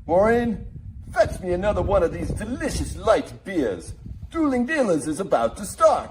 Maureen, fetch me another one of these delicious light beers. Dueling Dealers is about to start.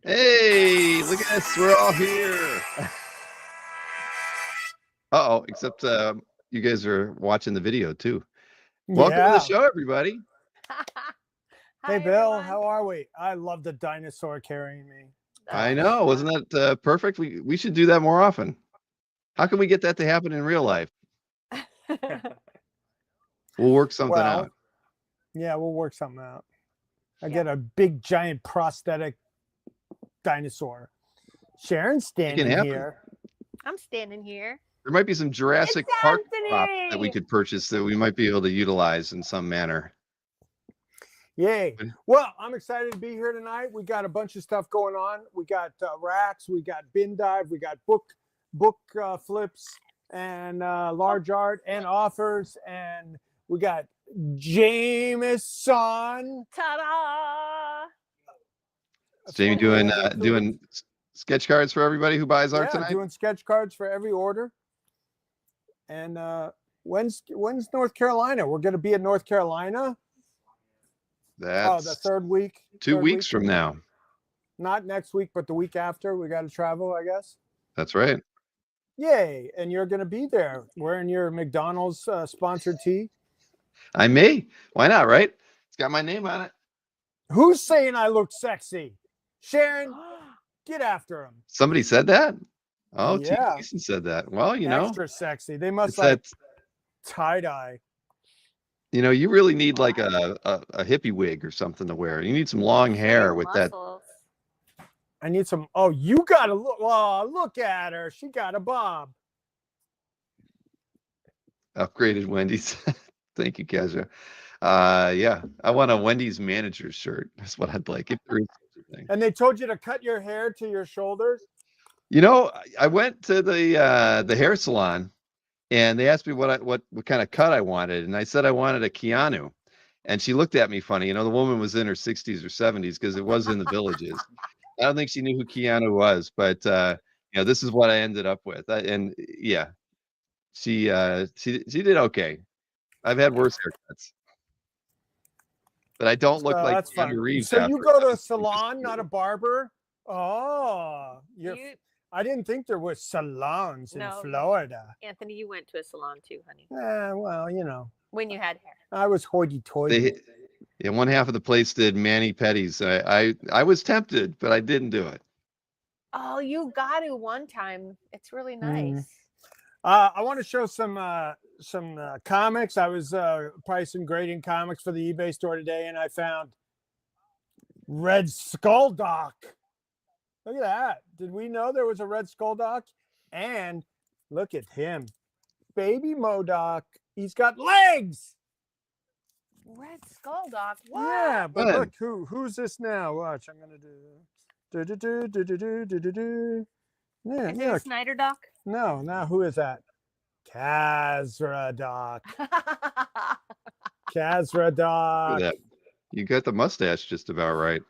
Hey, look at us. We're all here. Uh-oh, except you guys are watching the video too. Welcome to the show, everybody. Hey, Bill, everyone. How are we? I love the dinosaur carrying me. I know. Wasn't that perfect? We should do that more often. How can we get that to happen in real life? We'll work something out. Yeah, we'll work something out. I get a big, giant prosthetic dinosaur. Sharon's standing here. I'm standing here. There might be some Jurassic Park props that we could purchase that we might be able to utilize in some manner. Yay. Well, I'm excited to be here tonight. We got a bunch of stuff going on. We got racks, we got bin dive, we got book flips and large art and offers, and we got Jameson. Ta-da! Is Jamie doing sketch cards for everybody who buys art tonight? Doing sketch cards for every order. And when's North Carolina? We're going to be in North Carolina. That's the third week. 2 weeks from now. Not next week, but the week after. We got to travel, I guess. That's right. Yay! And you're going to be there wearing your McDonald's sponsored tee. I may. Why not? Right? It's got my name on it. Who's saying I look sexy? Sharon, get after him. Somebody said that? Oh, yeah. Jason said that. Well, you know. Extra sexy. They must like tie-dye. You know, you really need like a hippie wig or something to wear. You need some long hair with that. I need some. Oh, you got to look. Oh, look at her. She got a bob. Upgraded Wendy's. Thank you, Kesha. Yeah, I want a Wendy's manager shirt. That's what I'd like. And they told you to cut your hair to your shoulders? You know, I went to the hair salon, and they asked me what kind of cut I wanted, and I said I wanted a Keanu, and she looked at me funny. You know, the woman was in her 60s or 70s because it was in the Villages. I don't think she knew who Keanu was, but you know, this is what I ended up with. And yeah, she did okay. I've had worse haircuts, but I don't look like Keanu Reeves. So you go to a salon, not a barber? Oh, I didn't think there was salons in Florida. Anthony, you went to a salon too, honey. Well, you know. When you had hair. I was hoity-toity. Yeah, one half of the place did mani-pedis. I was tempted, but I didn't do it. Oh, you got to one time. It's really nice. I want to show some comics. I was pricing grading comics for the eBay store today, and I found Red Skull Doc. Look at that. Did we know there was a Red Skull Doc? And look at him. Baby Modoc. He's got legs. Red Skull Doc. What? Yeah, but look, who's this now? Watch, I'm going to do. Yeah, is it a Snyder Doc? No, who is that? Kazra Doc. Kazra Doc. You got the mustache just about right.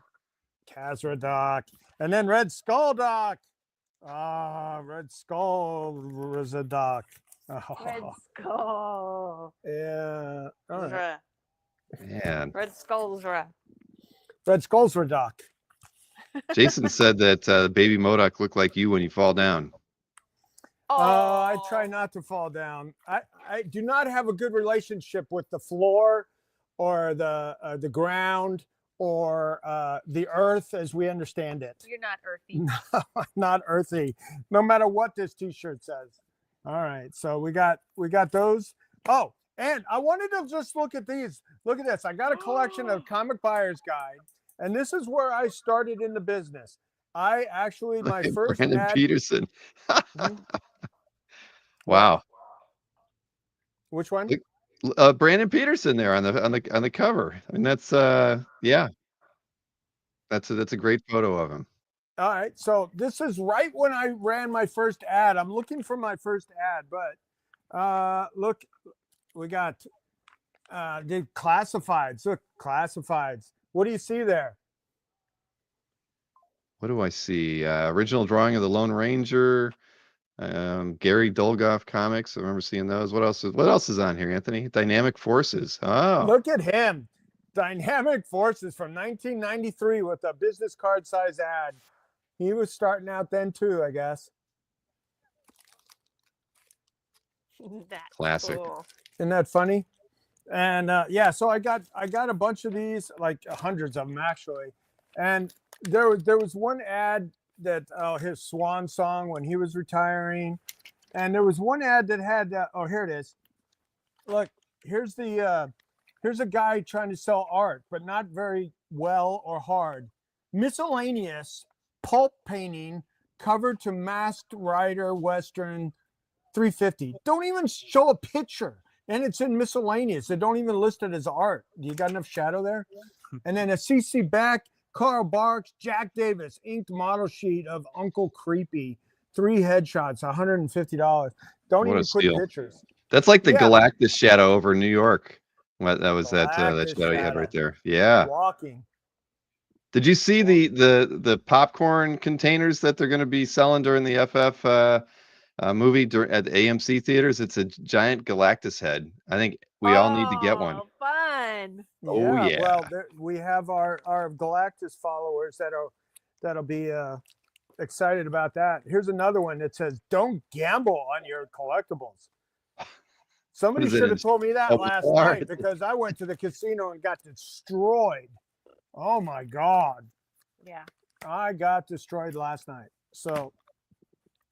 Kazra Doc. And then Red Skull Doc. Red Skull was a Doc. Oh. Red Skull. Yeah. All right. Man. Red Skulls. Red Skulls were Doc. Jason said that Baby Modoc looked like you when you fall down. Oh, I try not to fall down. I do not have a good relationship with the floor or the ground or the earth as we understand it. You're not earthy. No, I'm not earthy. No matter what this T-shirt says. All right, so we got those. Oh, and I wanted to just look at these. Look at this. I got a collection of Comic Buyer's Guide, And this is where I started in the business. I actually, my first Brandon ad. Peterson. Mhm. Wow. Which one? Brandon Peterson there on the cover. I mean, that's yeah, that's a great photo of him. All right. So this is right when I ran my first ad. I'm looking for my first ad, but look, we got the classifieds. Look, classifieds. What do you see there? What do I see? Original drawing of the Lone Ranger. Gary Dolgoff comics. I remember seeing those. What else is on here, Anthony? Dynamic Forces. Oh, Look at him. Dynamic Forces from 1993 with a business card size ad. He was starting out then too, I guess. That's classic. cool. Isn't that funny? And yeah, so I got a bunch of these, like hundreds of them actually. And there was one ad that his swan song when he was retiring, and there was one ad that had oh, here it is. Look, here's a guy trying to sell art, but not very well or hard. Miscellaneous pulp painting cover to Masked Rider Western 350. Don't even show a picture. And it's in miscellaneous. They don't even list it as art. You got enough shadow there? And then a CC Beck, Carl Barks, Jack Davis, inked model sheet of Uncle Creepy. 3 headshots, $150. Don't What a even put steal. pictures. That's like the Yeah. Galactus shadow over New York. That was that Galactus shadow you had shadow. right there. Yeah. Walking. Did you see the popcorn containers that they're going to be selling during the FF movie at the AMC theaters? It's a giant Galactus head. I think we all need to get one. Oh, fun. Oh, Yeah, yeah. well, we have our Galactus followers that'll be excited about that. Here's another one that says, "Don't gamble on your collectibles." Somebody is it, should have told me that oh, last art? night because I went to the casino and got destroyed. Oh my God, Yeah. I got destroyed last night. So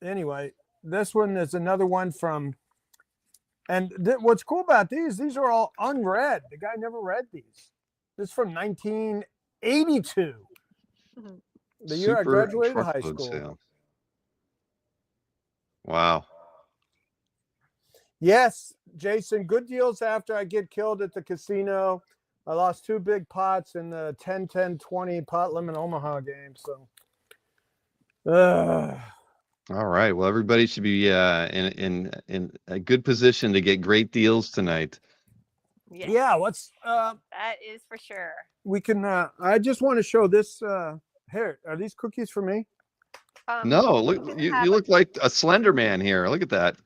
anyway, this one is another one from. And what's cool about these are all unread. The guy never read these. This is from 1982, the year I Super graduated high truckload school. sale. Wow. Yes, Jason, good deals after I get killed at the casino. I lost 2 big pots in the 10-10-20 pot limit Omaha game. So, All right. Well, everybody should be in a good position to get great deals tonight. Yes. yeah, let's That is for sure. we can I just want to show this here. Are these cookies for me? No, we look, can you have look like a Slender Man here. Look at that.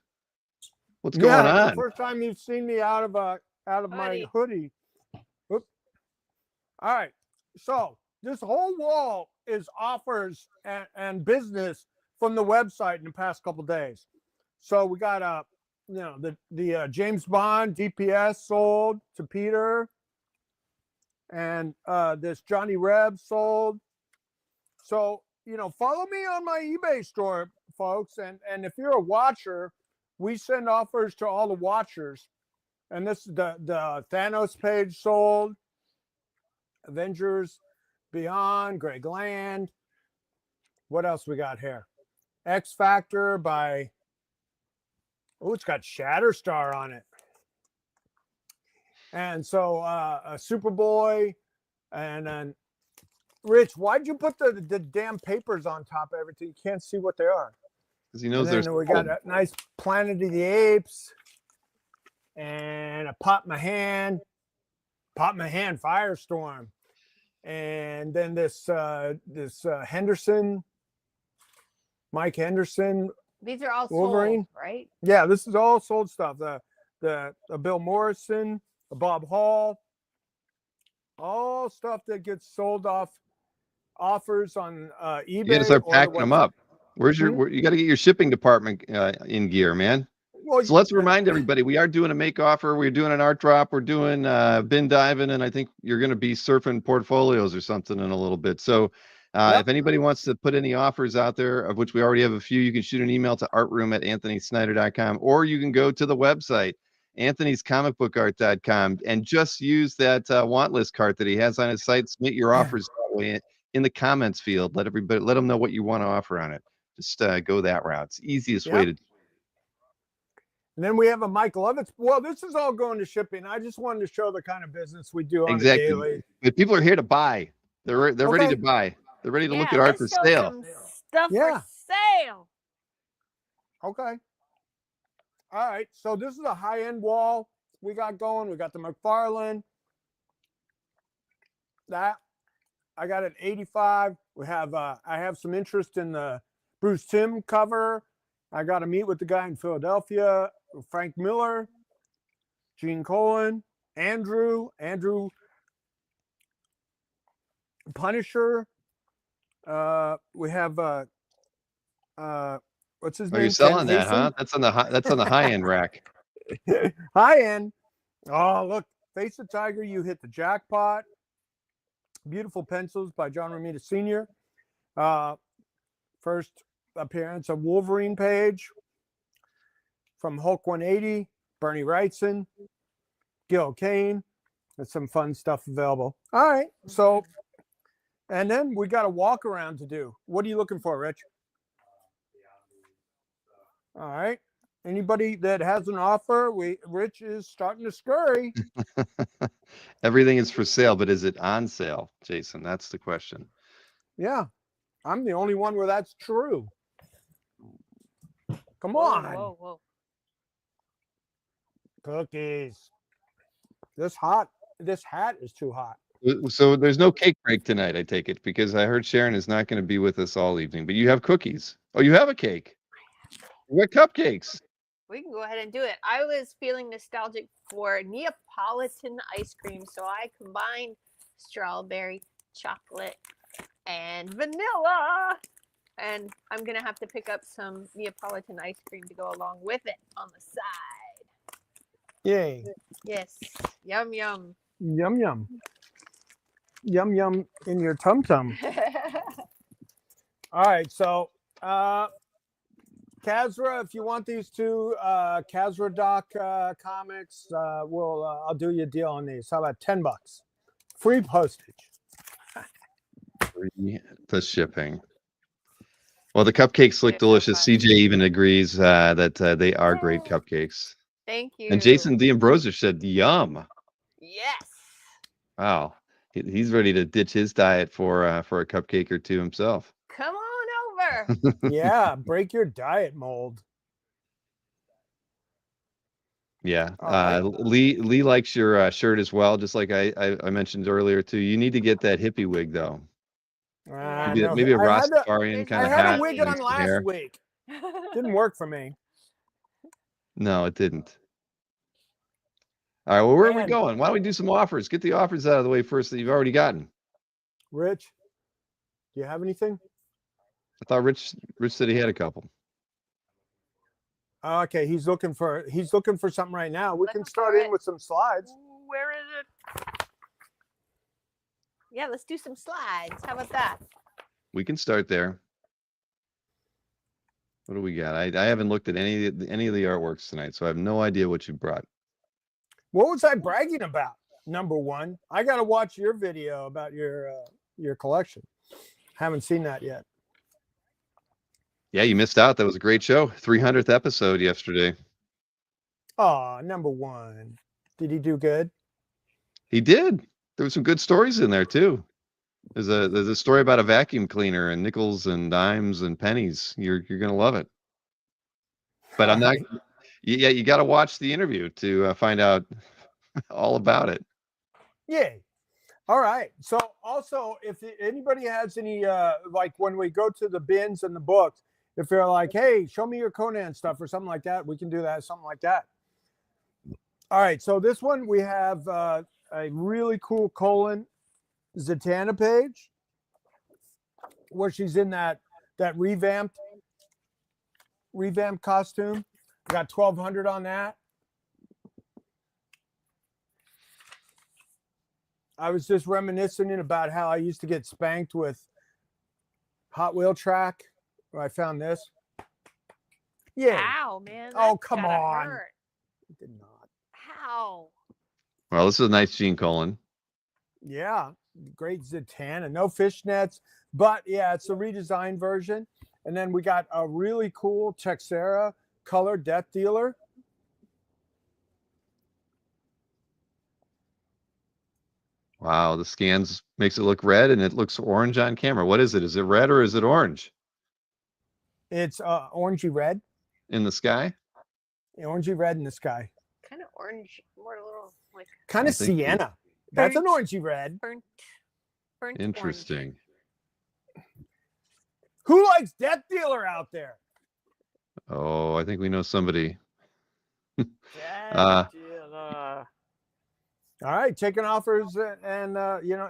What's going Yeah, it's the on? first time you've seen me out of my Hoodie. hoodie. Whoop. All right. So this whole wall is offers and business from the website in the past couple days. So we got the James Bond DPS sold to Peter, and this Johnny Reb sold. So follow me on my eBay store, folks, and if you're a watcher, we send offers to all the watchers. And this is the Thanos page sold, Avengers Beyond, Greg Land. What else we got here? X Factor by, oh, it's got Shatterstar on it. And so a Superboy, and then Rich, why'd you put the damn papers on top of everything? You can't see what they are. Because he knows And there's. then we got a nice Planet of the Apes and a Pop My Hand Firestorm. And then this Henderson, Mike Henderson. These are all Wolverine? sold, right? Yeah, this is all sold stuff. The Bill Morrison, the Bob Hall, all stuff that gets sold off offers on eBay. You got to start or the packing them website. up. Where's your? You got to get your shipping department in gear, man. Well, So let's remind everybody, we are doing a make offer. We're doing an art drop. We're doing bin diving, and I think you're going to be surfing portfolios or something in a little bit. So if anybody wants to put any offers out there, of which we already have a few, you can shoot an email to artroom@anthonysnyder.com, or you can go to the website, anthonyscomicbookart.com, and just use that want list cart that he has on his site. Submit your offers that way in the comments field. Let them know what you want to offer on it. Just go that route. It's the easiest way to. And then we have a Michael Evans. Well, this is all going to shipping. I just wanted to show the kind of business we do on a daily. But people are here to buy. They're ready to buy. They're ready to look at art for show sale. some stuff for sale. Okay. All right. So this is a high-end wall we got going. We got the McFarlane. That I got at 85. We have I have some interest in the Bruce Timm cover. I got to meet with the guy in Philadelphia, Frank Miller, Gene Colan, Andrew Punisher. We have what's his name? You're selling that, huh? That's on the high end rack. High end. Oh, look, Face the Tiger, you hit the jackpot. Beautiful pencils by John Romita Sr. First appearance of Wolverine page from Hulk 180, Bernie Wrightson, Gil Kane. There's some fun stuff available. All right, so, and then we got a walk around to do. What are you looking for, Rich? All right. Anybody that has an offer, Rich is starting to scurry. Everything is for sale, but is it on sale, Jason? That's the question. Yeah, I'm the only one where that's true. Come on. Whoa. Cookies. This hat is too hot. So there's no cake break tonight, I take it, because I heard Sharon is not going to be with us all evening, but you have cookies. Oh, you have a cake. What cupcakes? We can go ahead and do it. I was feeling nostalgic for Neapolitan ice cream, so I combined strawberry, chocolate, and vanilla. And I'm going to have to pick up some Neapolitan ice cream to go along with it on the side. Yay. Yes. Yum, yum. Yum, yum. Yum, yum in your tum-tum. All right, so Kazra, if you want these two Kazra Doc comics, I'll do you a deal on these. How about $10? Free postage. Free the shipping. Well, the cupcakes look delicious. CJ even agrees that they are great cupcakes. Thank you. And Jason D'Ambrosio said, "Yum." Yes. Wow, he's ready to ditch his diet for a cupcake or two himself. Come on over. Yeah, break your diet mold. Yeah, Lee likes your shirt as well, just like I mentioned earlier too. You need to get that hippie wig though. Maybe a Rastafarian kind of hat. I had a wig on last week. Didn't work for me. No, it didn't. All right, well, where are we going? Why don't we do some offers? Get the offers out of the way first that you've already gotten. Rich, do you have anything? I thought Rich said he had a couple. Okay, he's looking for something right now. We can start in with some slides. Where is it? Yeah, let's do some slides. How about that? We can start there. What do we got? I haven't looked at any of the artworks tonight, so I have no idea what you brought. What was I bragging about? Number one, I got to watch your video about your collection. Haven't seen that yet. Yeah, you missed out. That was a great show. 300th episode yesterday. Oh, number one. Did he do good? He did. There were some good stories in there too. There's a story about a vacuum cleaner and nickels and dimes and pennies. You're gonna love it. But I'm not. Yeah, you got to watch the interview to find out all about it. Yeah. All right. So also, if anybody has any, like when we go to the bins and the books, if they're like, hey, show me your Conan stuff or something like that, we can do that, something like that. All right. So this one, we have a really cool Conan Zatanna page where she's in that revamped costume. Got 1,200 on that. I was just reminiscing about how I used to get spanked with Hot Wheel Track. Where I found this. Yeah. Ow, man. Oh, come on. Hurt. It did not. Ow. Well, this is a nice Gene Colan. Yeah. great Zatanna, no fishnets, but yeah, it's a redesigned version. And then we got a really cool Texera color Death Dealer. Wow, the scans makes it look red and it looks orange on camera. What is it? Is it red or is it orange It's orangey red, in the sky? orangey red in the sky, Kind of orange, more a little like kind I of think sienna. That's an burnt- orangey red. burnt orange. Interesting. Who likes Death Dealer out there? Oh, I think we know somebody. Death Dealer. All right, taking offers and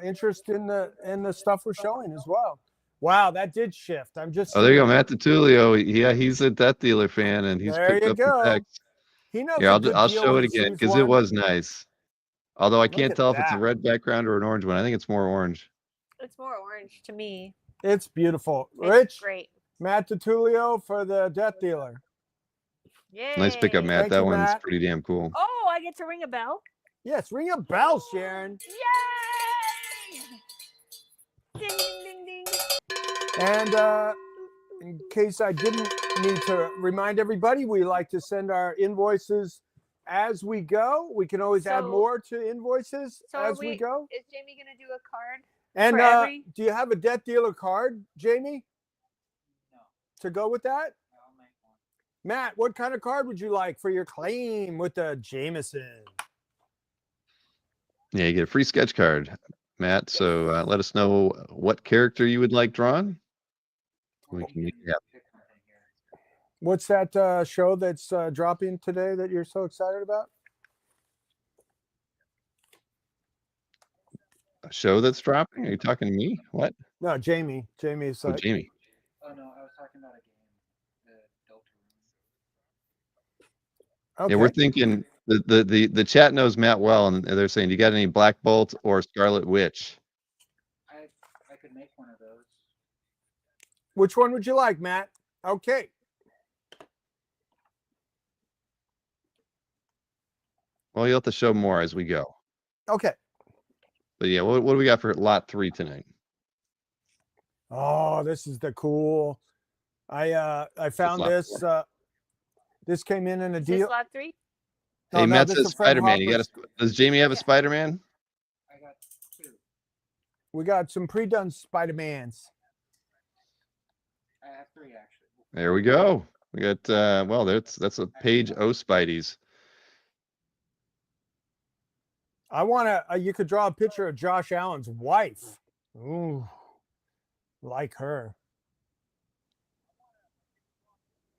interest in the stuff we're showing as well. Wow, that did shift. I'm just Oh, there you go, seeing- Matt DiTullio. Yeah, he's a Death Dealer fan, and he's There picked you up go. the text. He knows. Here, a I'll good I'll deal show when it he again sees because it one. was nice. Although I can't at tell if it's a that. red background or an orange one. I think it's more orange. It's more orange to me. It's beautiful. It's Rich, great. Matt DiTullio for the Death Dealer. Yay. Nice pickup, Matt. Thank That you, one's Matt. pretty damn cool. Oh, I get to ring a bell. Yes, ring a bell, Sharon. Yay! Ding ding ding ding. And in case I didn't need to remind everybody, we like to send our invoices as we go. We can always add So- more to invoices So are as we go. Is Jamie gonna do a card? And for every- do you have a Death Dealer card, Jamie? No. To go with that? I'll make one. Matt, what kind of card would you like for your claim with the Jameson? Yeah, you get a free sketch card, Matt. So let us know what character you would like drawn. We can What's that show that's dropping today that you're so excited about? a show that's dropping. Are you talking to me? What? No, Jamie. Jamie's Oh, like, Jamie. Oh no, I was talking about a game, the Delta okay. Yeah, we're thinking the chat knows Matt well, and they're saying, "You got any Black Bolt or Scarlet Witch?" I could make one of those. Which one would you like, Matt? Okay. Well, you'll have to show more as we go. Okay. But yeah, what do we got for lot 3 tonight? Oh, this is the cool. I found lot this. 4. This came in a Is deal. this lot 3? No, Hey, no, Matt this says is Fred Spider-Man. You got Harper's. Does Jamie have a Yeah. Spider-Man? I got 2. We got some pre-done Spider-Mans. I have 3 actually. There we go. We got well, that's a page O Spideys. I want to. You could draw a picture of Josh Allen's wife. Ooh, like her.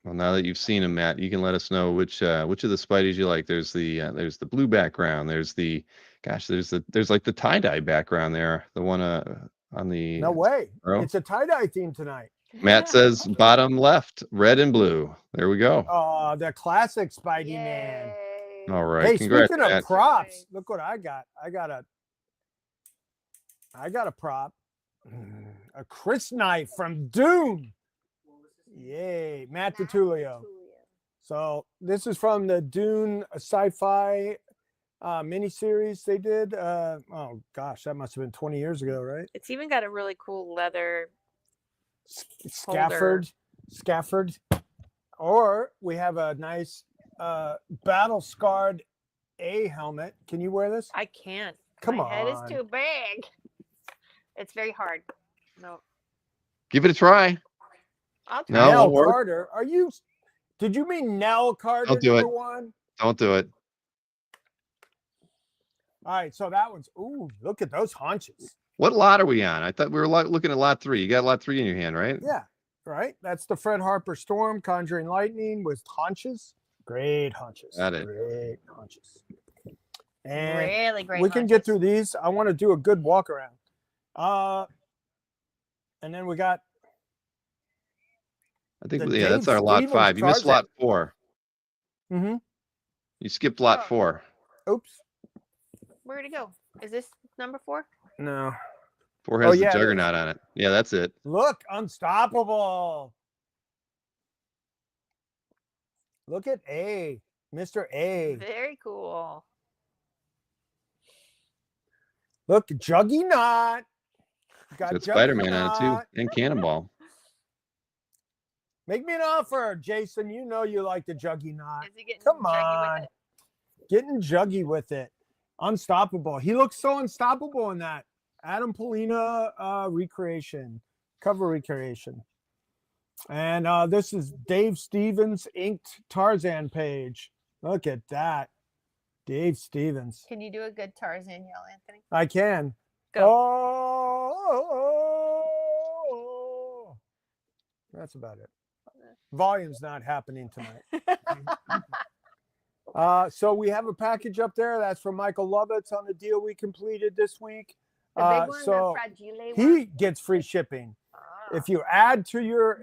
Well, now that you've seen him, Matt, you can let us know which of the Spideys you like. There's the blue background. There's like the tie-dye background there. The one on the No way. row. It's a tie-dye theme tonight. Matt says bottom left, red and blue. There we go. Oh, the classic Spidey man. Yay. All right. Hey, Congrats, speaking of Matt. props, look what I got. I got a prop. A Chris knife from Dune. Yay, Matt DiTullio. So this is from the Dune sci-fi miniseries they did. Oh gosh, that must have been 20 years ago, right? It's even got a really cool leather. Scafford. Or we have a nice battle scarred A helmet. Can you wear this? I can't. Come My head is on. too big. It's very hard. No. Give it a try. I'll try. No, it Nell won't work. Carter. Did you mean Nell Carter? Don't do it. #1? Don't do it. All right, so that one's. Ooh, look at those haunches. What lot are we on? I thought we were looking at lot 3. You got lot 3 in your hand, right? Yeah, right. That's the Fred Harper Storm Conjuring Lightning with haunches. Great haunches. Got it. Great haunches. And Really great. we can get haunches. through these. I want to do a good walk around. And then we got. I think The that's Dave our lot Stevens 5. You missed Tarzan. lot 4. Mm-hmm. You skipped lot 4. Oops. Where'd it go? Is this number 4? No. 4 has Oh, yeah, the it is. juggernaut on it. Yeah, that's it. Look, unstoppable. Look at A, Mr. A. Very cool. Look, Juggy Knot. Got Got Juggy Spider-Man on it too, Knot. and Cannonball. Make me an offer, Jason. You know you like the Juggy Knot. Is he getting Come juggy on. with it? Getting juggy with it. Unstoppable. He looks so unstoppable in that Adam Polina recreation, cover recreation. And this is Dave Stevens inked Tarzan page. Look at that. Dave Stevens. Can you do a good Tarzan yell, Anthony? I can. Go. Oh, that's about it. Volume's not happening tonight. So we have a package up there. That's from Michael Lovitz on the deal we completed this week. The big one, So the fragile he one. gets free shipping. Ah. If you add to your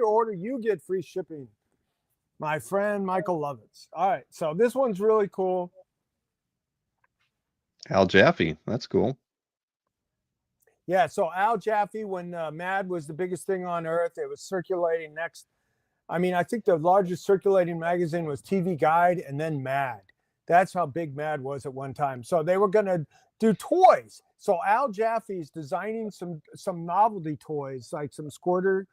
order, you get free shipping. My friend Michael Lovitz. All right, so this one's really cool. Al Jaffe. That's cool. Yeah, so Al Jaffe, when Mad was the biggest thing on earth, it was circulating next. I mean, I think the largest circulating magazine was TV Guide and then Mad. That's how big Mad was at one time. So they were going to do toys. So Al Jaffe's designing some novelty toys, like some squirter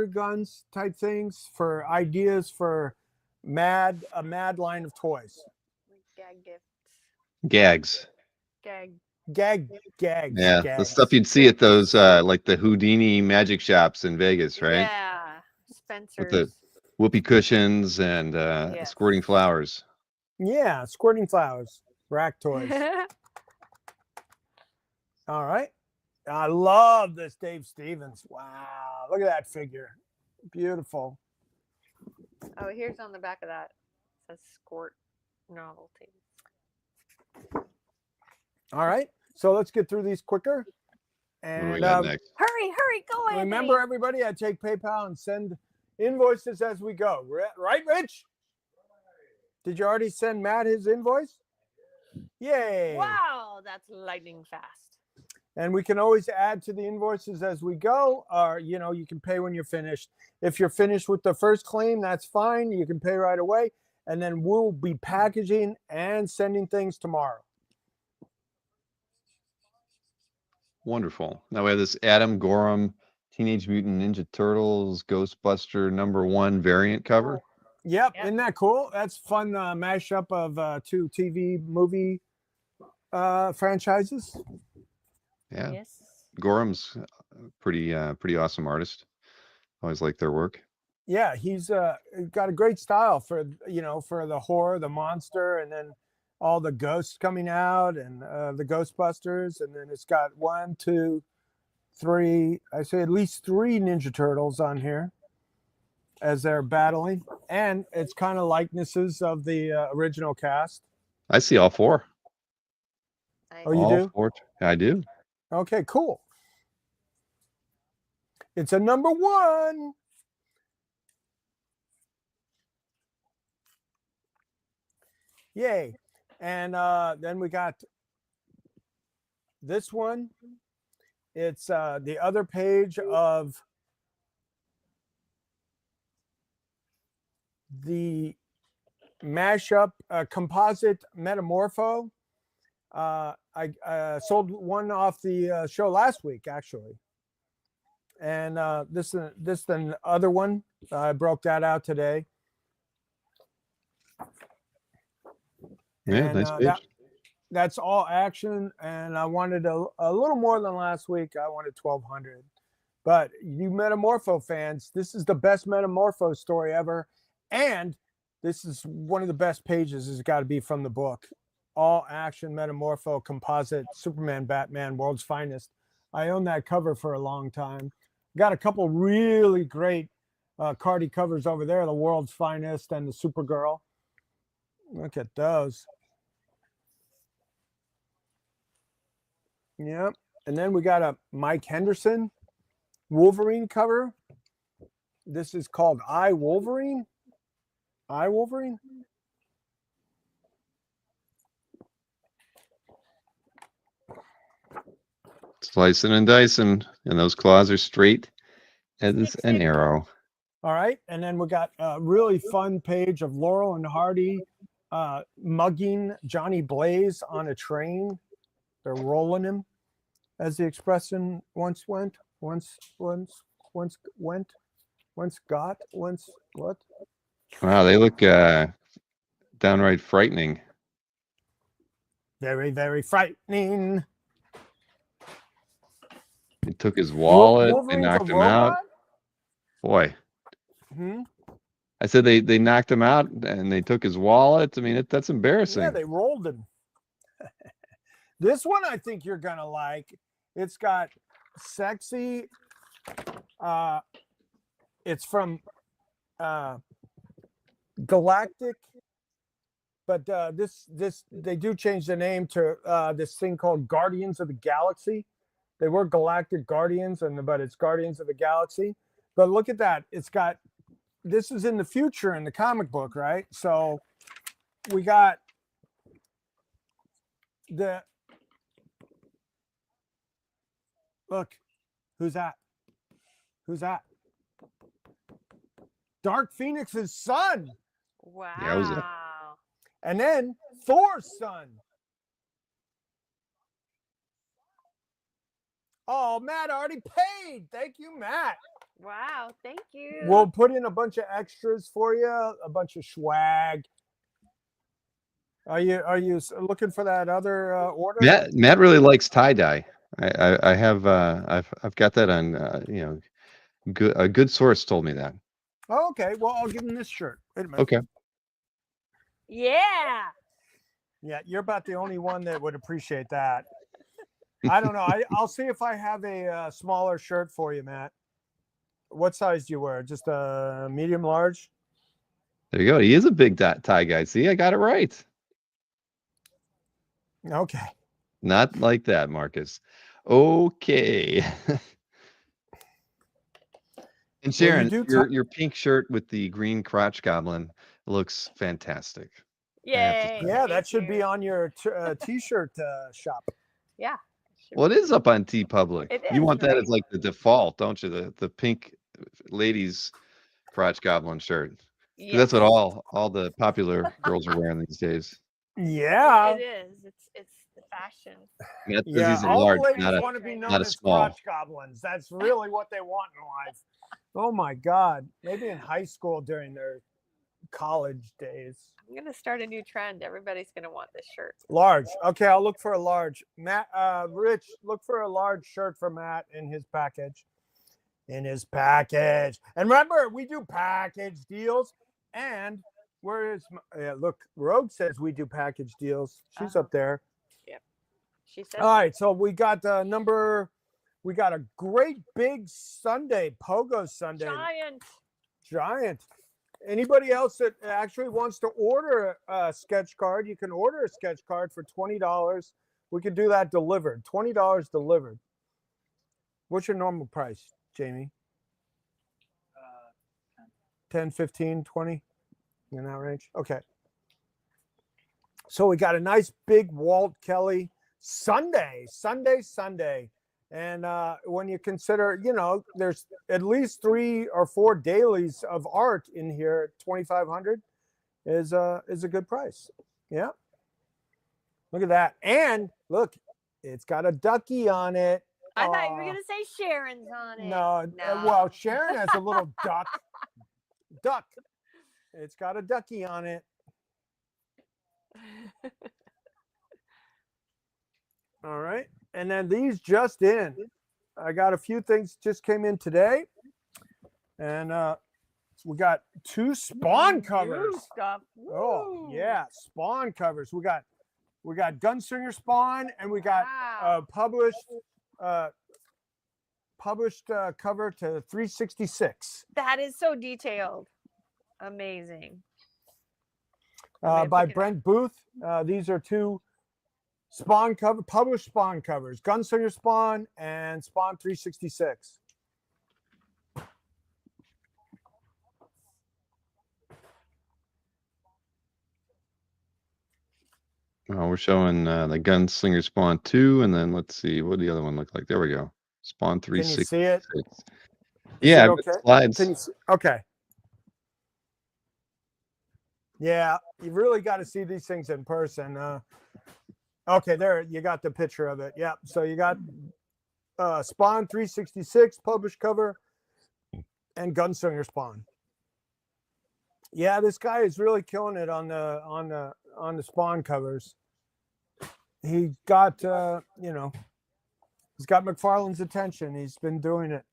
guns type things for ideas for a Mad line of toys. Gag gifts. Gags. Gag. Gags. Yeah, the gags. stuff you'd see at those like the Houdini magic shops in Vegas, right? Yeah. Spencer's. With the whoopee cushions and Yes. squirting flowers. Yeah, squirting flowers, rack toys. All right. I love this Dave Stevens. Wow. Look at that figure. Beautiful. Oh, here's on the back of that. It says Squirt Novelty. All right. So let's get through these quicker. What do we And got next? Hurry, go ahead. remember, everybody, I take PayPal and send invoices as we go. Right, Rich? Did you already send Matt his invoice? Yay. Wow, that's lightning fast. And we can always add to the invoices as we go, or, you can pay when you're finished. If you're finished with the first claim, that's fine. You can pay right away. And then we'll be packaging and sending things tomorrow. Wonderful. Now we have this Adam Gorham Teenage Mutant Ninja Turtles Ghostbuster #1 variant cover. Yep. Yep. Isn't that cool? That's fun mashup of two TV movie franchises. Yeah. Yes. Gorham's pretty awesome artist. Always like their work. Yeah, he's got a great style for for the horror, the monster, and then all the ghosts coming out and the Ghostbusters, and then it's got 1, 2, 3. I say at least 3 Ninja Turtles on here as they're battling, and it's kind all of the original cast. I see all 4. Oh, you all do? 4. I do. Okay, cool. It's a #1. Yay. And then we got this one. It's the other page of the mashup composite Metamorpho. I sold one off the show last week, actually. And this the other one. I broke that out today. Yeah, And, nice page. that's all action, and I wanted a little more than last week. I wanted 1,200. But you Metamorpho fans, this is the best Metamorpho story ever, and this is one of the best pages. Has got to be from the book. All action Metamorpho composite Superman Batman World's Finest. I own that cover for a long time. Got a couple really great Cardi covers over there, the World's Finest and the Supergirl. Look at those. Yep. And then we got a Mike Henderson Wolverine cover. This is called I Wolverine. I Wolverine. Slicing and dicing, and those claws are straight as an Fixing. arrow. All right. And then we got a really fun page of Laurel and Hardy mugging Johnny Blaze on a train. They're rolling him, as the expression once got, once what? Wow, they look downright frightening. Very, very frightening. They took his wallet. They Wolverine's a knocked him out. robot? Boy, Hmm? I said they knocked him out and they took his wallet. I mean, that's embarrassing. Yeah, they rolled him. This one I think you're gonna like. It's got sexy. It's from Galactic, but this they do change the name to this thing called Guardians of the Galaxy. They were Galactic Guardians, but it's Guardians of the Galaxy. But look at that. It's got, this is in the future in the comic book, right? So we got the, look, who's that? Who's that? Dark Phoenix's son. Yowza. Wow. And then Thor's son. Oh, Matt already paid. Thank you, Matt. Wow. Thank you. We'll put in a bunch of extras for you, a bunch of swag. Are you looking for that other order? Matt really likes tie dye. I have I've got that on you know, a good source told me that. Oh, okay. Well, I'll give him this shirt. Wait a minute. Okay. Yeah. Yeah, you're about the only one that would appreciate that. I don't know. I'll see if I have a smaller shirt for you, Matt. What size do you wear? Just a medium, large? There you go. He is a big tie guy. See, I got it right. Okay. Not like that, Marcus. Okay. And Sharon, do your pink shirt with the green crotch goblin looks fantastic. Yay. Yeah, that Thank should be you. on your t-shirt shop. Yeah. Well, it is up on TeePublic. It You is, want that right? as like the default, don't you? The pink ladies crotch goblin shirt. 'Cause that's what all the popular girls are wearing these days. Yeah. It is. It's the fashion. Matt says Yeah, he's a all large, the ladies not a want to be not known a as small. crotch goblins. That's really what they want in life. Oh my God. Maybe in high school during their college days. I'm gonna start a new trend. Everybody's gonna want this shirt. Large. Okay, I'll look for a large. Matt, Rich, look for a large shirt for Matt in his package. In his package. And remember, we do package deals. And where is look, Rogue says we do package deals. She's up there. Yep. She said. All right, so we got the number. We got a great big Sunday, Pogo Sunday. Giant. Anybody else that actually wants to order a sketch card, you can order a sketch card for $20. We could do that delivered. $20 delivered. What's your normal price, Jamie? 10, 15, 20 in that range? Okay. So we got a nice big Walt Kelly Sunday. And when you consider, you know, there's at least 3 or 4 dailies of art in here, 2,500 is a good price. Yeah. Look at that. And look, it's got a ducky on it. I thought you were gonna say Sharon's on it. No. Well, Sharon has a little duck. It's got a ducky on it. All right. And then these just in. I got a few things just came in today. And we got 2 Spawn covers. New stuff. Oh, Woo. yeah, Spawn covers. We got Gunslinger Spawn, and we got Wow. published cover to 366 That is so detailed. Amazing. by Brent Booth. These are 2 Spawn published Spawn covers, Gunslinger Spawn and Spawn 366. We're showing the Gunslinger Spawn 2, and then let's see what the other one look like. There we go. Spawn Can you 366. see it? Yeah, it I've got okay? slides. Can you see? Okay. Yeah, you really got to see these things in person. Okay, there you got the picture of it. Yeah. So you got Spawn 366 published cover and Gunslinger Spawn. Yeah, this guy is really killing it on the Spawn covers. He got you know, he's got McFarlane's attention. He's been doing it.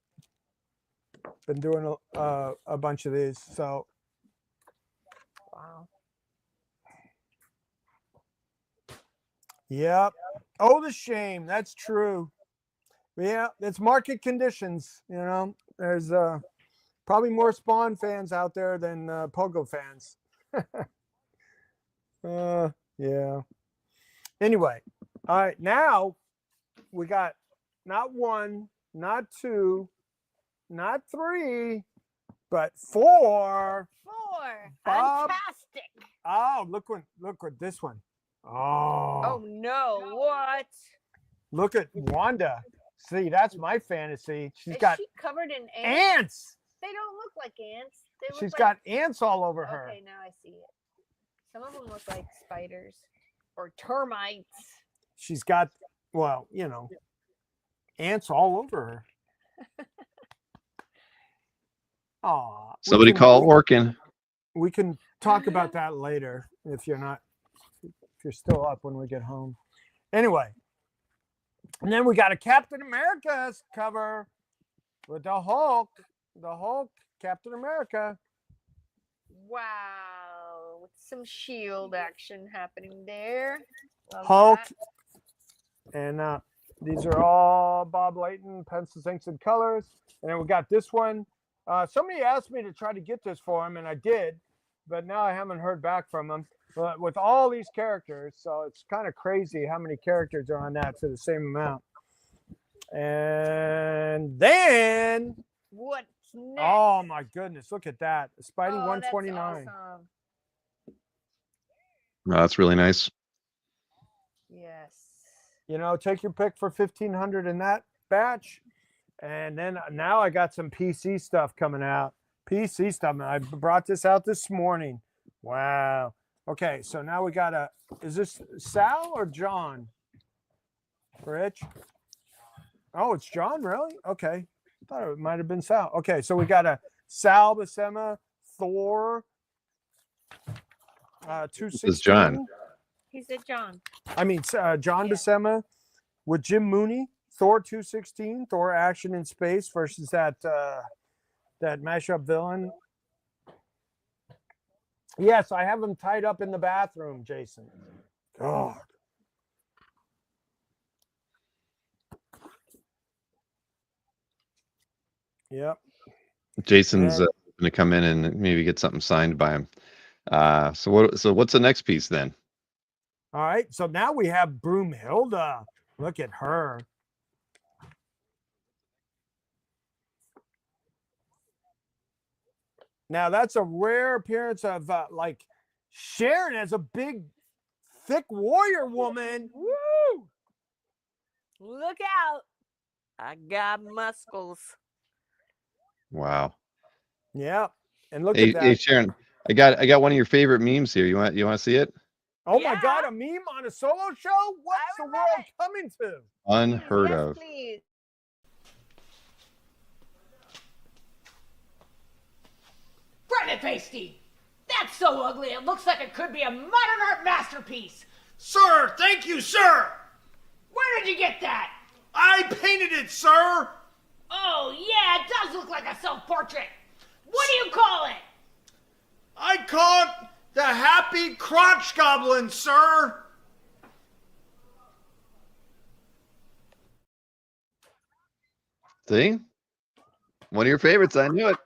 Been doing a bunch of these. So Wow. yep. Oh, the shame. That's true. Yeah, it's market conditions. You know, there's probably more Spawn fans out there than Pogo fans. Yeah. Anyway, all right. Now we got not one, not two, not three, but four. 4. Bob. Fantastic. Oh, look what this one. Oh Oh, no! What? look at Wanda. See, that's my fantasy. She's Is got she covered in ants? ants. They don't look like ants. They look She's like... got ants all over her. Okay, now I see it. Some of them look like spiders or termites. She's got, well, you know, ants all over her. Aw. Somebody call Orkin. We can talk about that later if you're still up when we get home. Anyway, and then we got a Captain America cover with the Hulk, Captain America. Wow, with some shield action happening there. Love Hulk. that. And these are all Bob Layton pencils, inks, and colors. And then we got this one. Somebody asked me to try to get this for him, and I did, but now I haven't heard back from him. But with all these characters, so it's kind of crazy how many characters are on that for the same amount. And then, What's next? oh my goodness, look at that. Spidey Oh, 129. That's awesome. Oh, that's really nice. Yes. You know, take your pick for 1,500 in that batch. And then now I got some PC stuff coming out. PC stuff. I brought this out this morning. Wow. Okay, so now we got is this Sal or John? Rich? Oh, it's John, really? Okay. I thought it might have been Sal. Okay, so we got a Sal Buscema, Thor, 216. This is John. He said John. I mean, John Yeah. Buscema with Jim Mooney, Thor 216, Thor Action in Space versus that mashup villain. Yes, I have him tied up in the bathroom, Jason. God. Yep. Jason's going to come in and maybe get something signed by him. So what's the next piece then? All right. So now we have Broomhilda. Look at her. Now that's a rare appearance of like Sharon as a big, thick warrior woman. Woo! Look out! I got muscles. Wow. Yeah. And look Hey, at that. hey Sharon, I got one of your favorite memes here. You want to see it? Oh my Yeah. God, a meme on a solo show? What's I the would world love it. coming to? Unheard Yes, of. please. Bread pasty! That's so ugly it looks like it could be a modern art masterpiece! Sir, thank you, sir! Where did you get that? I painted it, sir! Oh yeah, it does look like a self-portrait! What do you call it? I call it the Happy Crotch Goblin, sir! See? One of your favorites. I knew it.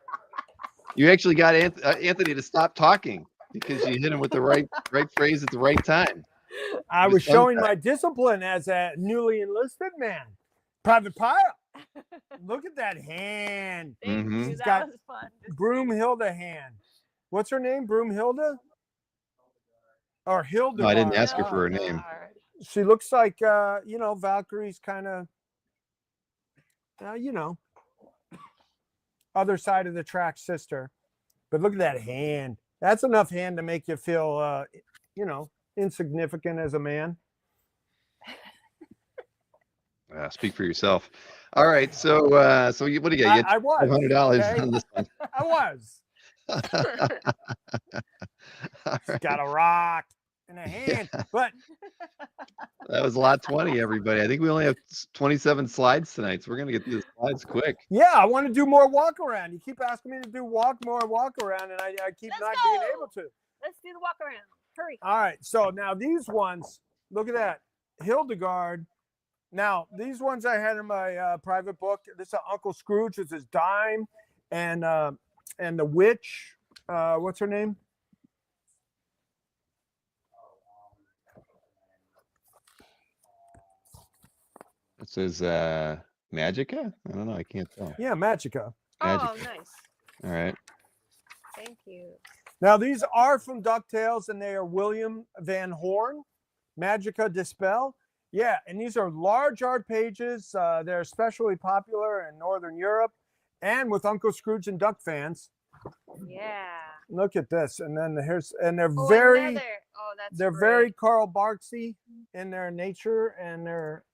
You actually got Anthony to stop talking because you hit him with the right phrase at the right time. I It was was fun showing time. my discipline as a newly enlisted man. Private Pile. Look at that hand. Thank Mhm. you. She's That got was fun. Broomhilda hand. What's her name? Broomhilda? Or Hilda? No, I didn't ask her for her name. Hildegard. She looks like Valkyrie's kind of other side of the track sister. But look at that hand. That's enough hand to make you feel insignificant as a man. Speak for yourself. All right, so what do you got? You I get was. $500 Okay? on this one. I was. All right. Got a rock in a hand. But That was lot 20, everybody. I think we only have 27 slides tonight, so we're gonna get through the slides quick. yeah, I want to do more walk around. You keep asking me to do more walk around, and I keep Let's not go. being able to. Let's do the walk around. Hurry. All right, so now these ones, look at that. Hildegard. Now, these ones I had in my private book. This is Uncle Scrooge with his dime, and the witch. What's her name? It says Magica? I don't know, I can't tell. Yeah, Magica. Oh, Magica. nice. All right. Thank you. Now, these are from DuckTales, and they are William Van Horn, Magica Dispel. Yeah, and these are large art pages. They're especially popular in Northern Europe and with Uncle Scrooge and Duck fans. Yeah. Look at this. And then they're Oh, very, another. Oh, that's they're great. very Karl Barksy in their nature and their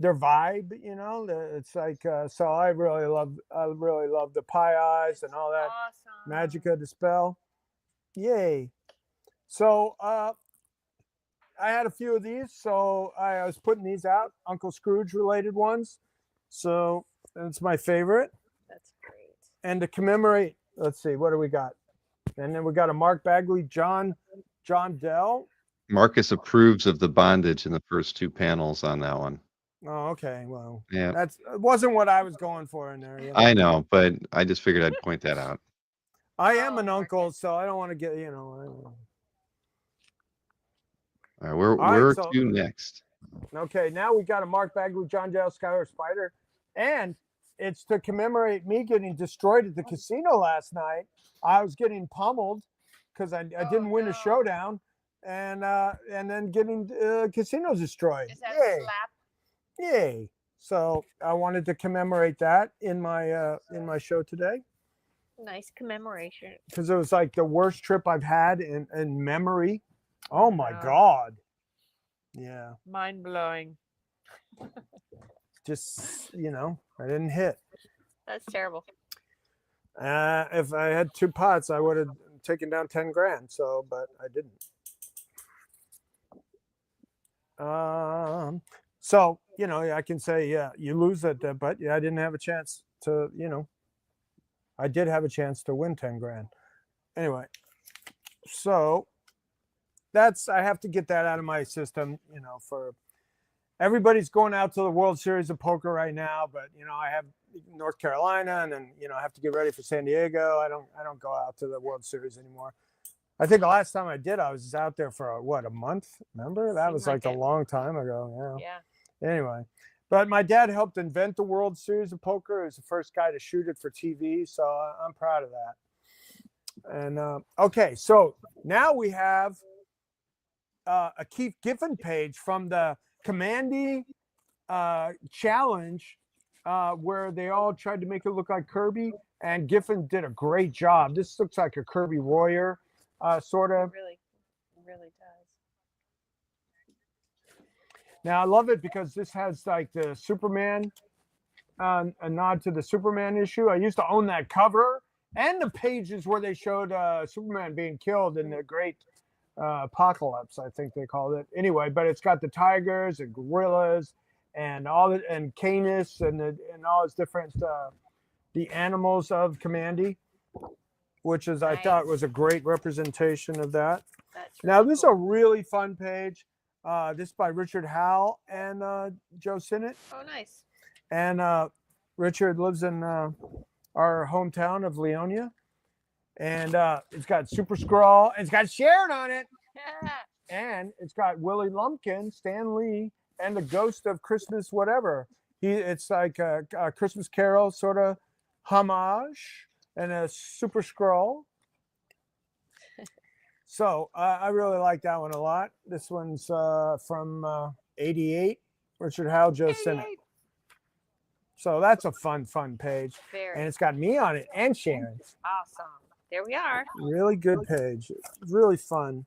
vibe, you know. It's like so I really love the pie eyes and all that. Awesome. Magica Dispel. Yay. So I had a few of these, so I was putting these out, Uncle Scrooge related ones. So that's my favorite. That's great. And to commemorate, let's see, what do we got? And then we got a Mark Bagley, John Dell. Marcus approves of the bondage in the first two panels on that one. Oh, okay. Well, Yeah, that wasn't what I was going for in there. You know? I know, but I just figured I'd point that out. I am an Oh, uncle, Marcus. so I don't want to get, you know. All right, where right, so- to next? Okay, now we got a Mark Bagley, John Dell, Skylar Spider, and it's to commemorate me getting destroyed at the casino last night. I was getting pummeled because I didn't win a showdown, and then getting casinos destroyed. Is that Yay! a slap? Yay! So I wanted to commemorate that in my show today Nice commemoration. because it was like the worst trip I've had in memory. Oh my Wow. God! Yeah, Mind blowing. just I didn't hit. That's terrible. If I had two pots, I would have taken down 10 grand. So, but I didn't. So I can say, yeah, you lose it, but yeah, I didn't have a chance to, I did have a chance to win 10 grand. Anyway, so I have to get that out of my system, for everybody's going out to the World Series of Poker right now, but I have North Carolina, and then I have to get ready for San Diego. I don't go out to the World Series anymore. I think the last time I did, I was out there for a month. Remember, that was like a long time ago. Yeah. Anyway, but my dad helped invent the World Series of Poker. He was the first guy to shoot it for TV, so I'm proud of that. And okay, so now we have a Keith Giffen page from the Commandy challenge, where they all tried to make it look like Kirby, and Giffen did a great job. This looks like a Kirby Warrior, sort of. Really does. Now I love it because this has like the Superman, a nod to the Superman issue. I used to own that cover and the pages where they showed Superman being killed in the Great Apocalypse, I think they called it. Anyway, but it's got the tigers and gorillas and and Canis and all its different the animals of Commandy, which is I thought was a great representation of that. That's Now really this is a really fun page. This by Richard Howell and Joe Sinnott. Oh, nice. And Richard lives in our hometown of Leonia. And it's got Super Scrawl. It's got Sharon on it. Yeah. And it's got Willie Lumpkin, Stan Lee, and the Ghost of Christmas whatever. It's like a Christmas Carol sort of homage and a Super Scroll. So I really like that one a lot. This one's from 88, Richard Howell, Joe Sinnott. So that's a fun page. Very And it's got me on it and Sharon. awesome. There we are. Really good page. Really fun.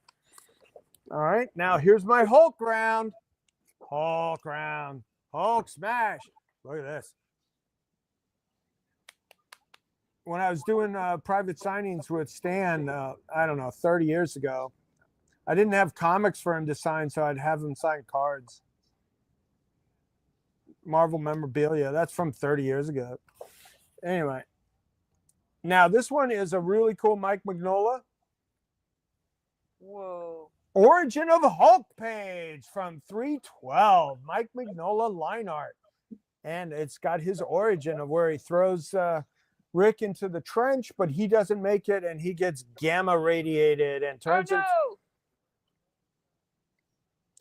All right. Now here's my Hulk round. Hulk round. Hulk smash. Look at this. When I was doing private signings with Stan, I don't know, 30 years ago, I didn't have comics for him to sign, so I'd have him sign cards. Marvel memorabilia. That's from 30 years ago. Anyway. Now, this one is a really cool Mike Mignola. Whoa. Origin of Hulk page from 312. Mike Mignola line art. And it's got his origin of where he throws Rick into the trench, but he doesn't make it, and he gets gamma radiated and turns into...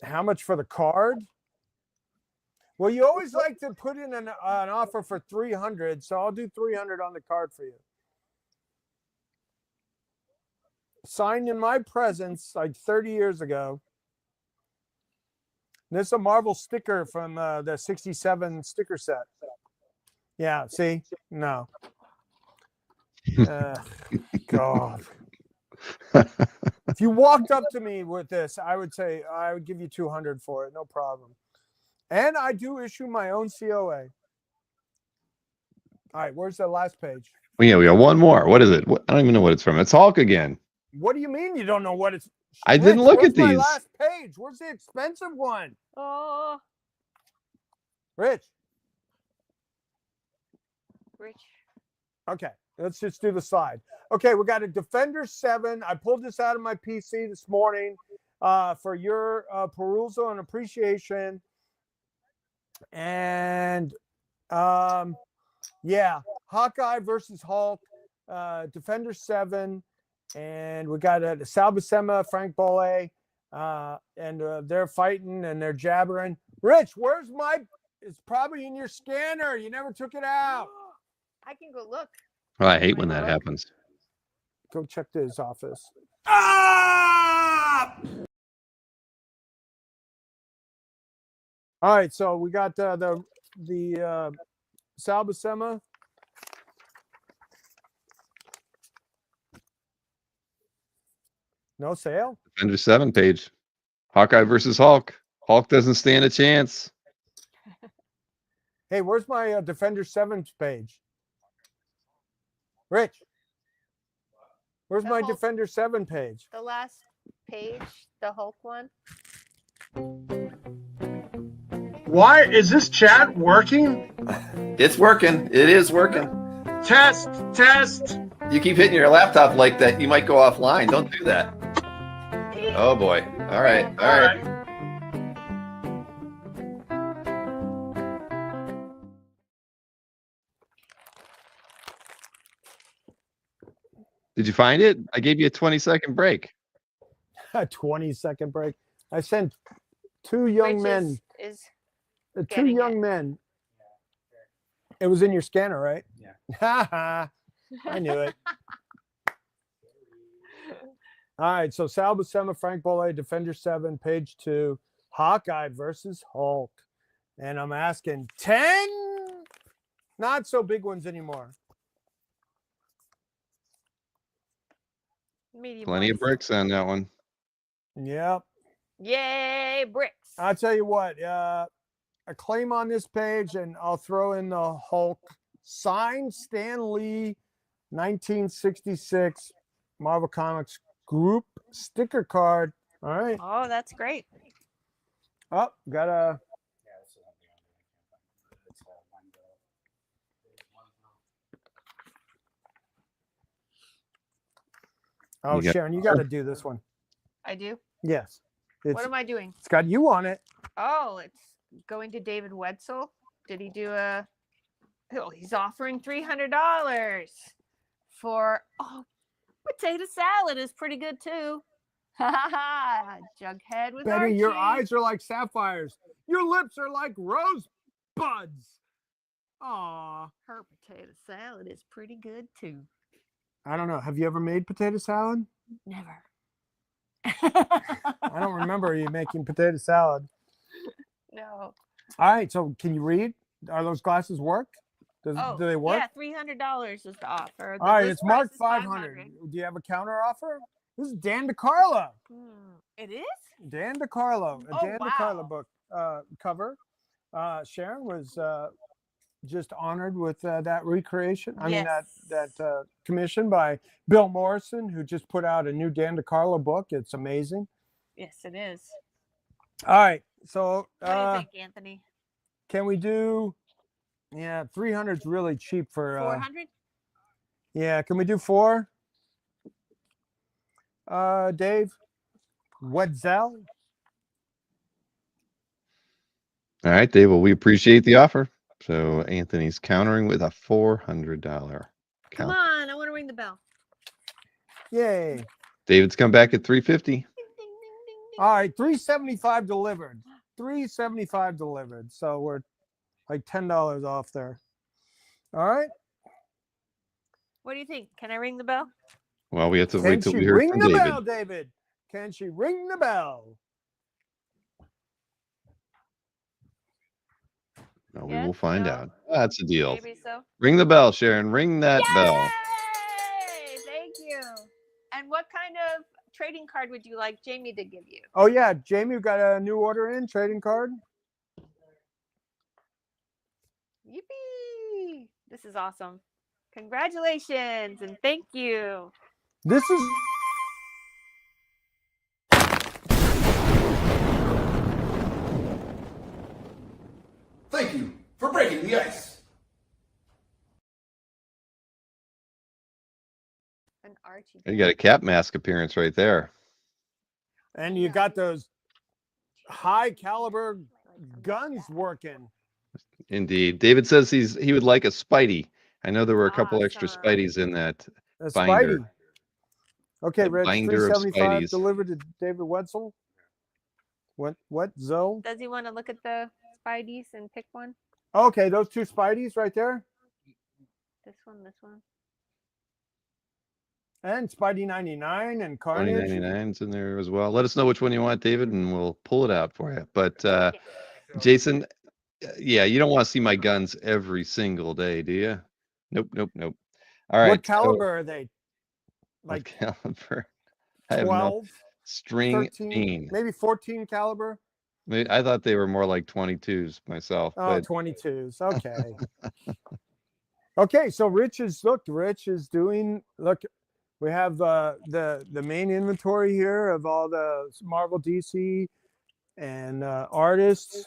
How much for the card? Well, you always like to put in an offer for 300, so I'll do 300 on the card for you. Signed in my presence like 30 years ago. This is a Marvel sticker from the 67 sticker set. Yeah, see? No. God. If you walked up to me with this, I would say I would give you 200 for it. No problem. And I do issue my own COA. All right, where's the last page? Well, yeah, we got one more. What is it? I don't even know what it's from. It's Hulk again. What do you mean you don't know what it's? I didn't look where's at these. My last page. Where's the expensive one? Oh, Rich. Rich. Okay, let's just do the slide. Okay, we got a Defender 7. I pulled this out of my PC this morning for your perusal and appreciation. And yeah, Hawkeye versus Hulk, Defender 7. And we got Sal Buscema, Frank Bolle, and they're fighting and they're jabbering. Rich, where's my? It's probably in your scanner. You never took it out. I can go look. Oh, I hate when that happens. Go check to his office. Ah! All right, so we got the Sal Buscema. No sale. Defender 7 page. Hawkeye versus Hulk. Hulk doesn't stand a chance. Hey, where's my Defender 7 page? Rich, where's my Hulk. Defender 7 page? The last page, the Hulk one. Why is this chat working? It's working. It is working. Test, test. You keep hitting your laptop like that, you might go offline. Don't do that. Oh boy. All right. All right. Did you find it? I gave you a 20-second break. A 20-second break. I sent two young Rich men. is Two getting young it. men. It was in your scanner, right? Yeah. I knew it. All right, so Sal Buscema, Frank Bolle, Defender 7, page 2, Hawkeye versus Hulk. And I'm asking 10 not so big ones anymore. Medium Plenty of ones. bricks on that one. Yep. Yay, bricks. I'll tell you what, a claim on this page, and I'll throw in the Hulk signed Stan Lee 1966 Marvel Comics group sticker card. All right. Oh, that's great. Oh, got a. Yeah, this is something on there. It's Oh, You got- Sharon, you got to do this one. I do. Yes. What am I doing? It's got you on it. Oh, it's going to David Wetzel. Did he do a? Oh, he's offering $300 for. Oh, potato salad is pretty good too. Ha ha ha! Jughead with Betty, your Archie. eyes are like sapphires. Your lips are like rosebuds. Aw. Her potato salad is pretty good too. I don't know. Have you ever made potato salad? Never. I don't remember you making potato salad. No. All right. So can you read? Are those glasses work? Do they work? Yeah, $300 is the offer. All right. It's marked 500. Do you have a counter offer? This is Dan DeCarlo. It is? Dan DeCarlo, a Oh, Dan DeCarlo wow. book cover. Sharon was just honored with that recreation. I mean, Yes. that commission by Bill Morrison, who just put out a new Dan DeCarlo book. It's amazing. Yes, it is. All right. So What do you think, Anthony? can we do, 300 is really cheap for 400? Yeah, can we do 4? Dave? Wetzel? All right, Dave. Well, we appreciate the offer. So Anthony's countering with a $400 Come count. on, I want to ring the bell. Yay. David's come back at 350. Ding, ding, ding, ding, ding. All right, 375 delivered. 375 delivered. So we're like $10 off there. All right. What do you think? Can I ring the bell? Well, we have to Can wait till she we hear ring from the David. bell, David? Can she ring the bell? No, we Yes, will find no, out. That's a deal. Maybe so. Ring the bell, Sharon. Ring that bell. Yay! Thank you. And what kind of trading card would you like Jamie to give you? Oh, yeah. Jamie, you got a new order in, trading card? Yippee! This is awesome. Congratulations and thank you. This is Thank you for breaking the ice. An Archie. You got a cap mask appearance right there. and you got those high caliber guns working. Indeed. David says he would like a Spidey. I know there were a couple extra Awesome. Spideys in that. A Binder. Spidey. Okay, The Rich, binder of 375 Spideys. delivered to David Wetzel. What Zoe? Does he want to look at the Spideys and pick one? Okay, those 2 Spideys right there. This one. And Spidey 99 and Carnage. 2099's in there as well. Let us know which one you want, David, and we'll pull it out for you. But Yeah. Jason, yeah, you don't want to see my guns every single day, do you? Nope. All right. What caliber are they? What Like caliber? I have no 12, string 13, bean. maybe 14 caliber? I thought they were more like 22s myself. Oh, But 22s. Okay. Okay, so Rich is doing, look, we have the main inventory here of all the Marvel, DC, and artists.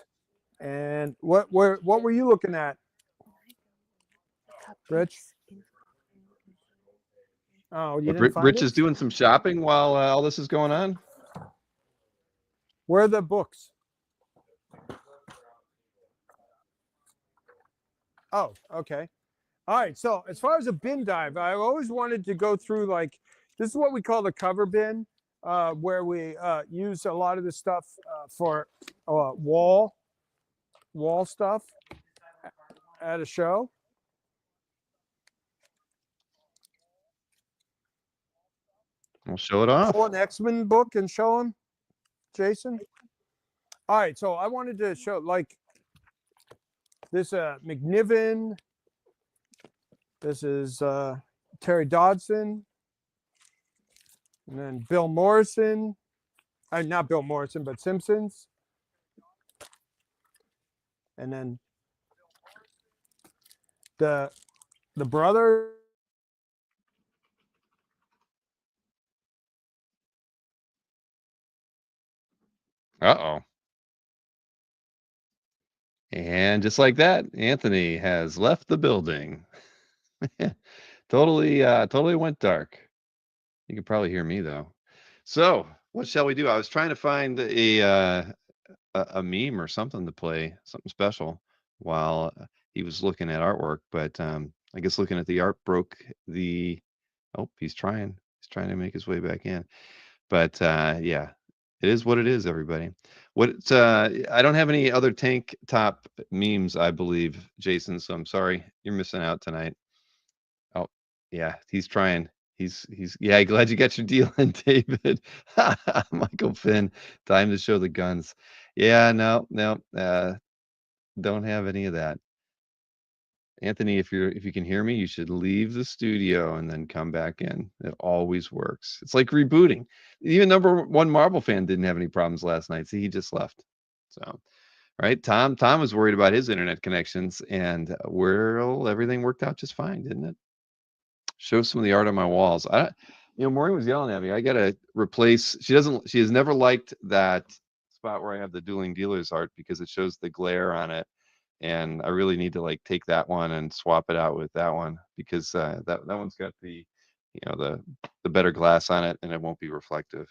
And what were you looking at, Rich? Oh, you didn't find Rich it? is doing some shopping while all this is going on. Where are the books? Oh, okay. All right. So as far as a bin dive, I always wanted to go through, like, this is what we call the cover bin, where we use a lot of the stuff for wall stuff at a show. We'll show it off. Pull an X-Men book and show them, Jason. All right. So I wanted to show, like, this McNiven. This is Terry Dodson. And then Bill Morrison. Not Bill Morrison, but Simpsons. And then the brother. Uh-oh. And just like that, Anthony has left the building. Totally went dark. You can probably hear me though. So what shall we do? I was trying to find a meme or something to play, something special, while he was looking at artwork. But I guess looking at the art broke the. Oh, he's trying to make his way back in. But yeah, it is what it is, everybody. I don't have any other tank top memes, I believe, Jason. So I'm sorry, you're missing out tonight. Oh, yeah, he's trying. He's yeah, glad you got your deal in, David. Michael Finn, time to show the guns. Yeah, no, don't have any of that. Anthony, if you can hear me, you should leave the studio and then come back in. It always works. It's like rebooting. Even number one Marvel fan didn't have any problems last night. See, he just left. So, right, Tom was worried about his internet connections, and well, everything worked out just fine, didn't it? Show some of the art on my walls. Maureen was yelling at me. I gotta replace. She has never liked that spot where I have the dueling dealers art because it shows the glare on it, and I really need to like take that one and swap it out with that one because that one's got the the better glass on it and it won't be reflective.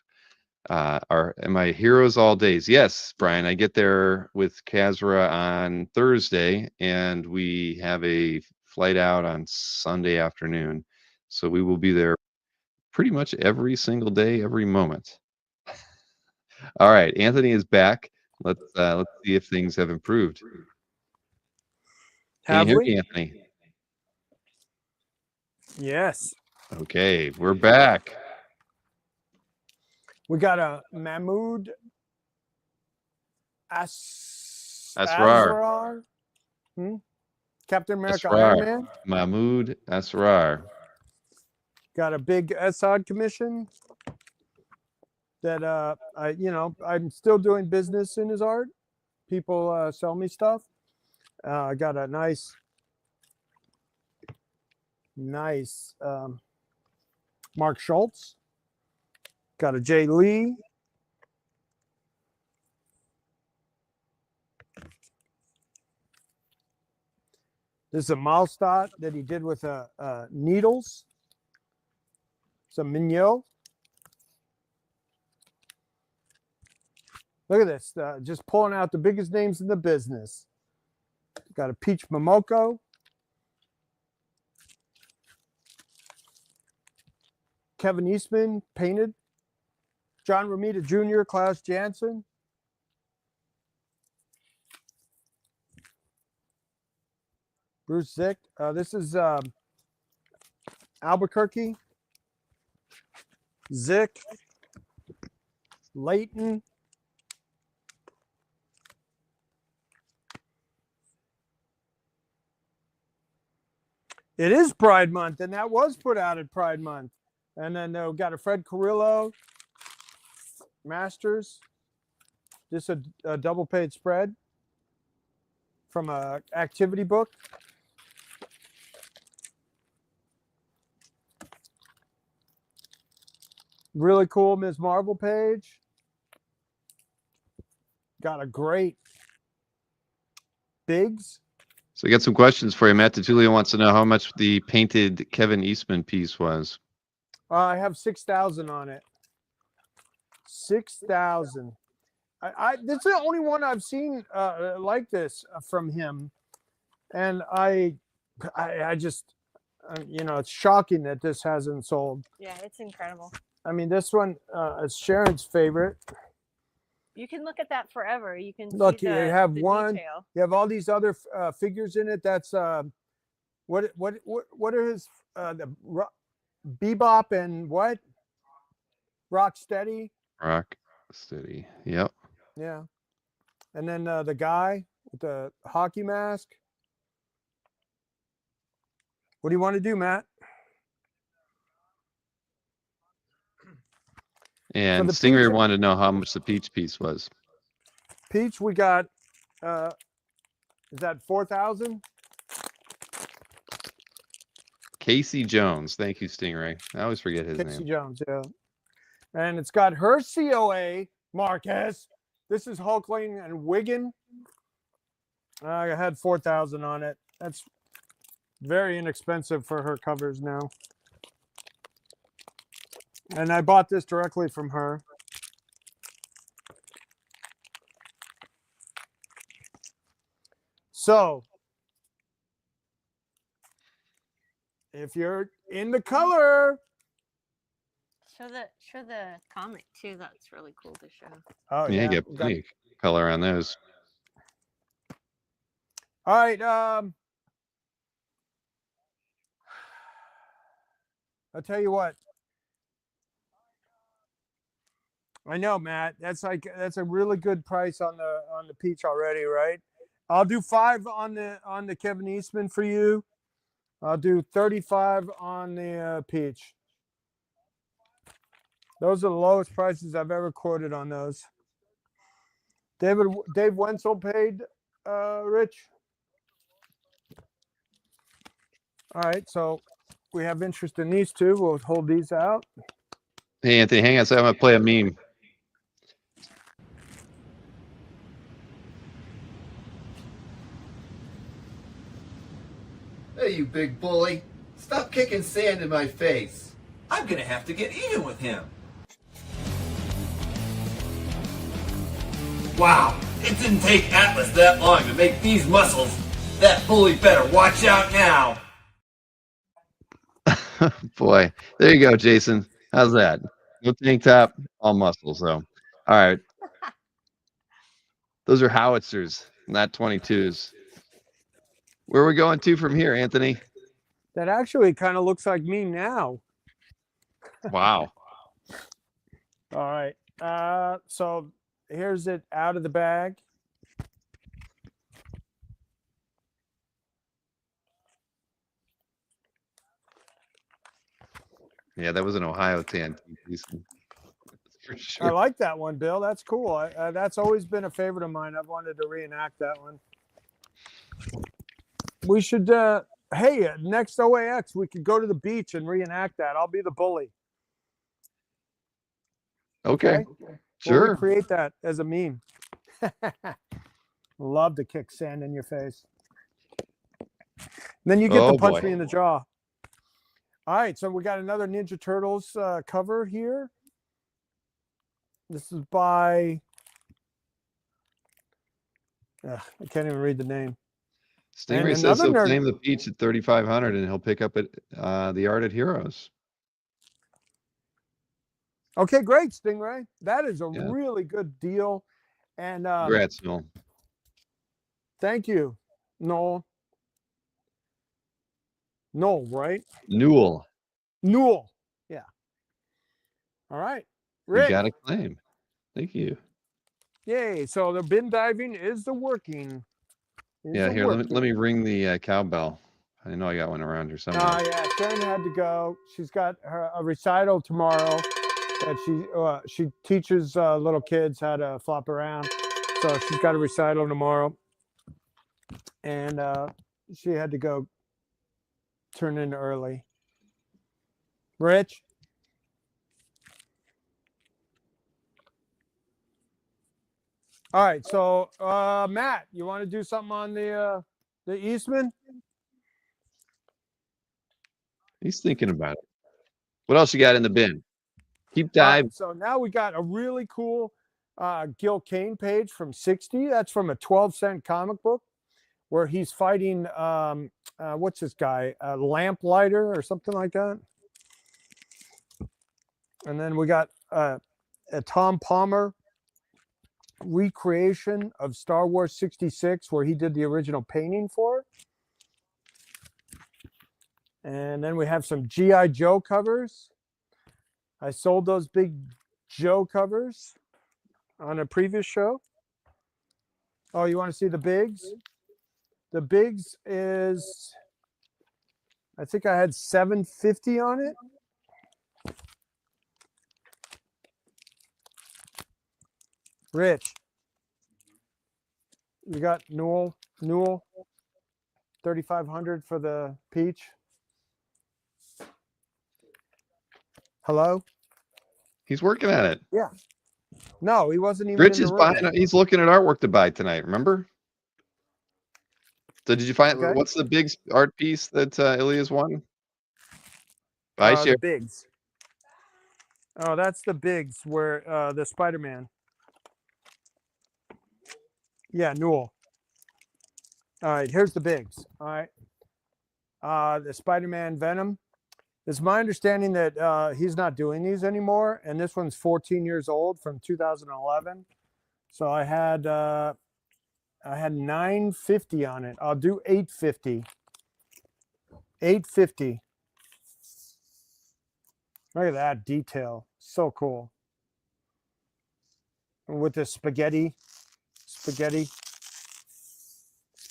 Am I heroes all days? Yes, Brian. I get there with Kazra on Thursday, and we have a flight out on Sunday afternoon. So we will be there pretty much every single day, every moment. All right, Anthony is back. Let's see if things have improved. Can you hear me, Anthony? Yes. Okay, we're back. We got a Mahmoud Asrar. Captain America, Asrar. Iron Man. Mahmoud Asrar. Got a big Assad commission that I'm still doing business in his art. People sell me stuff. I got a nice Mark Schultz. Got a Jay Lee. This is a Malstadt that he did with needles. Some Mignot. Look at this. Just pulling out the biggest names in the business. Got a Peach Momoko. Kevin Eastman painted. John Romita Jr., Klaus Janson. Bruce Zick. This is Albuquerque. Zick. Leighton. It is Pride Month, and that was put out at Pride Month. And then we've got a Fred Carrillo Masters. This is a double page spread from a activity book. Really cool Ms. Marvel page. Got a great Biggs. So I got some questions for you. Matt DeTulio wants to know how much the painted Kevin Eastman piece was. I have 6,000 on it. 6,000. This is the only one I've seen like this from him, and I just it's shocking that this hasn't sold. Yeah, it's incredible. I mean, this one is Sharon's favorite. You can look at that forever. You can Look, see you the, have the one. detail. You have all these other figures in it. That's what are his the Bebop and what? Rocksteady. Rocksteady. Yep. Yeah. And then the guy with the hockey mask. What do you want to do, Matt? And the Stingray Peach- wanted to know how much the peach piece was. Peach, we got is that 4,000? Casey Jones. Thank you, Stingray. I always forget his Casey name. Jones, yeah. And it's got her COA, Marquez. This is Hulkling and Wigan. I had 4,000 on it. That's very inexpensive for her covers now. And I bought this directly from her. So, if you're in the color, Show the comic too. That's really cool to show. oh Yeah, you get we got- plenty of color on those. all right. I'll tell you what. I know, Matt. That's a really good price on the peach already, right? I'll do 5 on the Kevin Eastman for you. I'll do 35 on the peach. Those are the lowest prices I've ever quoted on those. Dave Wenzel paid, Rich. All right, so we have interest in these two. We'll hold these out. Hey, Anthony, hang on a second. I'm going to play a meme. Hey, you big bully. Stop kicking sand in my face. I'm gonna have to get even with him. Wow, it didn't take Atlas that long to make these muscles. That bully better watch out now. Boy, there you go, Jason. How's that? No tank top, all muscles, though. All right. Those are howitzers, not 22s. Where are we going to from here, Anthony? That actually kind of looks like me now. Wow. All right. So here's it out of the bag. Yeah, that was an Ohio tan. For sure. I like that one, Bill. That's cool. That's always been a favorite of mine. I've wanted to reenact that one. We should, hey, next OAX, we could go to the beach and reenact that. I'll be the bully. Okay. We'll Sure. recreate that as a meme. Love to kick sand in your face. Then you get to punch boy. me in the jaw. All right, so we got another Ninja Turtles cover here. This is by, I can't even read the name. Stingray And says another he'll nerd- claim the beach at 3,500 and he'll pick up at the Art at Heroes. Okay, great, Stingray. That is a Yeah. really good deal. And Congrats, Noel. thank you, Noel. Noel, right? Newell, Newell. Yeah. All right. you Rick. got a claim. Thank you. Yay. So the bin diving is the working. Yeah, here, let me ring the cowbell. I know I got one around here somewhere. Yeah, Sharon had to go. She's got a recital tomorrow that she teaches little kids how to flop around. So she's got a recital tomorrow. And she had to go turn in early. Rich? All right, so Matt, you want to do something on the Eastman? He's thinking about it. What else you got in the bin? Keep diving. So now we got a really cool Gil Kane page from 60. That's from a 12-cent comic book where he's fighting, what's this guy? A lamplighter or something like that. And then we got a Tom Palmer recreation of Star Wars 66 where he did the original painting for it. And then we have some G.I. Joe covers. I sold those big Joe covers on a previous show. Oh, you want to see the bigs? The bigs is, I think I had $750 on it. Rich, you got Newell, 3,500 for the peach. Hello? He's working at it. Yeah. No, he wasn't even Rich in the is room. buying. He's looking at artwork to buy tonight. Remember? So did you find Okay. what's the big art piece that Ilya's won? Bye, The Sharon. bigs. Oh, that's the bigs where the Spider-Man. Yeah, Newell. All right, here's the bigs. All right. The Spider-Man Venom. It's my understanding that he's not doing these anymore, and this one's 14 years old from 2011. So I had $950 on it. I'll do $850. $850. Look at that detail. So cool. And with the spaghetti.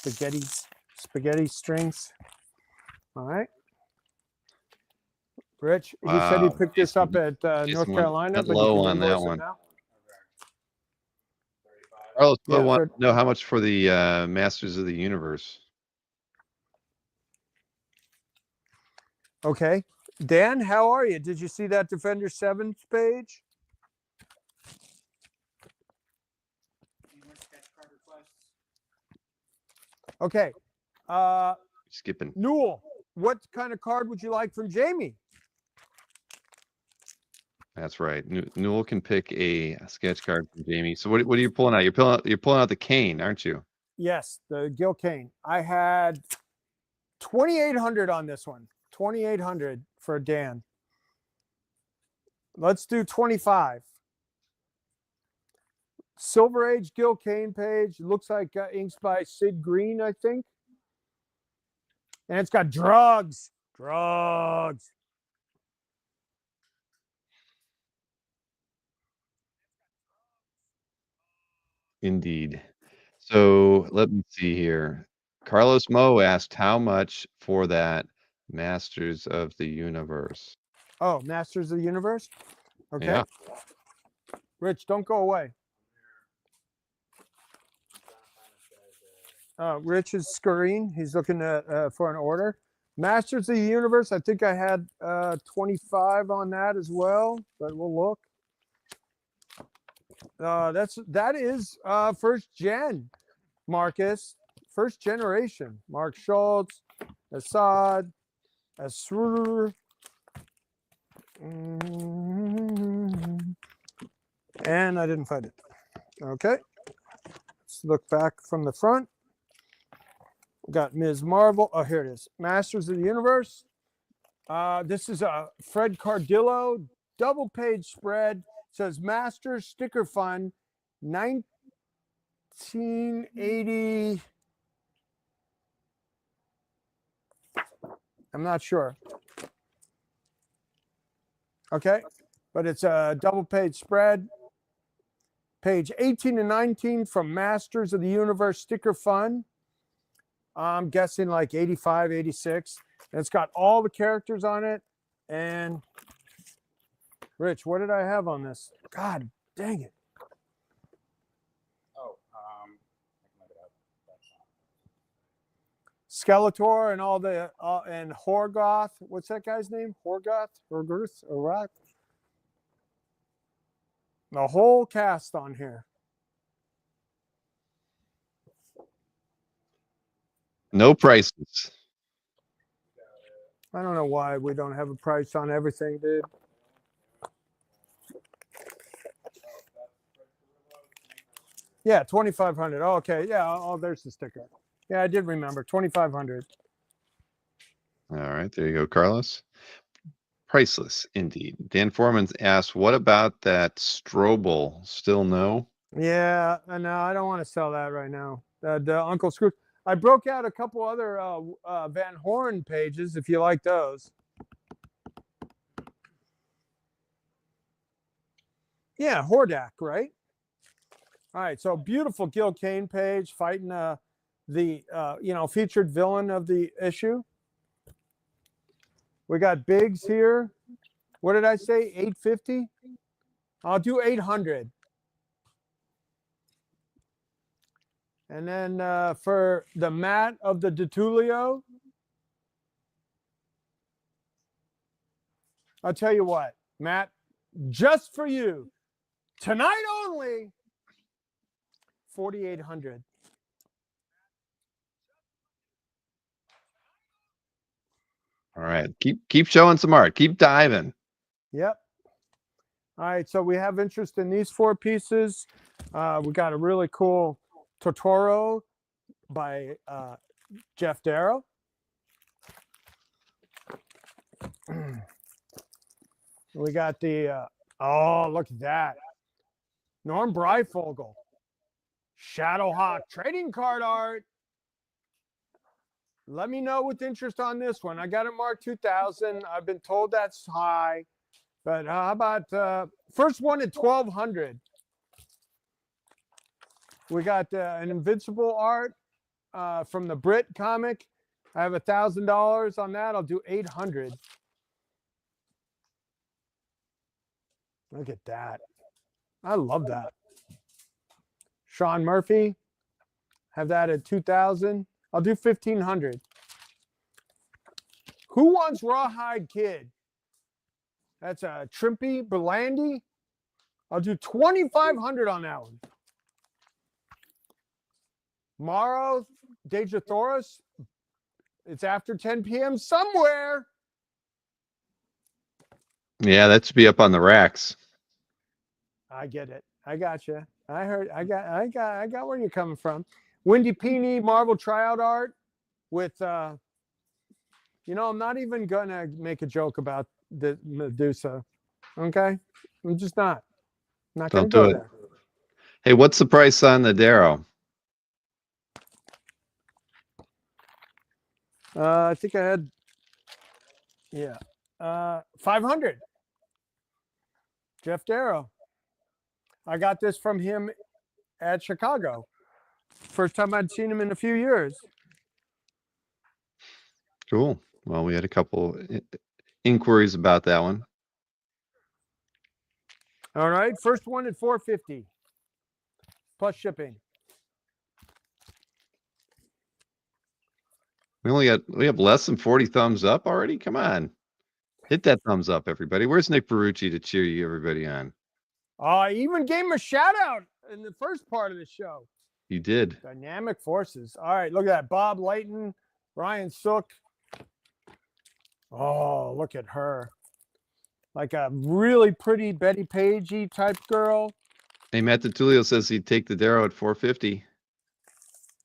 spaghetti strings. All right. Rich, he said he Wow. picked this up at North Jason Carolina, went but low you can on that invoice it one. now. Carlos, I Yeah, want to know how much for the Masters of the Universe. Okay. Dan, how are you? Did you see that Defender 7 page? Okay. Skipping. Newell, what kind of card would you like from Jamie? That's right. Newell can pick a sketch card from Jamie. So what are you pulling out? You're pulling out the cane, aren't you? Yes, the Gil Kane. I had 2,800 on this one. 2,800 for Dan. Let's do 25. Silver Age Gil Kane page. Looks like inks by Sid Green, I think. And it's got drugs. Drugs. Indeed. So let me see here. Carlos Mo asked how much for that Masters of the Universe. Oh, Masters of the Universe? Okay. Yeah. Rich, don't go away. Rich is scurrying. He's looking for an order. Masters of the Universe, I think I had 25 on that as well, but we'll look. That is first gen, Marcus. First generation. Mark Schultz, Assad, Asrur. And I didn't find it. Okay. Let's look back from the front. We got Ms. Marvel. Oh, here it is. Masters of the Universe. This is a Fred Cardillo double page spread. It says Masters Sticker Fun 1980. I'm not sure. Okay. But it's a double page spread. Page 18 and 19 from Masters of the Universe Sticker Fun. I'm guessing like 85, 86. And it's got all the characters on it. And Rich, what did I have on this? God dang it. Oh, I can look it up. Skeletor and all the and Horgoth. What's that guy's name? Horgoth? Horgurth? Orath? The whole cast on here. No prices. I don't know why we don't have a price on everything, dude. Yeah, 2,500. Oh, okay. Yeah. Oh, there's the sticker. Yeah, I did remember 2,500. All right, there you go, Carlos. Priceless, indeed. Dan Foreman asked, what about that Strobel? Still no? Yeah, no, I don't want to sell that right now. The Uncle Scrooge. I broke out a couple other Van Horn pages if you like those. Yeah, Hordak, right? All right, so beautiful Gil Kane page fighting the featured villain of the issue. We got Biggs here. What did I say? 850? I'll do 800. And then for the Matt of the DeTulio, I'll tell you what, Matt, just for you, tonight only, 4,800. All right, keep showing some art. Keep diving. Yep. All right, so we have interest in these 4 pieces. We got a really cool Totoro by Jeff Darrow. We got the look at that, Norm Breyfogle, Shadowhawk trading card art. Let me know with interest on this one. I got it marked 2,000. I've been told that's high, but how about first one at 1,200? We got an Invincible art from the Brit comic. I have $1,000 on that. I'll do 800. Look at that. I love that. Sean Murphy, have that at 2,000. I'll do 1,500. Who wants Rawhide Kid? That's a Trimpy Berlandy. I'll do 2,500 on that one. Morrow, Deja Thoris. It's after 10 p.m. somewhere. Yeah, that should be up on the racks. I get it. I got you. I heard. I got where you're coming from. Wendy Peeney Marvel tryout art with. I'm not even gonna make a joke about the Medusa. Okay, I'm just not. I'm not gonna Don't do go it. there. Hey, what's the price on the Darrow? I think I had. Yeah. 500. Jeff Darrow. I got this from him at Chicago. First time I'd seen him in a few years. Cool. Well, we had a couple inquiries about that one. All right. First one at 450 plus shipping. We have less than 40 thumbs up already. Come on. Hit that thumbs up, everybody. Where's Nick Barucci to cheer you everybody on? I even gave him a shout out in the first part of the show. You did. Dynamic forces. All right, look at that. Bob Layton, Ryan Sook. Oh, look at her. Like a really pretty Betty Pagey type girl. Hey, Matt DiTullio says he'd take the Darrow at 450.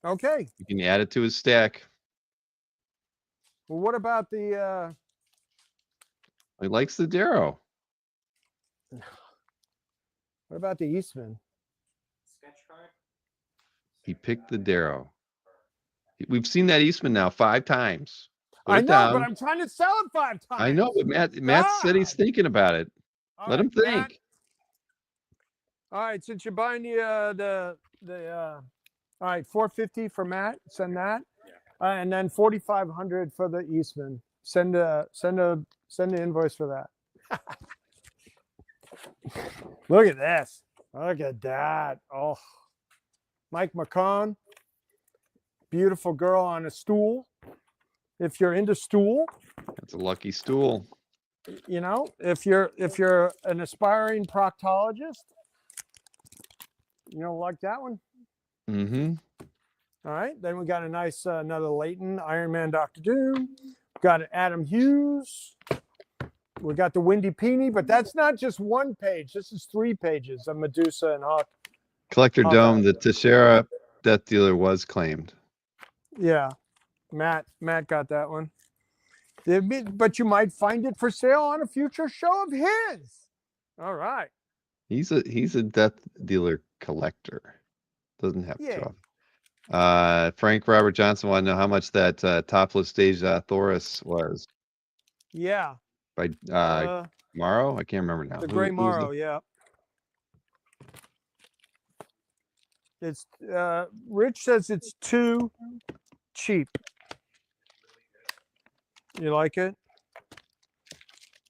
Okay. You can add it to his stack. Well, what about the He likes the Darrow. what about the Eastman? He picked the Darrow. We've seen that Eastman now 5 times. Put I it know, down. but I'm trying to sell it 5 times. I know, but Matt said he's thinking about it. All Let right, him think. Matt. All right, since you're buying the all right, 450 for Matt, send that. And then 4,500 for the Eastman. Send an invoice for that. Look at this. Look at that. Oh, Mike McCone. Beautiful girl on a stool. If you're into stool, That's a lucky stool. if you're an aspiring proctologist, like that one. Mm-hmm. All right. Then we got a nice another Leighton Iron Man Dr. Doom. Got an Adam Hughes. We got the Wendy Peeney, but that's not just one page. This is 3 pages of Medusa and Hawk. Collector Hawkeye. Dome, the Teixeira Death Dealer was claimed. Yeah. Matt got that one. But you might find it for sale on a future show of his. All right. He's a Death Dealer collector. Doesn't have Yeah. to. Frank Robert Johnson wanted to know how much that topless Deja Thoris was Yeah. by Morrow. I can't remember now. The Who- Gray who's Morrow, yeah. It's Rich says it's too cheap. You like it?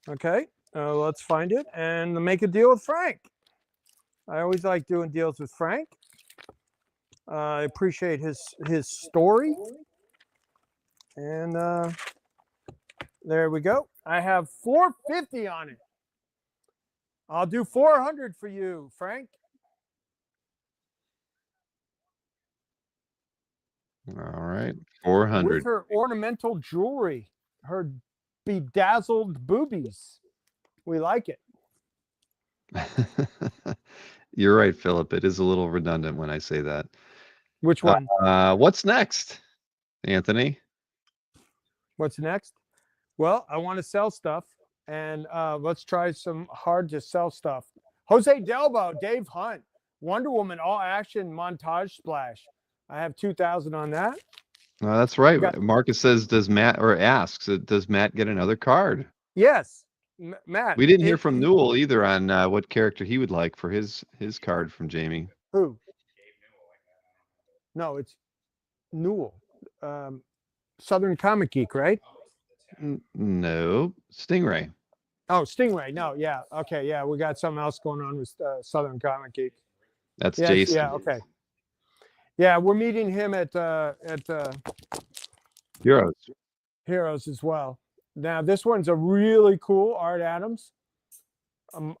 Okay, let's find it and make a deal with Frank. I always like doing deals with Frank. I appreciate his story. And there we go. I have 450 on it. I'll do 400 for you, Frank. All right, 400. With her ornamental jewelry, her bedazzled boobies. We like it. You're right, Philip. It is a little redundant when I say that. Which one? What's next, Anthony? What's next? Well, I want to sell stuff, and let's try some hard to sell stuff. Jose Delbo, Dave Hunt, Wonder Woman all action montage splash. I have 2,000 on that. No, that's right. Got- Marcus says, does Matt get another card? Yes, Matt. We didn't hear from Newell either on what character he would like for his card from Jamie. Who? No, it's Newell. Southern Comic Geek, right? No, Stingray. Oh, Stingray. No, yeah. Okay, yeah. We got something else going on with Southern Comic Geek. That's Yes, Jason. yeah, okay. Yeah, we're meeting him at Heroes. as well. Now, this one's a really cool Art Adams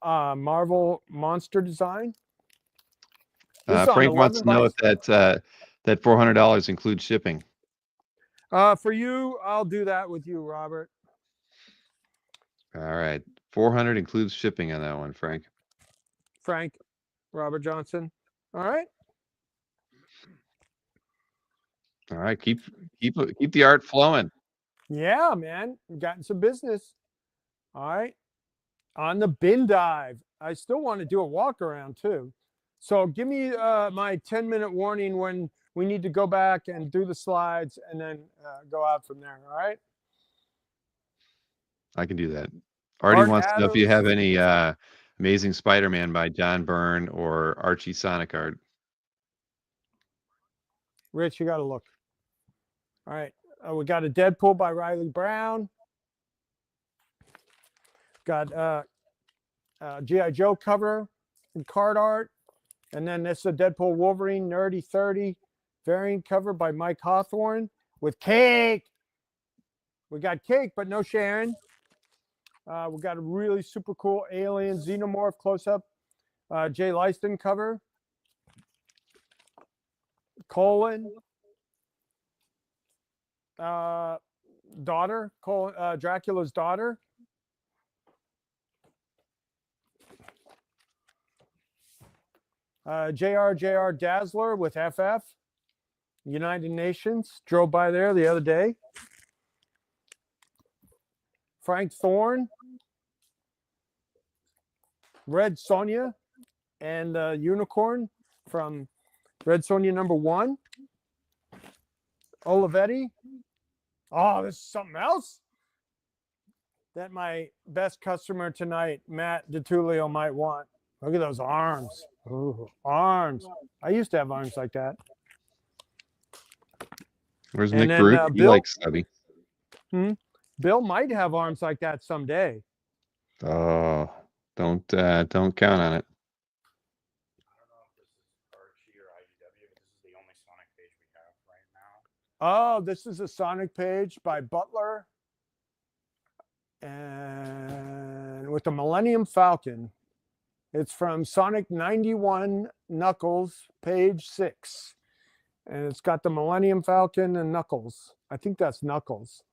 Marvel monster design. This is on Frank wants 11 to know by- if that $400 includes shipping. For you, I'll do that with you, Robert. All right, 400 includes shipping on that one, Frank. Robert Johnson. All right. All right, keep the art flowing. Yeah, man. We've gotten some business. All right. On the bin dive. I still want to do a walk around too. So give me my 10-minute warning when we need to go back and do the slides and then go out from there. All right. I can do that. Artie Art wants to know if you Adams. have any Amazing Spider-Man by John Byrne or Archie Sonic art. Rich, you got to look. All right. We got a Deadpool by Riley Brown. Got G.I. Joe cover and card art. And then this is a Deadpool Wolverine Nerdy 30 variant cover by Mike Hawthorne with cake. We got cake, but no Sharon. We got a really super cool alien xenomorph close-up. Jay Leiston cover. Colon. Daughter. Dracula's daughter. JR Dazzler with FF. United Nations. Drove by there the other day. Frank Thorne. Red Sonja and Unicorn from Red Sonja #1. Olivetti. Oh, this is something else that my best customer tonight, Matt DiTullio, might want. Look at those arms. Ooh, arms. I used to have arms like that. Where's And Nick then, Baruch? He Bill- likes Stubby. Bill might have arms like that someday. Oh, don't count on it. I don't know if this is Archie or IDW, but this is the only Sonic page we have right now. Oh, this is a Sonic page by Butler. And with the Millennium Falcon. It's from Sonic 91 Knuckles, page 6. And it's got the Millennium Falcon and Knuckles. I think that's Knuckles.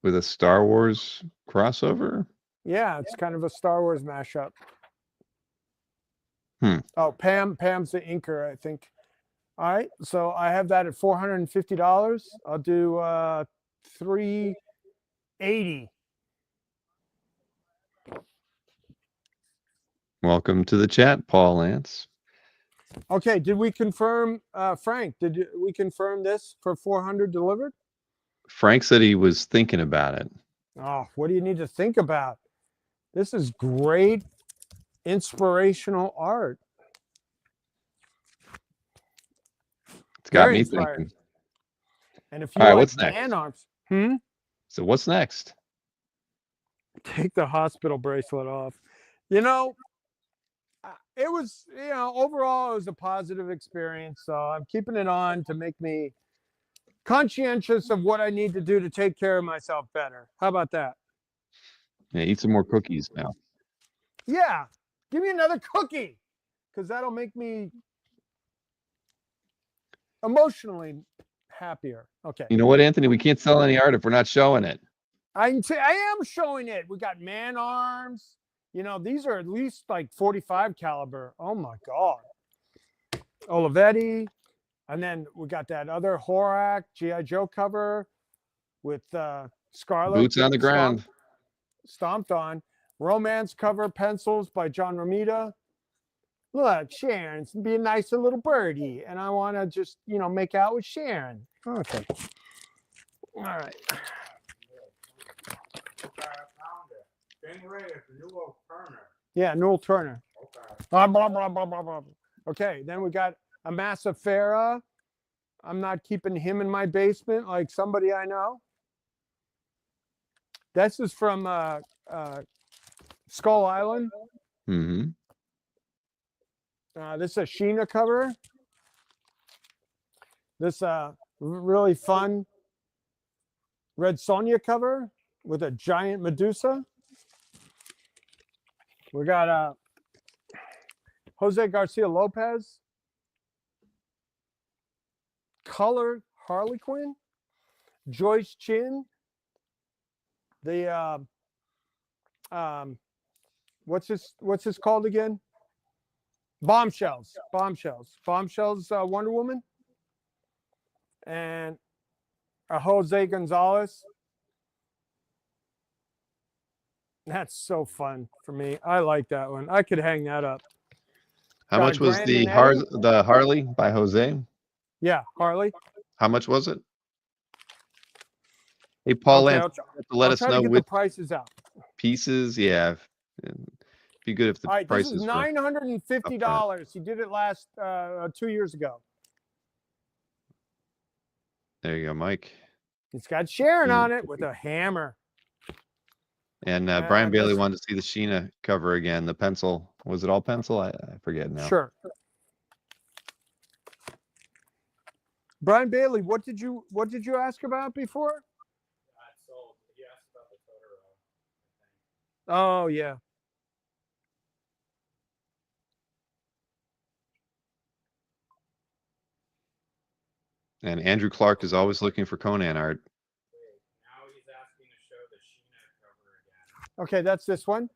With a Star Wars crossover? Yeah, it's kind of a Star Wars mashup. Oh, Pam's the inker, I think. All right, so I have that at $450. I'll do $380. Welcome to the chat, Paul Lance. Okay, did we confirm, Frank? We confirm this for 400 delivered? Frank said he was thinking about it. Oh, what do you need to think about? This is great, inspirational art. It's got Very me inspiring. thinking. And if you All right, like what's next? man arms, So what's next? take the hospital bracelet off. You know, it was, overall it was a positive experience. So I'm keeping it on to make me conscientious of what I need to do to take care of myself better. How about that? Yeah, eat some more cookies now. Yeah, give me another cookie, because that'll make me emotionally happier. Okay. You know what, Anthony? We can't sell any art if we're not showing it. I am showing it. We got man arms. These are at least like 45 caliber. Oh my God. Olivetti. And then we got that other Horak G.I. Joe cover with Scarlet. Boots on the ground. Stomped on. Romance cover pencils by John Romita. Look, Sharon's be a nice little birdie. And I want to just, make out with Sharon. Okay. All right. Stingray is Newell Turner. Yeah, Newell Turner. Okay. Blah, blah, blah, blah, blah, blah. Okay, then we got a Massafera. I'm not keeping him in my basement like somebody I know. This is from Skull Island. Mm-hmm. This is a Sheena cover. This really fun Red Sonja cover with a giant Medusa. We got Jose Garcia Lopez, colored Harley Quinn, Joyce Chin, the what's this called again? Bombshells, Wonder Woman, and a Jose Gonzalez. That's so fun for me. I like that one. I could hang that up. How Got much was the Grandin Eddie. Harley by Jose? Yeah, Harley. How much was it? Hey, Paul, Okay, Lance, let I'll us try to know get which the prices out. pieces. Yeah, it'd be good if the All right, this is prices were upfront. $950. He did it last 2 years ago. There you go, Mike. It's got Sharon Mm. on it with a hammer. And Brian Bailey this- wanted to see the Sheena cover again. The pencil. Was it all pencil? I forget now. Sure. Brian Bailey, what did you ask about before? So he asked about the Totoro. Oh yeah. And Andrew Clark is always looking for Conan art. Now he's asking to show the Sheena cover again. Okay, that's this one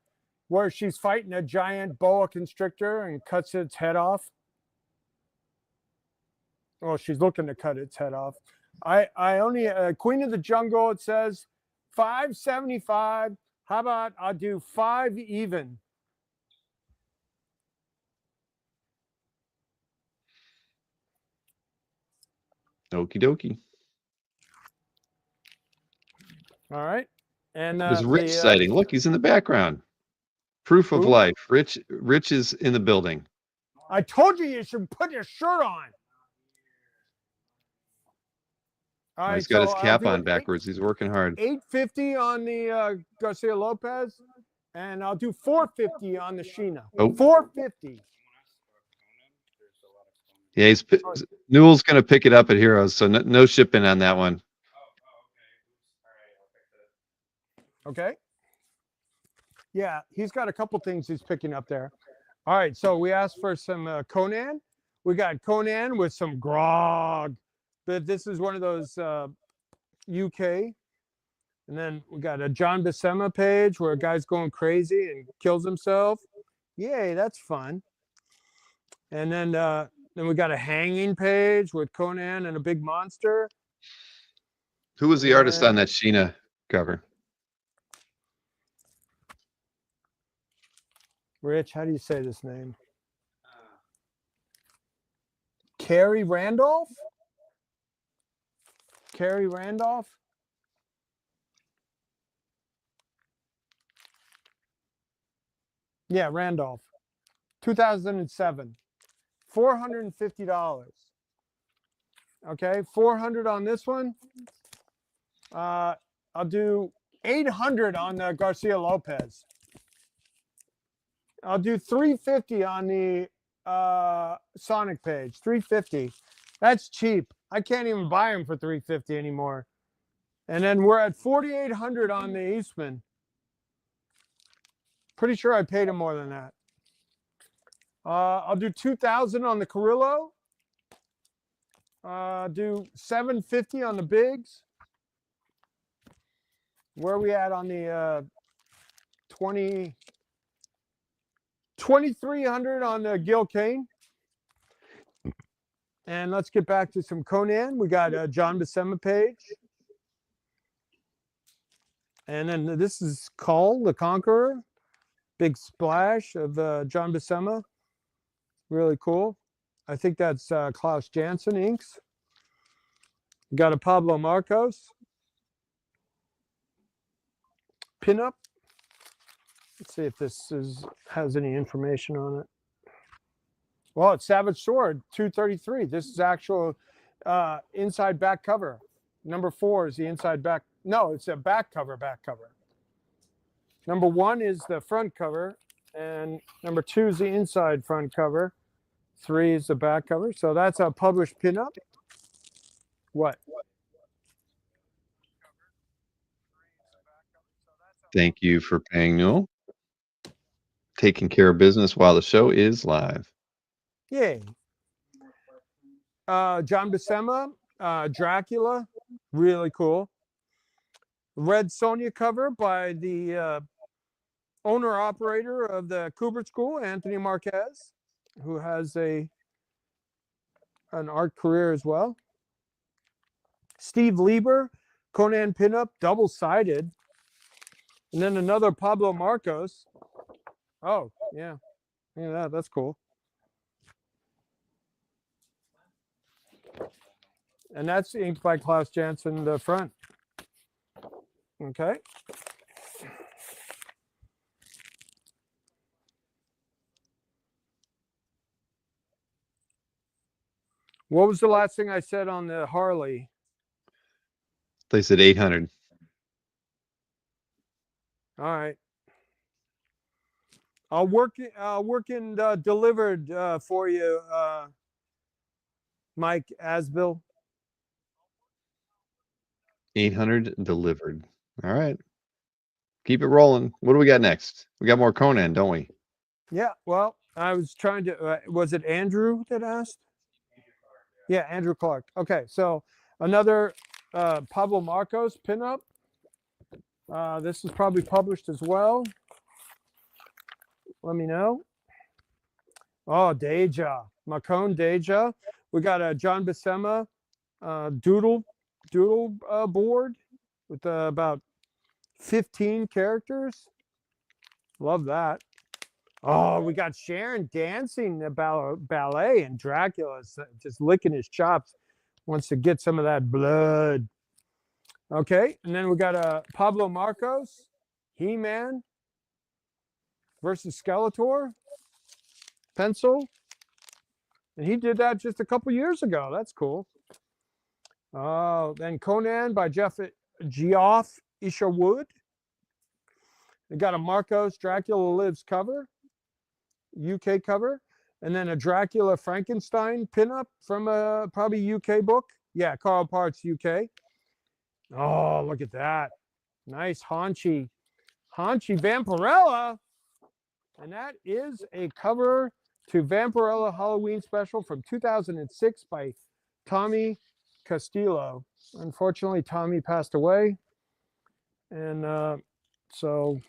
where she's fighting a giant boa constrictor and cuts its head off. Oh, she's looking to cut its head off. I only Queen of the Jungle. It says $575. How about I'll do 5 even? Okie dokie. All right. And There's Rich sighting. Look, he's in the background. Proof of Who? life. Rich is in the building. I told you should put your shirt on. All right, He's got his so I'll cap do on backwards. He's working hard. $850 on the Garcia Lopez, and I'll do $450 on the Sheena. Oh. $450. Yeah, Newell's going to pick it up at Heroes, so no shipping on that one. Okay. Yeah, he's got a couple things he's picking up there. All right, so we asked for some Conan. We got Conan with some grog, but this is one of those UK. And then we got a John Buscema page where a guy's going crazy and kills himself. Yay, that's fun. And then we got a hanging page with Conan and a big monster. Who was the artist on that Sheena cover? Rich, how do you say this name? Carrie Randolph? Carrie Randolph? Yeah, Randolph. 2007. $450. Okay, 400 on this one. I'll do 800 on the Garcia Lopez. I'll do 350 on the Sonic page. 350. That's cheap. I can't even buy them for 350 anymore. And then we're at 4,800 on the Eastman. Pretty sure I paid him more than that. I'll do 2,000 on the Carrillo. Do 750 on the Bigs. Where are we at on the 2,300 on the Gil Kane? And let's get back to some Conan. We got a John Buscema page. And then this is Kull the Conqueror. Big splash of John Buscema. Really cool. I think that's Klaus Janson inks. We got a Pablo Marcos pinup. Let's see if this has any information on it. Well, it's Savage Sword 233. This is actual inside back cover. Number 4 is the inside back. No, it's a back cover. Number 1 is the front cover, and number 2 is the inside front cover. 3 is the back cover. So that's a published pinup. What? Thank you for paying Newell. Taking care of business while the show is live. Yay. John Buscema, Dracula, really cool. Red Sonja cover by the owner-operator of the Kubert School, Anthony Marquez, who has an art career as well. Steve Lieber, Conan pinup, double-sided. And then another Pablo Marcos. Oh, yeah. Yeah, that's cool. And that's inked by Klaus Janson, the front. Okay. What was the last thing I said on the Harley? They said 800. All right. I'll work in delivered for you, Mike Asbill. 800 delivered. All right. Keep it rolling. What do we got next? We got more Conan, don't we? Yeah, well, I was trying to, was it Andrew that asked? Yeah, Andrew Clark. Okay, so another Pablo Marcos pinup. This is probably published as well. Let me know. Oh, Deja. Macone Deja. We got a John Buscema doodle board with about 15 characters. Love that. Oh, we got Sharon dancing about ballet, and Dracula's just licking his chops. Wants to get some of that blood. Okay, and then we got a Pablo Marcos, He-Man versus Skeletor pencil. And he did that just a couple years ago. That's cool. Then Conan by Geoff Isherwood. We got a Marcos Dracula Lives cover, UK cover, and then a Dracula Frankenstein pinup from a probably UK book. Yeah, Carl Parts UK. Oh, look at that. Nice Haunchy Vampirella. And that is a cover to Vampirella Halloween Special from 2006 by Tommy Castillo. Unfortunately, Tommy passed away. And so,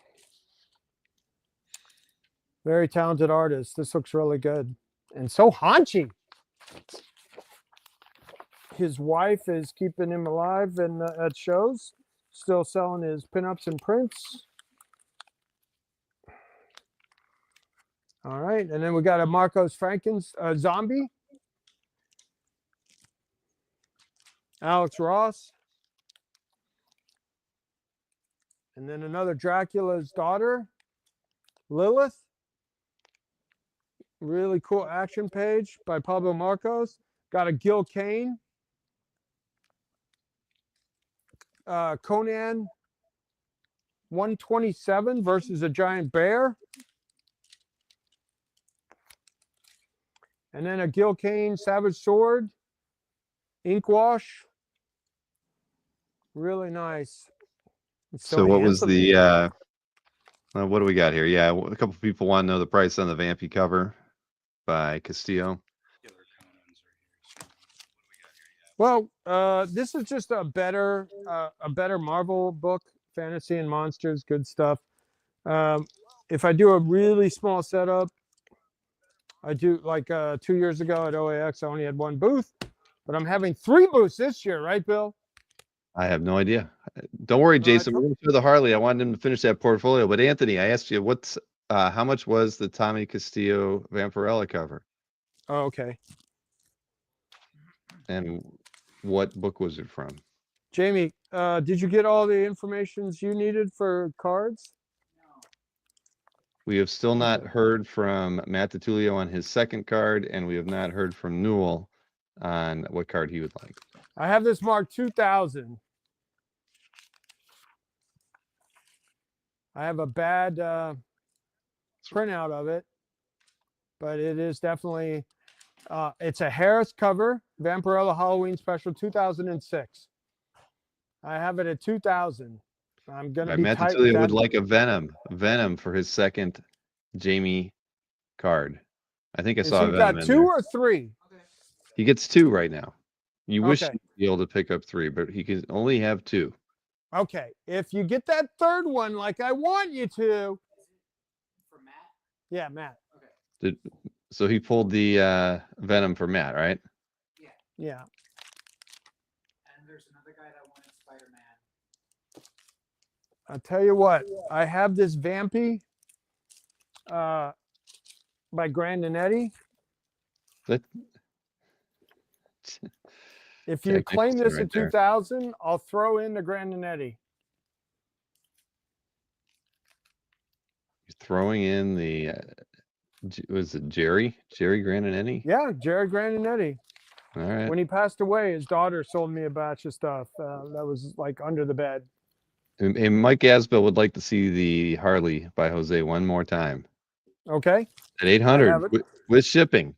very talented artist. This looks really good. And so haunchy. His wife is keeping him alive and at shows, still selling his pinups and prints. All right, and then we got a Marcos Frankens zombie. Alex Ross. And then another Dracula's daughter, Lilith. Really cool action page by Pablo Marcos. Got a Gil Kane. Conan 127 versus a giant bear. And then a Gil Kane Savage Sword. Ink wash. Really nice. So what was the what do we got here? Yeah, a couple people want to know the price on the Vampy cover by Castillo. Well, this is just a better Marvel book, fantasy and monsters, good stuff. If I do a really small setup, I do like 2 years ago at OAX, I only had one booth, but I'm having 3 booths this year, right, Bill? I have no idea. Don't worry, Jason. We're going to show the Harley. I wanted him to finish that portfolio. But Anthony, I asked you, how much was the Tommy Castillo Vampirella cover? Oh, okay. And what book was it from? Jamie, did you get all the information you needed for cards? We have still not heard from Matt DiTullio on his second card, and we have not heard from Newell on what card he would like. I have this marked 2000. I have a bad printout of it, but it is definitely, it's a Harris cover, Vampirella Halloween Special 2006. I have it at 2000. I'm going to be Matt tight. DiTullio would like a Venom for his second Jamie card. I think I saw a He Venom got in 2 there. or 3? He gets 2 right now. You wish Okay. he'd be able to pick up 3, but he can only have 2. Okay. If you get that third one like I want you to. For Matt? Yeah, Matt. So he pulled the Venom for Matt, right? Yeah. And there's another guy that wanted Spider-Man. I'll tell you what, I have this Vampy by Grandinetti. That, If you Jack claim Nicholson this right at there. 2000, I'll throw in the Grandinetti. You're throwing in the was it Jerry Grandinetti? Yeah, Jerry Grandinetti. All right. When he passed away, his daughter sold me a batch of stuff that was like under the bed. And Mike Asbell would like to see the Harley by Jose one more time Okay. at 800 it. with shipping,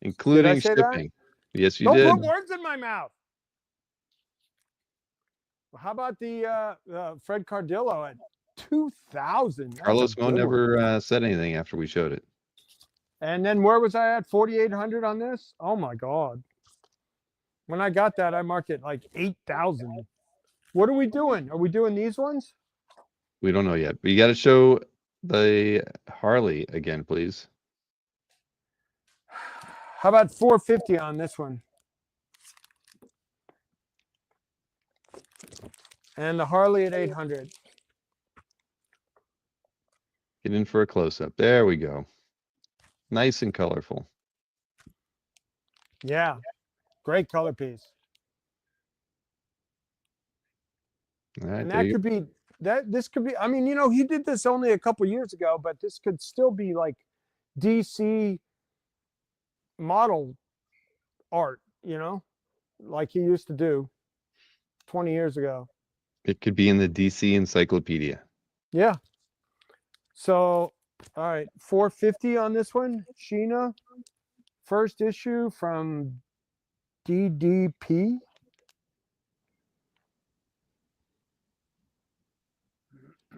including say that? shipping. Yes, you Don't did. put words in my mouth. How about the Fred Cardillo at 2000? That's Carlos a Mo good one. never said anything after we showed it. And then where was I at? 4,800 on this? Oh my God. When I got that, I marked it like 8,000. What are we doing? Are we doing these ones? We don't know yet, but you got to show the Harley again, please. How about 450 on this one? And the Harley at 800. Get in for a close-up. There we go. Nice and colorful. Yeah. Great color piece. All right, And there that you could be this could be, I mean, you know, he did this only a couple years ago, but this could still be like DC model art, you know, like he used to do 20 years ago. It could be in the DC Encyclopedia. Yeah. So, all right, 450 on this one. Sheena, first issue from DDP.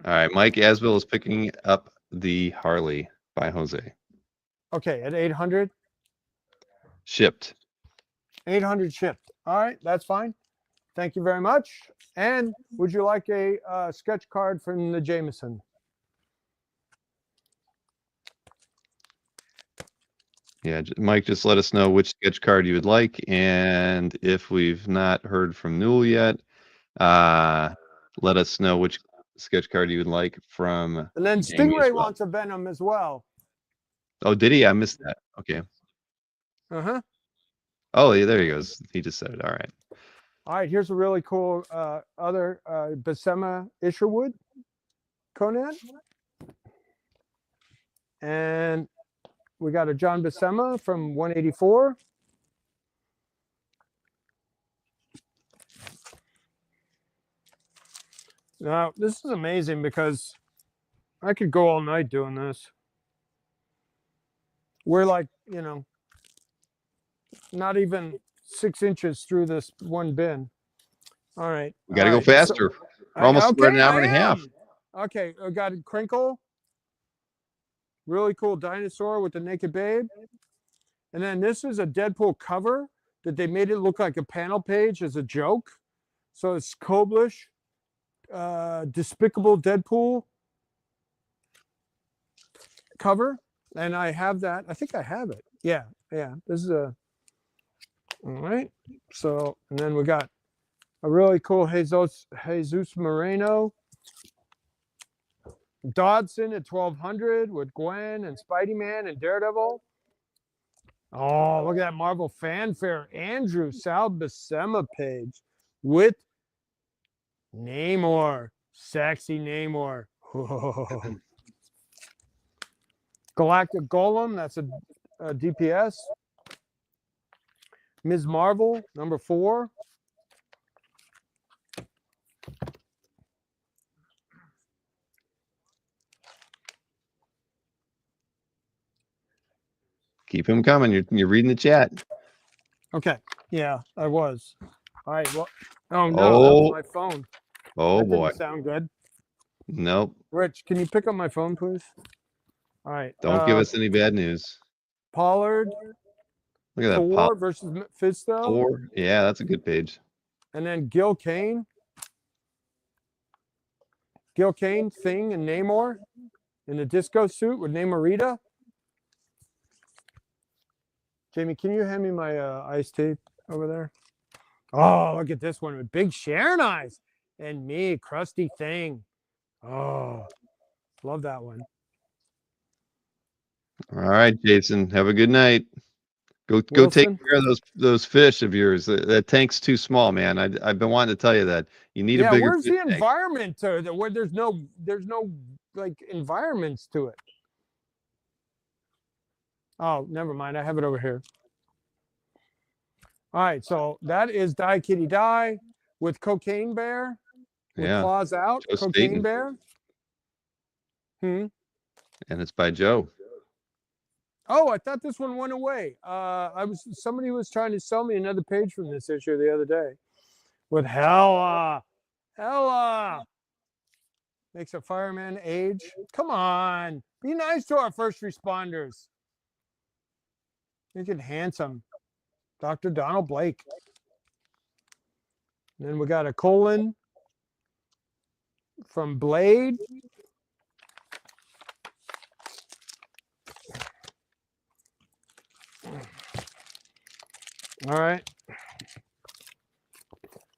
All right, Mike Asbell is picking up the Harley by Jose. Okay, at 800. Shipped. 800 shipped. All right, that's fine. Thank you very much. And would you like a sketch card from the Jameson? Yeah, Mike, just let us know which sketch card you would like. And if we've not heard from Newell yet, let us know which sketch card you would like from. And then Jamie as Stingray well. wants a Venom as well. Oh, did he? I missed that. Okay. Uh-huh. Oh, yeah, there he goes. He just said it. All right. All right, here's a really cool other Buscema Isherwood Conan. And we got a John Buscema from 184. Now, this is amazing because I could go all night doing this. We're like, you know, not even 6 inches through this one bin. All right. We got to all go right, so- faster. We're almost for an hour and a half. Okay, I got a Crinkle. Really cool dinosaur with the naked babe. And then this is a Deadpool cover that they made it look like a panel page as a joke. So it's Koblish, Despicable Deadpool cover. And I have that. I think I have it. Yeah. This is a, all right. So, and then we got a really cool Jesus Moreno. Dodson at 1200 with Gwen and Spidey-Man and Daredevil. Oh, look at that Marvel fanfare. Andrew Sal Buscema page with Namor. Sexy Namor. Whoa. Galactic Golem, that's a DPS. Ms. Marvel, number 4. Keep them coming. You're reading the chat. Okay. Yeah, I was. All right. Well, oh no, that was my phone. Oh That boy. didn't sound good. Nope. Rich, can you pick up my phone, please? All right. Don't give us any bad news. Pollard, Look at that. Thor versus Fisto. Thor. Yeah, that's a good page. And then Gil Kane. Gil Kane, Thing, and Namor in the disco suit with Namorita. Jamie, can you hand me my iced tea over there? Oh, look at this one with Big Sharon eyes and me, Krusty Thing. Oh, love that one. All right, Jason. Have a good night. Go take Wilson? care of those fish of yours. That tank's too small, man. I've been wanting to tell you that. You need a bigger where's fish the tank. environment where there's no like environments to it? Oh, never mind. I have it over here. All right, so that is Die Kitty Die with Cocaine Bear with claws out. Joe Cocaine Staten. Bear. And it's by Joe. Oh, I thought this one went away. Somebody was trying to sell me another page from this issue the other day with Hella makes a fireman age. Come on, be nice to our first responders. Make it handsome. Dr. Donald Blake. And then we got a colon from Blade. All right.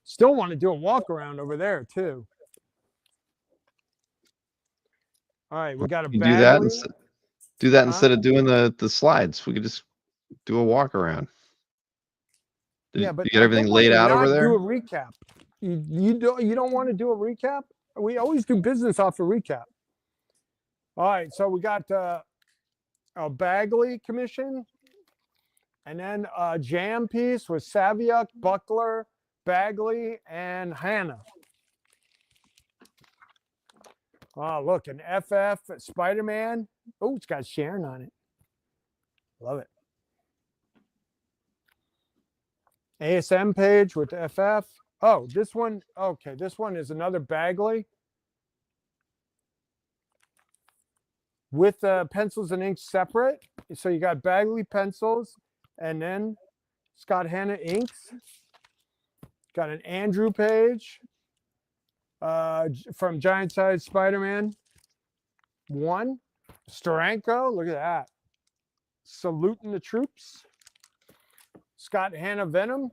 Still want to do a walk around over there too. All right, we got a You do that Bagley. instead of doing the slides. We could just do a walk around. Yeah, but you get everything laid out over there? Do a recap. You don't want to do a recap? We always do business off a recap. All right, so we got a Bagley commission, and then a jam piece with Saviuk, Buckler, Bagley, and Hannah. Oh, look, an FF Spider-Man. Oh, it's got Sharon on it. Love it. ASM page with FF. Oh, this one. Okay, this one is another Bagley with pencils and inks separate. So you got Bagley pencils and then Scott Hanna inks. Got an Andrew page from Giant Size Spider-Man 1. Steranko, look at that. Saluting the troops. Scott Hanna Venom.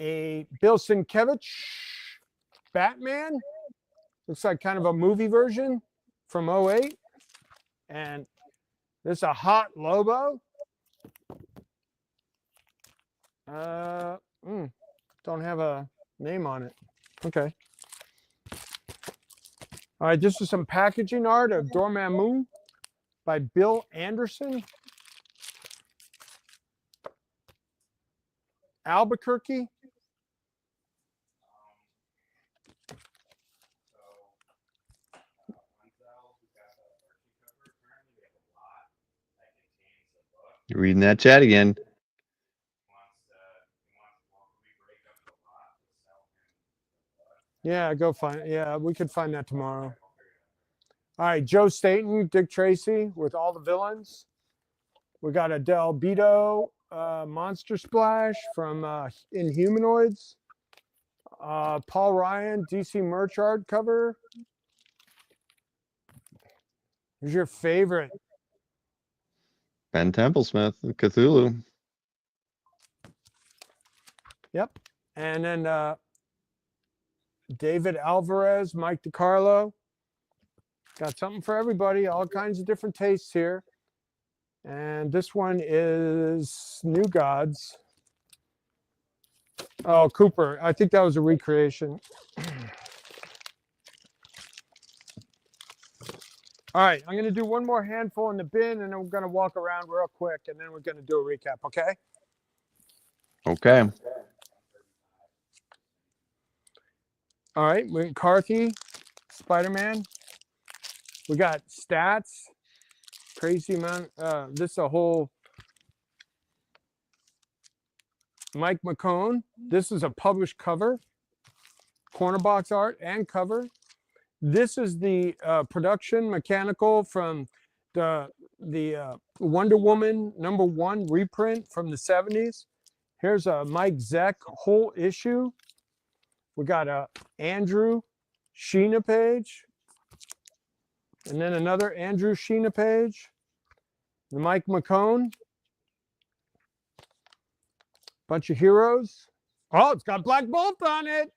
A Bill Sienkiewicz Batman. Looks like kind of a movie version from 08. And this is a Hot Lobo. Don't have a name on it. Okay. All right, this is some packaging art of Dormammu by Bill Anderson. Albuquerque. You're reading that chat again. Yeah, go find it. Yeah, we could find that tomorrow. All right, Joe Staten, Dick Tracy with all the villains. We got a Del Beto Monster Splash from Inhumanoids. Paul Ryan, DC merch art cover. Who's your favorite? Ben Templesmith, Cthulhu. Yep. And then David Alvarez, Mike DiCarlo. Got something for everybody, all kinds of different tastes here. And this one is New Gods. Oh, Cooper. I think that was a recreation. All right, I'm going to do one more handful in the bin, and then we're going to walk around real quick, and then we're going to do a recap, okay? Okay. All right, McCarthy, Spider-Man. We got stats, crazy amount. This is a whole Mike McCone. This is a published cover, corner box art and cover. This is the production mechanical from the Wonder Woman #1 reprint from the 70s. Here's a Mike Zeck whole issue. We got a Andrew Sheena page, and then another Andrew Sheena page. The Mike McCone. Bunch of heroes. Oh, it's got Black Bolt on it.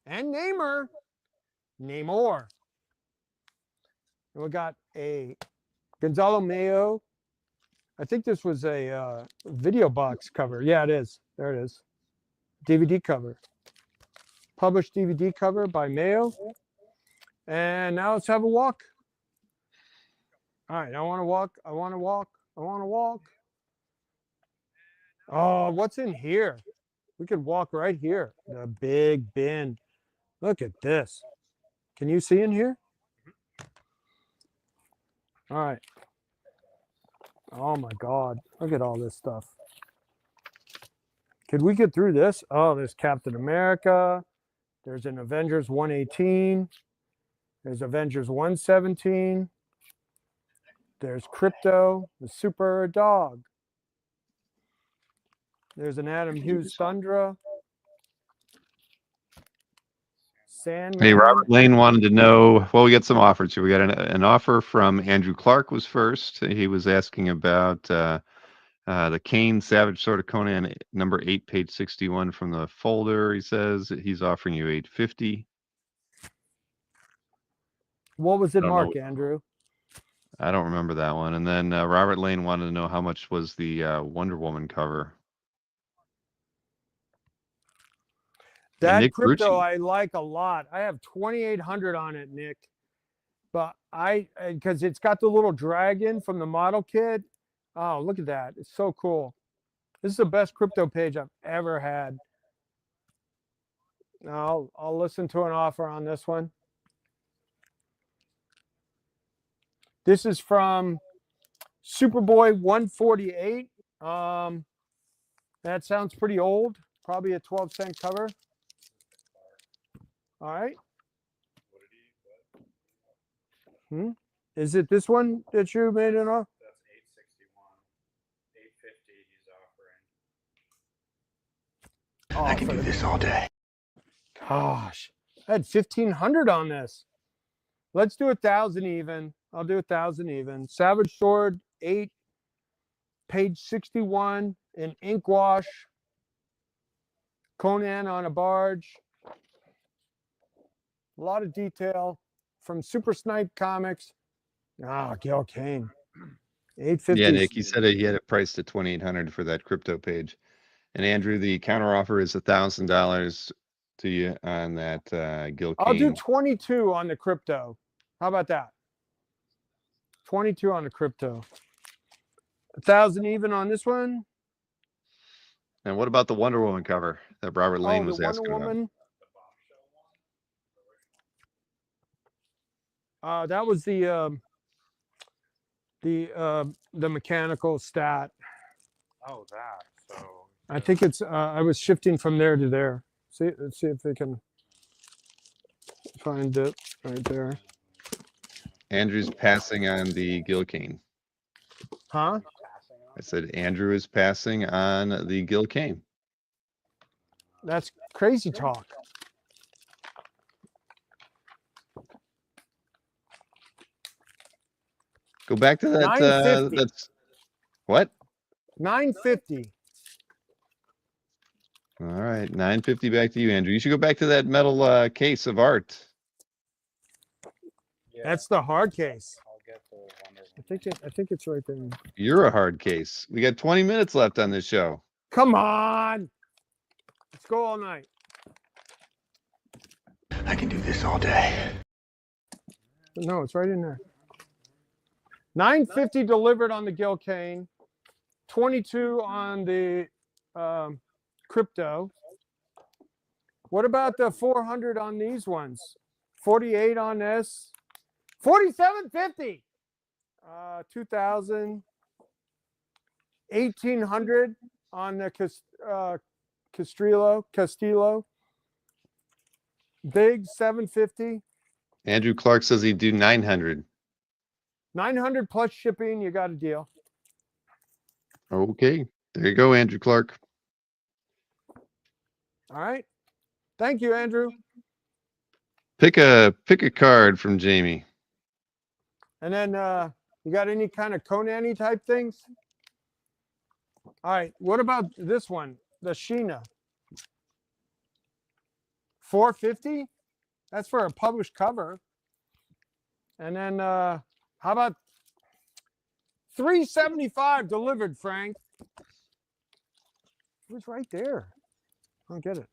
And Namor. Namor. And we got a Gonzalo Mayo. I think this was a video box cover. Yeah, it is. There it is. DVD cover. Published DVD cover by Mayo. And now let's have a walk. All right, I want to walk. I want to walk. I want to walk. Oh, what's in here? We could walk right here. The big bin. Look at this. Can you see in here? All right. Oh my God. Look at all this stuff. Could we get through this? Oh, there's Captain America. There's an Avengers 118. There's Avengers 117. There's Crypto, the super dog. There's an Adam Hughes Thundra. Sandman. Hey, Robert Lane wanted to know. Well, we got some offers here. We got an offer from Andrew Clark was first. He was asking about the Kane Savage Sword of Conan #8, page 61 from the folder. He says he's offering you $850. What was it, Mark, Andrew? I don't remember that one. And then Robert Lane wanted to know how much was the Wonder Woman cover. That Nick Crypto Rucci. I like a lot. I have 2,800 on it, Nick. But because it's got the little dragon from the model kit. Oh, look at that. It's so cool. This is the best Crypto page I've ever had. I'll listen to an offer on this one. This is from Superboy 148. That sounds pretty old. Probably a 12-cent cover. All right. Is it this one that you made it off? That's $861. $850 he's offering. Oh, I can do this all day. Gosh, I had 1,500 on this. Let's do 1,000 even. I'll do 1,000 even. Savage Sword 8, page 61 in ink wash. Conan on a barge. A lot of detail from Super Snipe Comics. Gil Kane. $850. Yeah, Nick, he said he had it priced at $2,800 for that Crypto page. And Andrew, the counter offer is $1,000 to you on that Gil Kane. I'll do 22 on the Crypto. How about that? 22 on the Crypto. 1,000 even on this one. And what about the Wonder Woman cover that Robert Lane was the asking Wonder about? Woman. That was the mechanical stat. Oh, that. So I think it's. I was shifting from there to there. Let's see if they can find it right there. Andrew's passing on the Gil Kane. Huh? I said Andrew is passing on the Gil Kane. That's crazy talk. Go back to that. 950. That's what? $950. All right, $950 back to you, Andrew. You should go back to that metal case of art. yeah, That's the hard case. I'll get the Wonder Woman. I think it's right there. You're a hard case. We got 20 minutes left on this show. Come on. Let's go all night. I can do this all day. No, it's right in there. $950 delivered on the Gil Kane, 22 on the crypto. What about the 400 on these ones? 48 on this, 47.50. 2,000, 1,800 on the Castillo. Big 750. Andrew Clark says he'd do 900. 900 plus shipping. You got a deal. Okay. There you go, Andrew Clark. All right. Thank you, Andrew. Pick a card from Jamie. And then you got any kind of Conan-y type things? All right. What about this one? The Sheena. 450? That's for a published cover. And then how about 375 delivered, Frank? It was right there. I don't get it.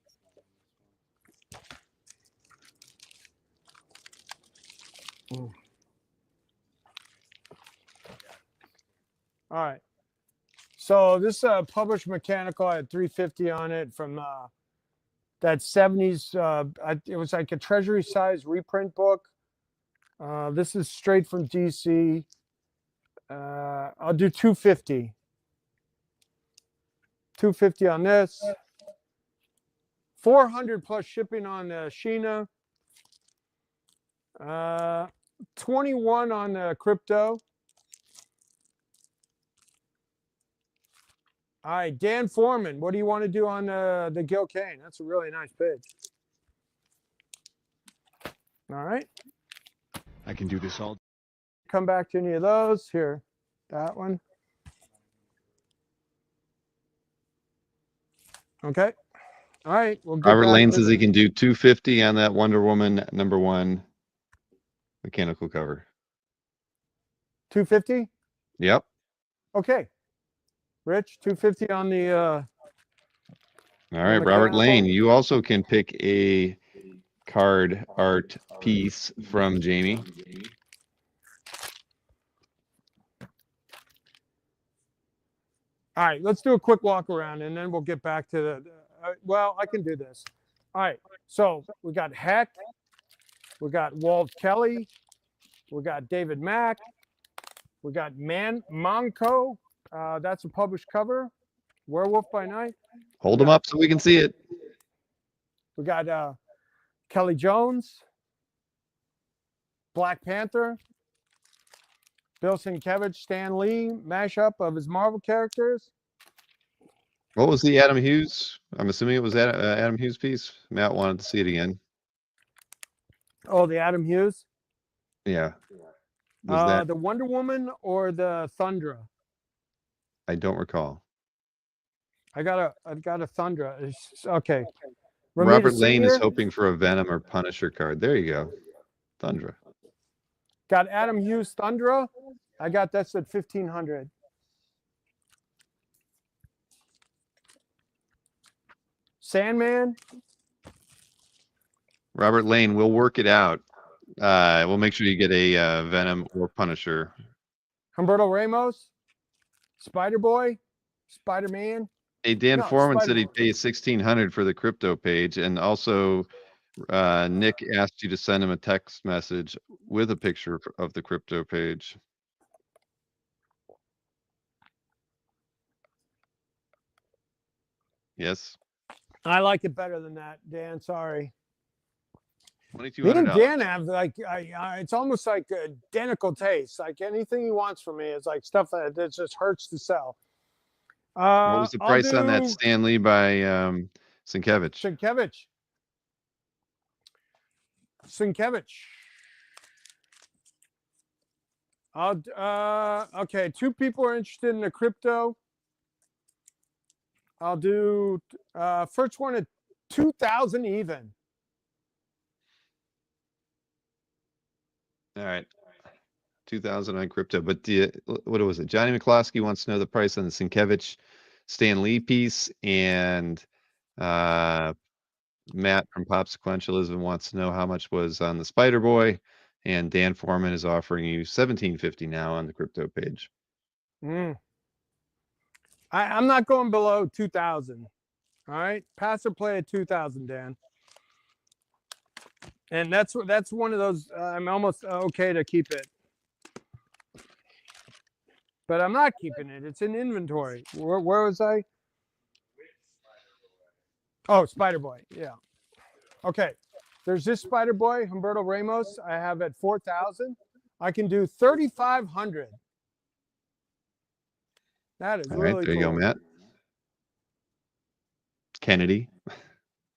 All right. So this published mechanical, I had 350 on it from that 70s. It was like a treasury size reprint book. This is straight from DC. I'll do 250. 250 on this. 400 plus shipping on the Sheena. 21 on the crypto. All right, Dan Foreman, what do you want to do on the Gil Kane? That's a really nice page. All right. I can do this all. Come back to any of those. Here, that one. Okay. All right. We'll get Robert back Lane to says he can do 250 on that Wonder Woman #1 mechanical cover. 250. Yep. Okay. Rich, 250 on the. All right, the Robert mechanical. Lane, you also can pick a card art piece from Jamie. All right, let's do a quick walk around and then we'll get back to the. Well, I can do this. All right, so we got Heck, we got Walt Kelly, we got David Mack, we got Monco. That's a published cover. Werewolf by Night. Hold them up so we can see it. We got Kelly Jones, Black Panther, Bill Sienkiewicz, Stan Lee mashup of his Marvel characters. What was the Adam Hughes? I'm assuming it was that Adam Hughes piece. Matt wanted to see it again. Oh, the Adam Hughes. Yeah. Was that? The Wonder Woman or the Thundra? I don't recall. I got a Thundra. Okay. Robert Ramita Lane is Senior. hoping for a Venom or Punisher card. There you go. Thundra. Got Adam Hughes Thundra. I got that's at 1,500. Sandman. Robert Lane, we'll work it out. We'll make sure you get a Venom or Punisher. Humberto Ramos. Spider Boy. Spider Man. Hey, Dan No, Foreman said Spider- he'd pay 1,600 for the crypto page, and also Nick asked you to send him a text message with a picture of the crypto page. Yes. I like it better than that, Dan. Sorry. Me and $2,200. Dan have like it's almost like identical taste. Like anything he wants from me is like stuff that just hurts to sell. What was the price on that do Stan Lee by Sienkiewicz? Sienkiewicz. Okay, 2 people are interested in the crypto. I'll do first one at 2,000 even. All right. 2,000 on crypto, but what was it? Johnny McCloskey wants to know the price on the Sienkiewicz Stan Lee piece, and Matt from Pop Sequentialism wants to know how much was on the Spider Boy, and Dan Foreman is offering you $17.50 now on the crypto page. I'm not going below 2,000. All right, pass or play at 2,000, Dan. And that's one of those. I'm almost okay to keep it, but I'm not keeping it. It's in inventory. Where was I? Oh, Spider Boy. Yeah. Okay. There's this Spider Boy, Humberto Ramos. I have at 4,000. I can do 3,500. That is All really right, there cool. you go, Matt. Kennedy,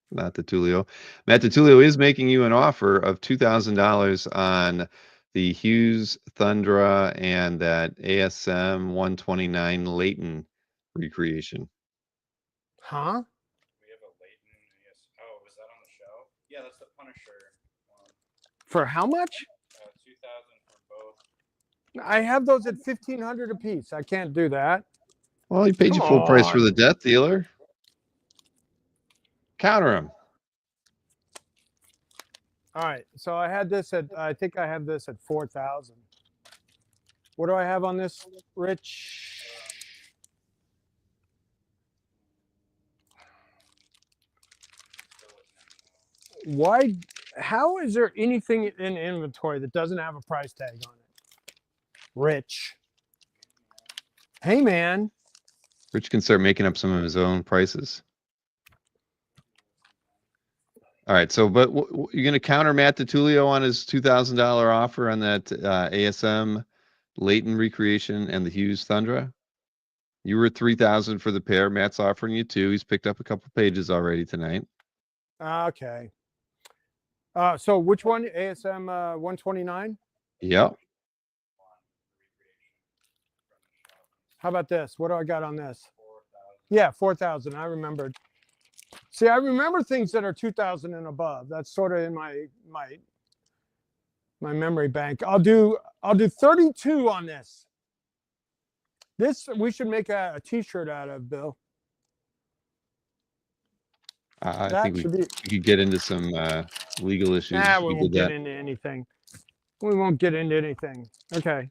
not Tutulio. Matt Tutulio is making you an offer of $2,000 on the Hughes Thundra and that ASM 129 Leighton recreation. Huh? We have a Leighton. Yes. Oh, was that on the show? Yeah, that's the Punisher one. For how much? 2,000 for both. I have those at 1,500 a piece. I can't do that. Well, he paid you Come full price for on. the Death Dealer. Counter him. All right. So I had this at. I think I have this at 4,000. What do I have on this, Rich? Why? How is there anything in inventory that doesn't have a price tag on it? Rich. Hey, man. Rich can start making up some of his own prices. All right, so but you're going to counter Matt Tutulio on his $2,000 offer on that ASM Leighton recreation and the Hughes Thundra. You were 3,000 for the pair. Matt's offering you 2. He's picked up a couple pages already tonight. Okay. So which one? ASM 129? Yep. How about this? What do I got on this? Yeah, 4,000. I remembered. See, I remember things that are 2,000 and above. That's sort of in my memory bank. I'll do 32 on this. This we should make a T-shirt out of, Bill. I That think we should be. could get into some legal issues. Nah, if we did won't get that. into anything. We won't get into anything. Okay.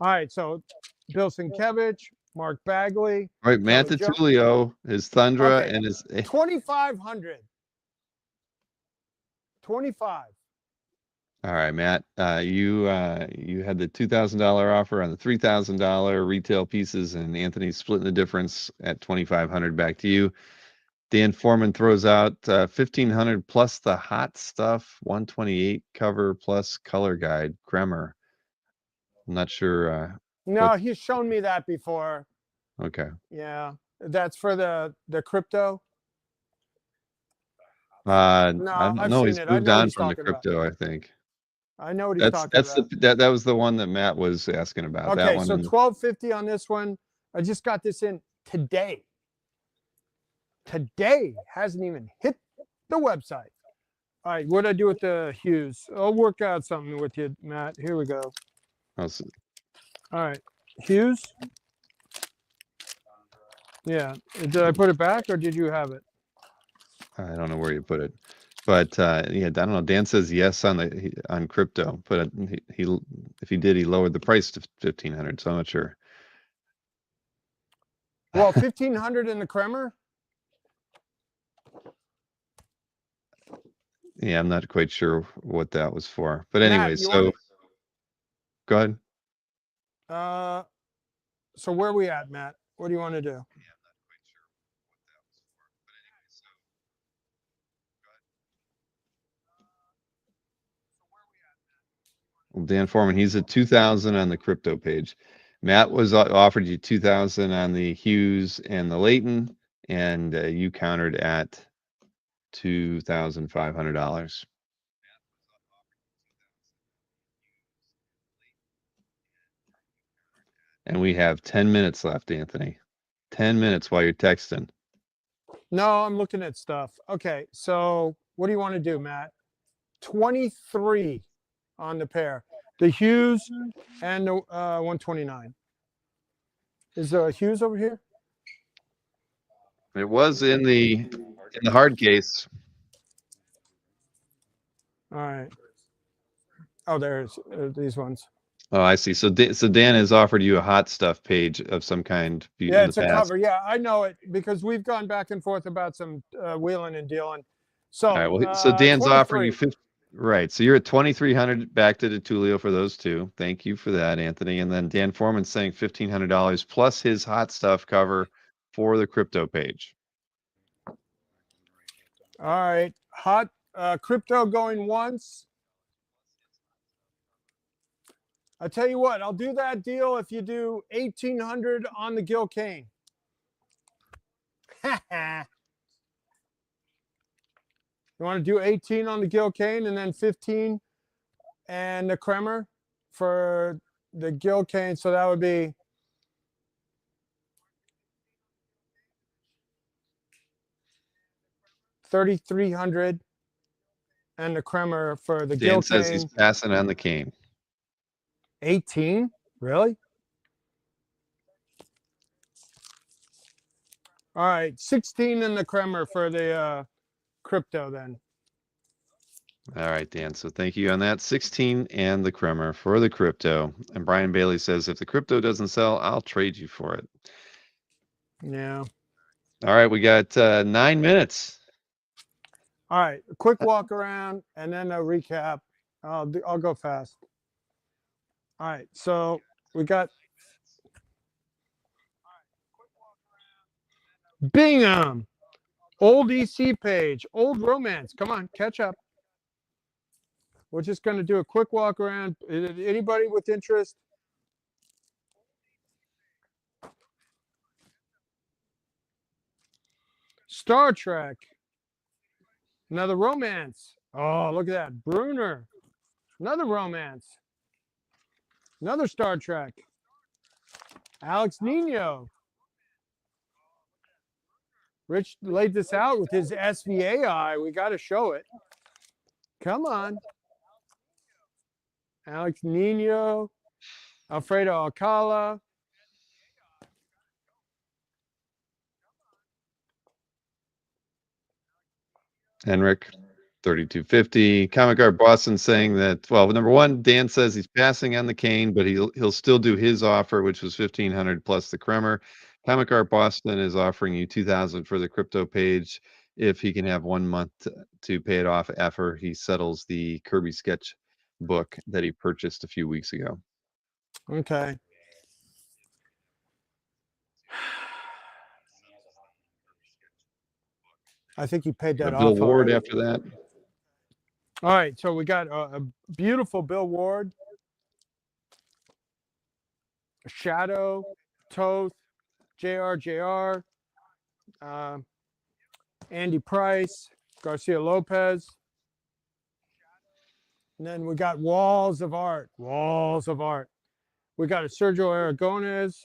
All right. So, Bill Sienkiewicz, Mark Bagley. All right, Matt Kelly Jo- Tutulio, his Thundra Okay. and his 2,500. 25. All right, Matt. You had the $2,000 offer on the $3,000 retail pieces, and Anthony's splitting the difference at $2,500 back to you. Dan Foreman throws out 1,500 plus the hot stuff 128 cover plus color guide Kremer. I'm not sure. No, he's shown me that before. Okay. Yeah, that's for the crypto. No, I've seen he's it. I moved know what on he's from the talking about. crypto. I think I know what he's talking about. that was the one that Matt was asking about. That Okay, one so and 1,250 on this one. I just got this in today. Today hasn't even hit the website. All right, what do I do with the Hughes? I'll work out something with you, Matt. Here we go. All right, Hughes. Yeah, did I put it back or did you have it? I don't know where you put it, but yeah, I don't know. Dan says yes on crypto, but he if he did, he lowered the price to 1,500. So I'm not sure. Well, 1,500 in the Kremer. Yeah, I'm not quite sure what that was for, but Matt, anyway, so go ahead. So where are we at, Matt? What do you want to do? Well, Dan Foreman, he's at 2,000 on the crypto page. Matt was offered you 2,000 on the Hughes and the Leighton, and you countered at $2,500. And we have 10 minutes left, Anthony. 10 minutes while you're texting. No, I'm looking at stuff. Okay, so what do you want to do, Matt? 23 on the pair. The Hughes and the 129. Is there a Hughes over here? It was in the hard case. All right. Oh, there's these ones. Oh, I see. So Dan has offered you a hot stuff page of some kind Yeah, in it's the a past. cover. Yeah, I know it because we've gone back and forth about some wheeling and dealing. So, All right. Well, so Dan's offering you 23. right. So you're at 2,300 back to DeTulio for those two. Thank you for that, Anthony. And then Dan Foreman's saying $1,500 plus his hot stuff cover for the crypto page. All right, hot crypto going once. I tell you what, I'll do that deal if you do 1,800 on the Gil Kane. You want to do 18 on the Gil Kane and then 15 and the Kremer for the Gil Kane. So that would be 3,300 and the Kremer for the Gil Dan says he's Kane. passing on the cane. 18? Really? All right, 16 in the Kremer for the crypto then. All right, Dan. So thank you on that. 16 and the Kremer for the crypto. And Brian Bailey says, if the crypto doesn't sell, I'll trade you for it. Yeah. All right, we got 9 minutes. All right, a quick walk around and then a recap. I'll go fast. All right, so we got Bingham, old EC page, old romance. Come on, catch up. We're just going to do a quick walk around. Anybody with interest? Star Trek, another romance. Oh, look at that. Bruner, another romance. Another Star Trek. Alex Nino. Rich laid this out with his SVAI. We got to show it. Come on. Alex Nino. Alfredo Alcala. Henrik, 3250. Comic Art Boston saying that, well, number one, Dan says he's passing on the cane, but he'll still do his offer, which was 1,500 plus the Kremer. Comic Art Boston is offering you 2,000 for the crypto page if he can have 1 month to pay it off after he settles the Kirby sketch book that he purchased a few weeks ago. Okay. I think he paid that Bill off Ward already. after that. All right, so we got a beautiful Bill Ward, Shadow, Toth, JR, Andy Price, Garcia Lopez. And then we got walls of art. We got a Sergio Aragones.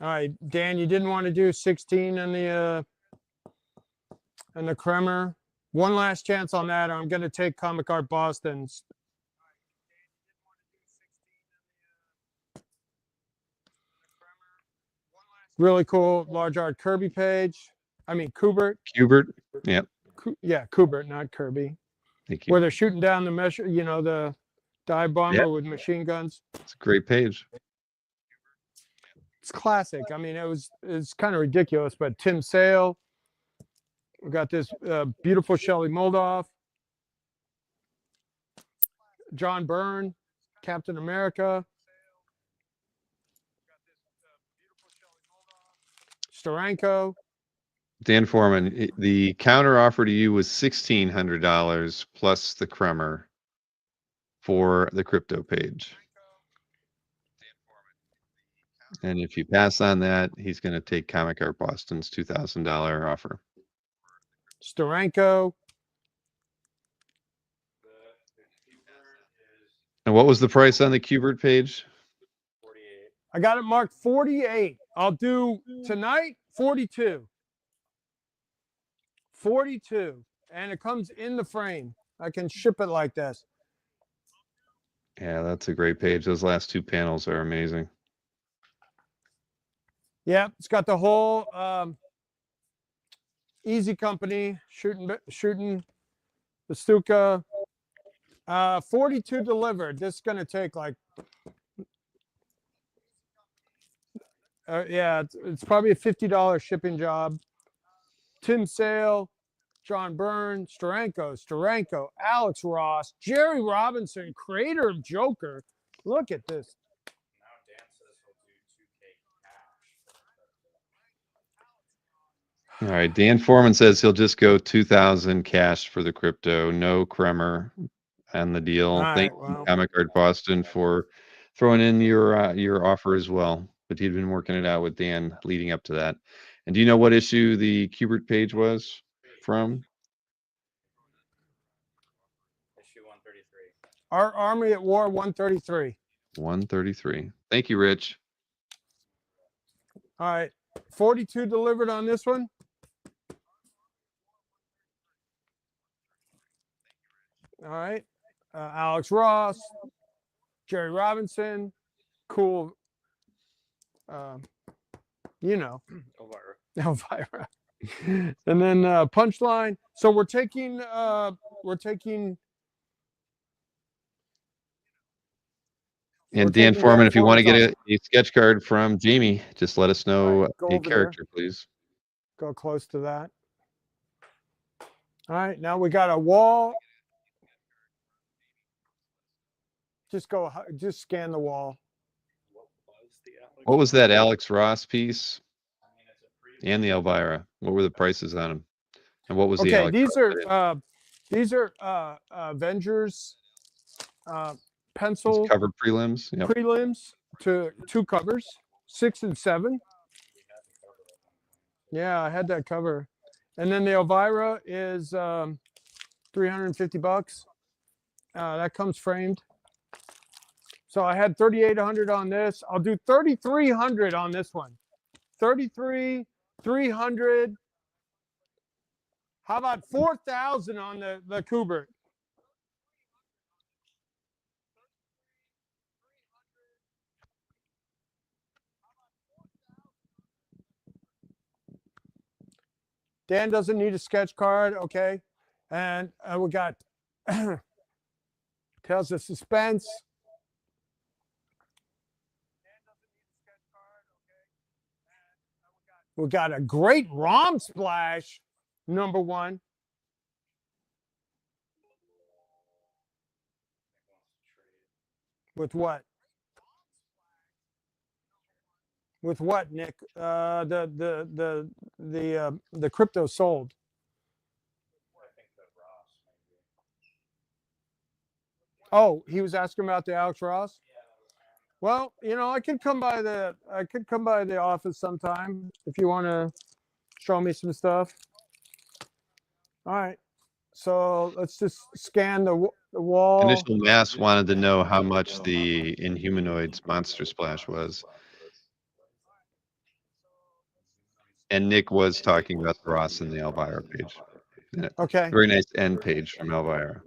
All right, Dan, you didn't want to do 16 in the Kremer. One last chance on that. I'm going to take Comic Art Boston's. Really cool large art Kirby page. I mean, Kubert. Yep. Yeah, Kubert, not Kirby. Thank you. Where they're shooting down the measure, the dive bomber with machine guns. It's a great page. It's classic. I mean, it's kind of ridiculous, but Tim Sale. We got this beautiful Shelley Moldoff. John Byrne, Captain America. Steranko. Dan Foreman, the counter offer to you was $1,600 plus the Kremer for the crypto page. And if you pass on that, he's going to take Comic Art Boston's $2,000 offer. Steranko. And what was the price on the Kubert page? 48. I got it marked 48. I'll do tonight 42. 42. And it comes in the frame. I can ship it like this. Yeah, that's a great page. Those last two panels are amazing. Yeah, it's got the whole Easy Company, shooting the Stuka. 42 delivered. This is going to take like, yeah, it's probably a $50 shipping job. Tim Sale, John Byrne, Steranko, Alex Ross, Jerry Robinson, creator of Joker. Look at this. Now Dan says he'll do 2K cash. All right. Dan Foreman says he'll just go 2,000 cash for the crypto. No Kremer on the deal. All right, Thank you, well. Comic Art Boston, for throwing in your offer as well. But he'd been working it out with Dan leading up to that. And do you know what issue the Kubert page was from? Issue 133. Our Army at War 133. 133. Thank you, Rich. All right. 42 delivered on this one. All right. Alex Ross, Jerry Robinson, cool. You know, Elvira. And then Punchline. So we're taking And We're Dan taking Foreman, Dan if you want to Foreman's get a sketch card from Jamie, just let us know All right, go a over there. character, please. Go close to that. All right, now we got a wall. Just scan the wall. What was that Alex Ross piece? And the Elvira. What were the prices on them? And what was the Okay, Alex Ross these are Avengers pencil cover prelims? Yep. prelims to 2 covers, 6 and 7. Yeah, I had that cover. And then the Elvira is $350. That comes framed. So I had 3,800 on this. I'll do 3,300 on this one. 3,300. How about 4,000 on the Kubert? Dan doesn't need a sketch card, okay? And we got Tales of Suspense. We got a great ROM splash, #1. With what? With what, Nick? The crypto sold. Oh, he was asking about the Alex Ross. Well, you know, I could come by the office sometime if you want to show me some stuff. All right. So let's just scan the wall. Initial Mass wanted to know how much the Inhumanoids Monster Splash was. And Nick was talking about the Ross and the Elvira page. Yeah. Okay. Very nice end page from Elvira.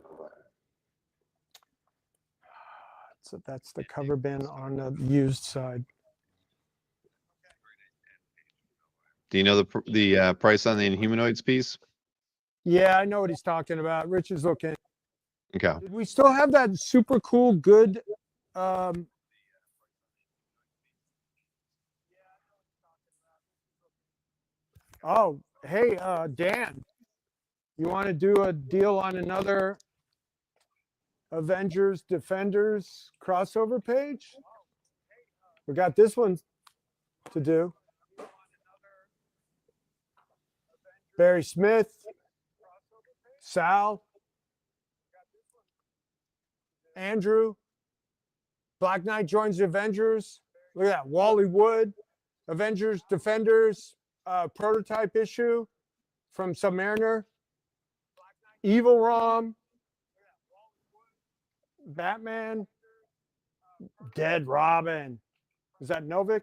So that's the cover bin on the used side. Do you know the price on the Inhumanoids piece? Yeah, I know what he's talking about. Rich is looking. Okay. Did we still have that super cool, good? Oh, hey, Dan, you want to do a deal on another Avengers Defenders crossover page? We got this one to do. Barry Smith, Sal, Andrew, Black Knight joins the Avengers. Look at that, Wally Wood, Avengers Defenders prototype issue from Submariner, Evil Rom, Batman, Dead Robin. Is that Novik?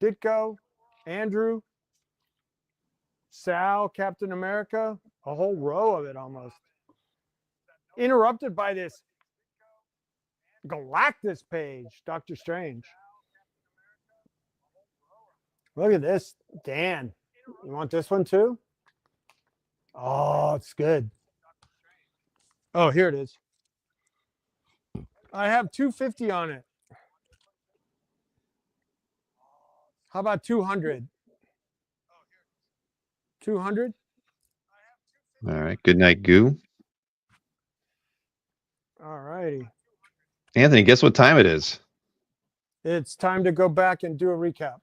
Ditko, Andrew, Sal, Captain America, a whole row of it almost. Interrupted by this Galactus page, Doctor Strange. Look at this, Dan. You want this one too? Oh, it's good. Oh, here it is. I have 250 on it. How about 200? 200? All right. Good night, Goo. All righty. Anthony, guess what time it is? It's time to go back and do a recap.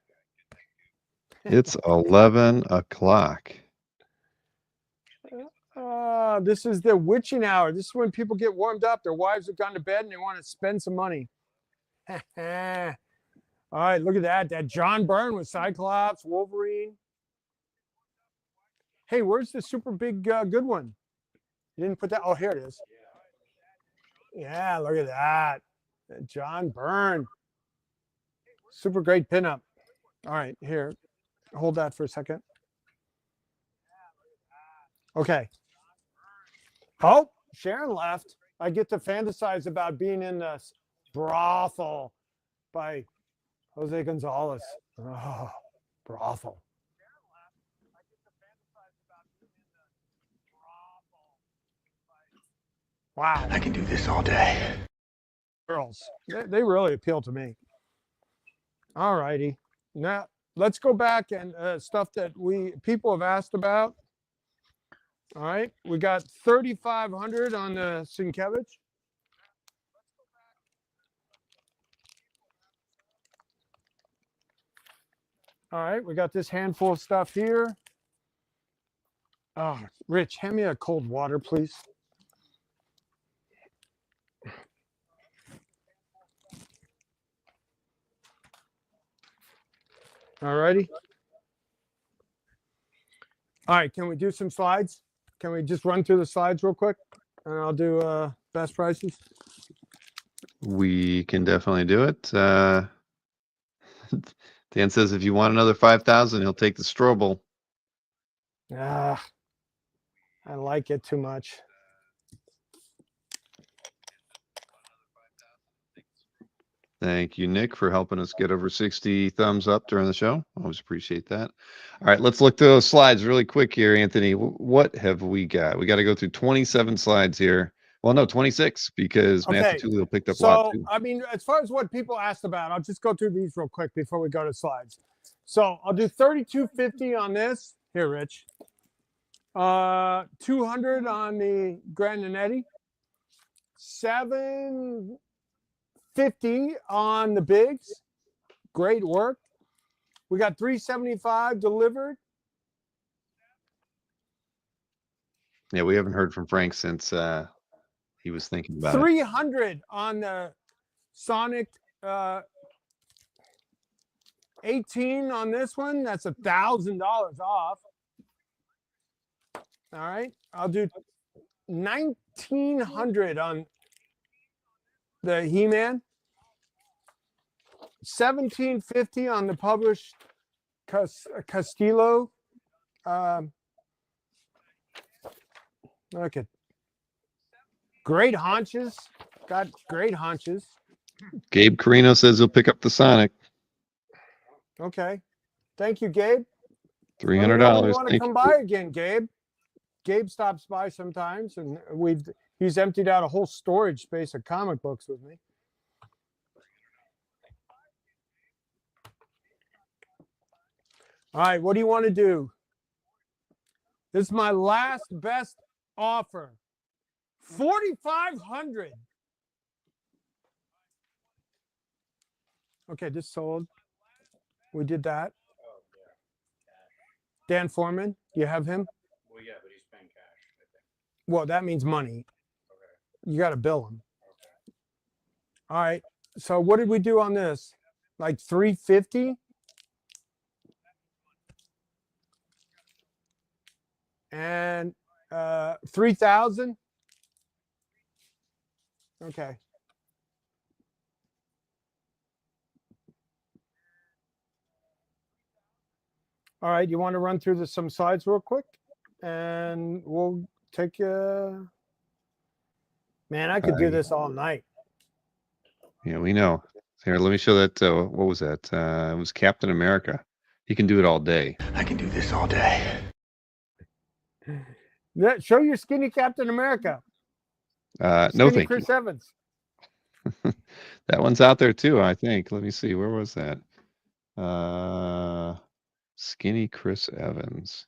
It's 11 o'clock. This is the witching hour. This is when people get warmed up. Their wives have gone to bed and they want to spend some money. All right, look at that. That John Byrne with Cyclops, Wolverine. Hey, where's the super big good one? You didn't put that. Oh, here it is. Yeah, look at that. John Byrne. Super great pinup. All right, here. Hold that for a second. Okay. Oh, Sharon left. I get to fantasize about being in the brothel by Jose Gonzalez. Oh, brothel. Wow. I can do this all day. Girls, they really appeal to me. All righty. Now, let's go back and stuff that people have asked about. All right. We got 3,500 on the Sienkiewicz. All right. We got this handful of stuff here. Oh, Rich, hand me a cold water, please. All righty. All right. Can we do some slides? Can we just run through the slides real quick? And I'll do best prices. We can definitely do it. Dan says if you want another 5,000, he'll take the Strobel. Ah, I like it too much. Thank you, Nick, for helping us get over 60 thumbs up during the show. Always appreciate that. All right, let's look through those slides really quick here, Anthony. What have we got? We got to go through 27 slides here. Well, no, 26 because Matthew Tulio picked up a lot too. I mean, as far as what people asked about, I'll just go through these real quick before we go to slides. So I'll do 3250 on this. Here, Rich. 200 on the Grananetti. 750 on the Bigs. Great work. We got 375 delivered. Yeah, we haven't heard from Frank since he was thinking about 300 on the Sonic 18 on this one. That's $1,000 off. All right. I'll do 1,900 on the He-Man. 1,750 on the published Castillo. Look at great haunches. Got great haunches. it. Gabe Carino says he'll pick up the Sonic. Okay. Thank you, Gabe. $300. You want to come by again, Gabe? Gabe stops by sometimes, and he's emptied out a whole storage space of comic books with me. All right, what do you want to do? This is my last best offer. 4,500. Okay, this sold. We did that. Dan Foreman, do you have him? Well, yeah, but he's paying cash, I think. Well, that means money. Okay. You got to bill him. Okay. All right. So what did we do on this? Like 350? And 3,000? Okay. All right, you want to run through some slides real quick? And we'll take man, I could do this all night. Yeah, we know. Here, let me show that. What was that? It was Captain America. He can do it all day. I can do this all day. Yeah, show your skinny Captain America. No, Skinny thank Chris you. Evans. That one's out there too, I think. Let me see. Where was that? Skinny Chris Evans.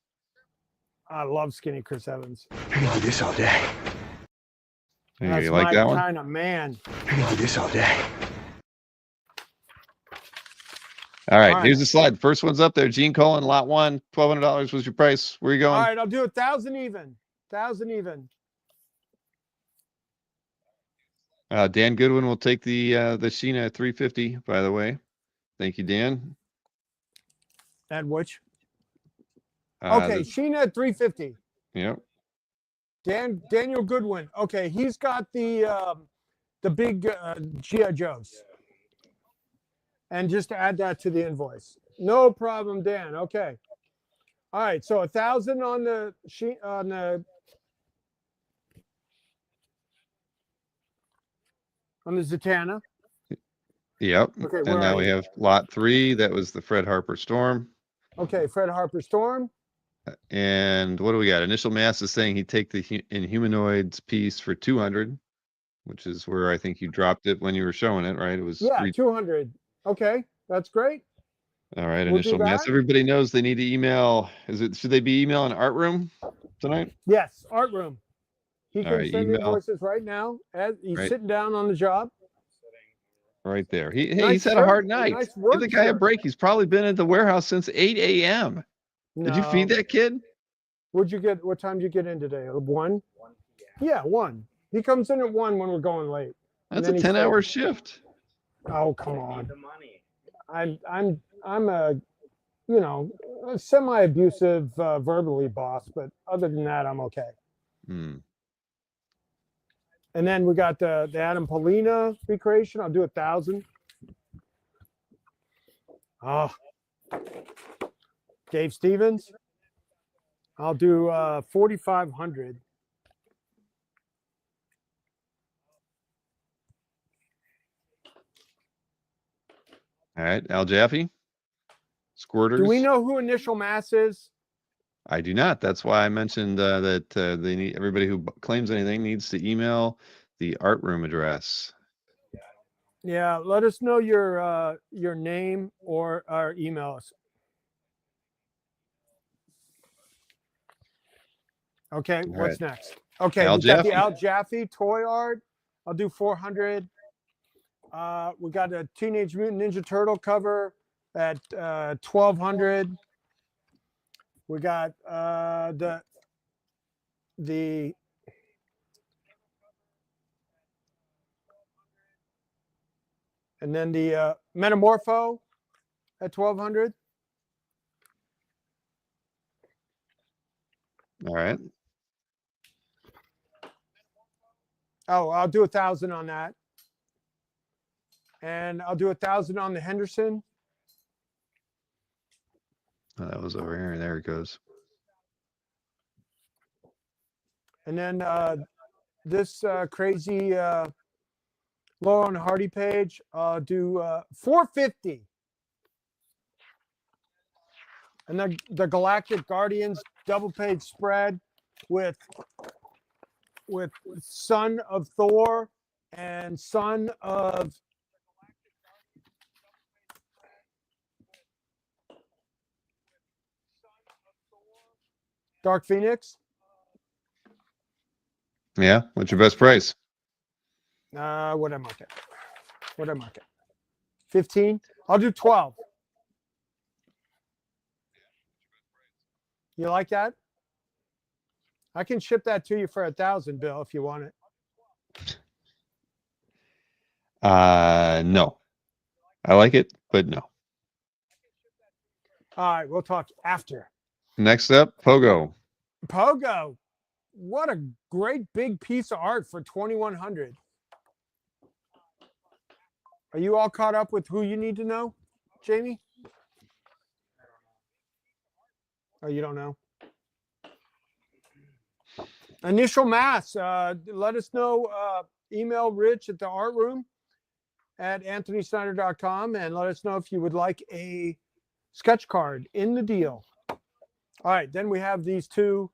I love skinny Chris Evans. I can do this all day. Hey, you That's like my that one? kind of man. I can do this all day. All right, All right. here's the slide. First one's up there. Gene Colan, lot one, $1,200 was your price. Where you All going? right, I'll do 1,000 even. 1,000 even. Dan Goodwin will take the Sheena 350, by the way. Thank you, Dan. At which? Okay, Sheena at 350. Yep. Daniel Goodwin. Okay, he's got the big GI Joes. And just add that to the invoice. No problem, Dan. Okay. All right, so 1,000 on the sheet on the Zatanna. Yep. Okay, And where now are we you? have lot 3. That was the Fred Harper Storm. Okay, Fred Harper Storm. And what do we got? Initial Mass is saying he'd take the Inhumanoids piece for 200, which is where I think you dropped it when you were showing it, right? It was 200. Okay, that's great. All right, We'll do Initial Mass. that. Everybody knows they need to email. Should they be emailing Art Room tonight? Yes, Art Room. He can All right, send email. invoices right now as he's Right. sitting down on the job. Right there. He's Nice had a shirt, hard night. nice Give work the guy a shirt. break. He's probably been at the warehouse since 8 a.m. Did you feed that kid? What time did you get in today? 1? Yeah, 1. He comes in at 1 when we're going late. That's a 10-hour shift. Oh, come on. I'm a a semi-abusive verbally boss, but other than that, I'm okay. Hmm. And then we got the Adam Polina recreation. I'll do 1,000. Oh, Dave Stevens. I'll do 4,500. All right, Al Jaffe. Squirters. Do we know who Initial Mass is? I do not. That's why I mentioned that they need everybody who claims anything needs to email the Art Room address. Yeah, let us know your name or email us. Okay, what's next? Okay, Al we got Jaffe. the Al Jaffe toy art. I'll do 400. We got a Teenage Mutant Ninja Turtle cover at 1,200. We got the and then the Metamorpho at 1,200. All right. Oh, I'll do 1,000 on that. And I'll do 1,000 on the Henderson. Oh, that was over here. There it goes. And then this crazy Laurel and Hardy page, I'll do 450. And then the Galactic Guardians double page spread with Son of Thor and Son of Dark Phoenix. Yeah. What's your best price? What I mark it? 15. I'll do 12. You like that? I can ship that to you for 1,000, Bill, if you want it. No. I like it, but no. All right, we'll talk after. Next up, Pogo. Pogo. What a great big piece of art for 2,100. Are you all caught up with who you need to know, Jamie? Oh, you don't know? Initial Mass. Let us know. Email Rich at the Art Room at anthonysnyder.com and let us know if you would like a sketch card in the deal. All right, then we have these two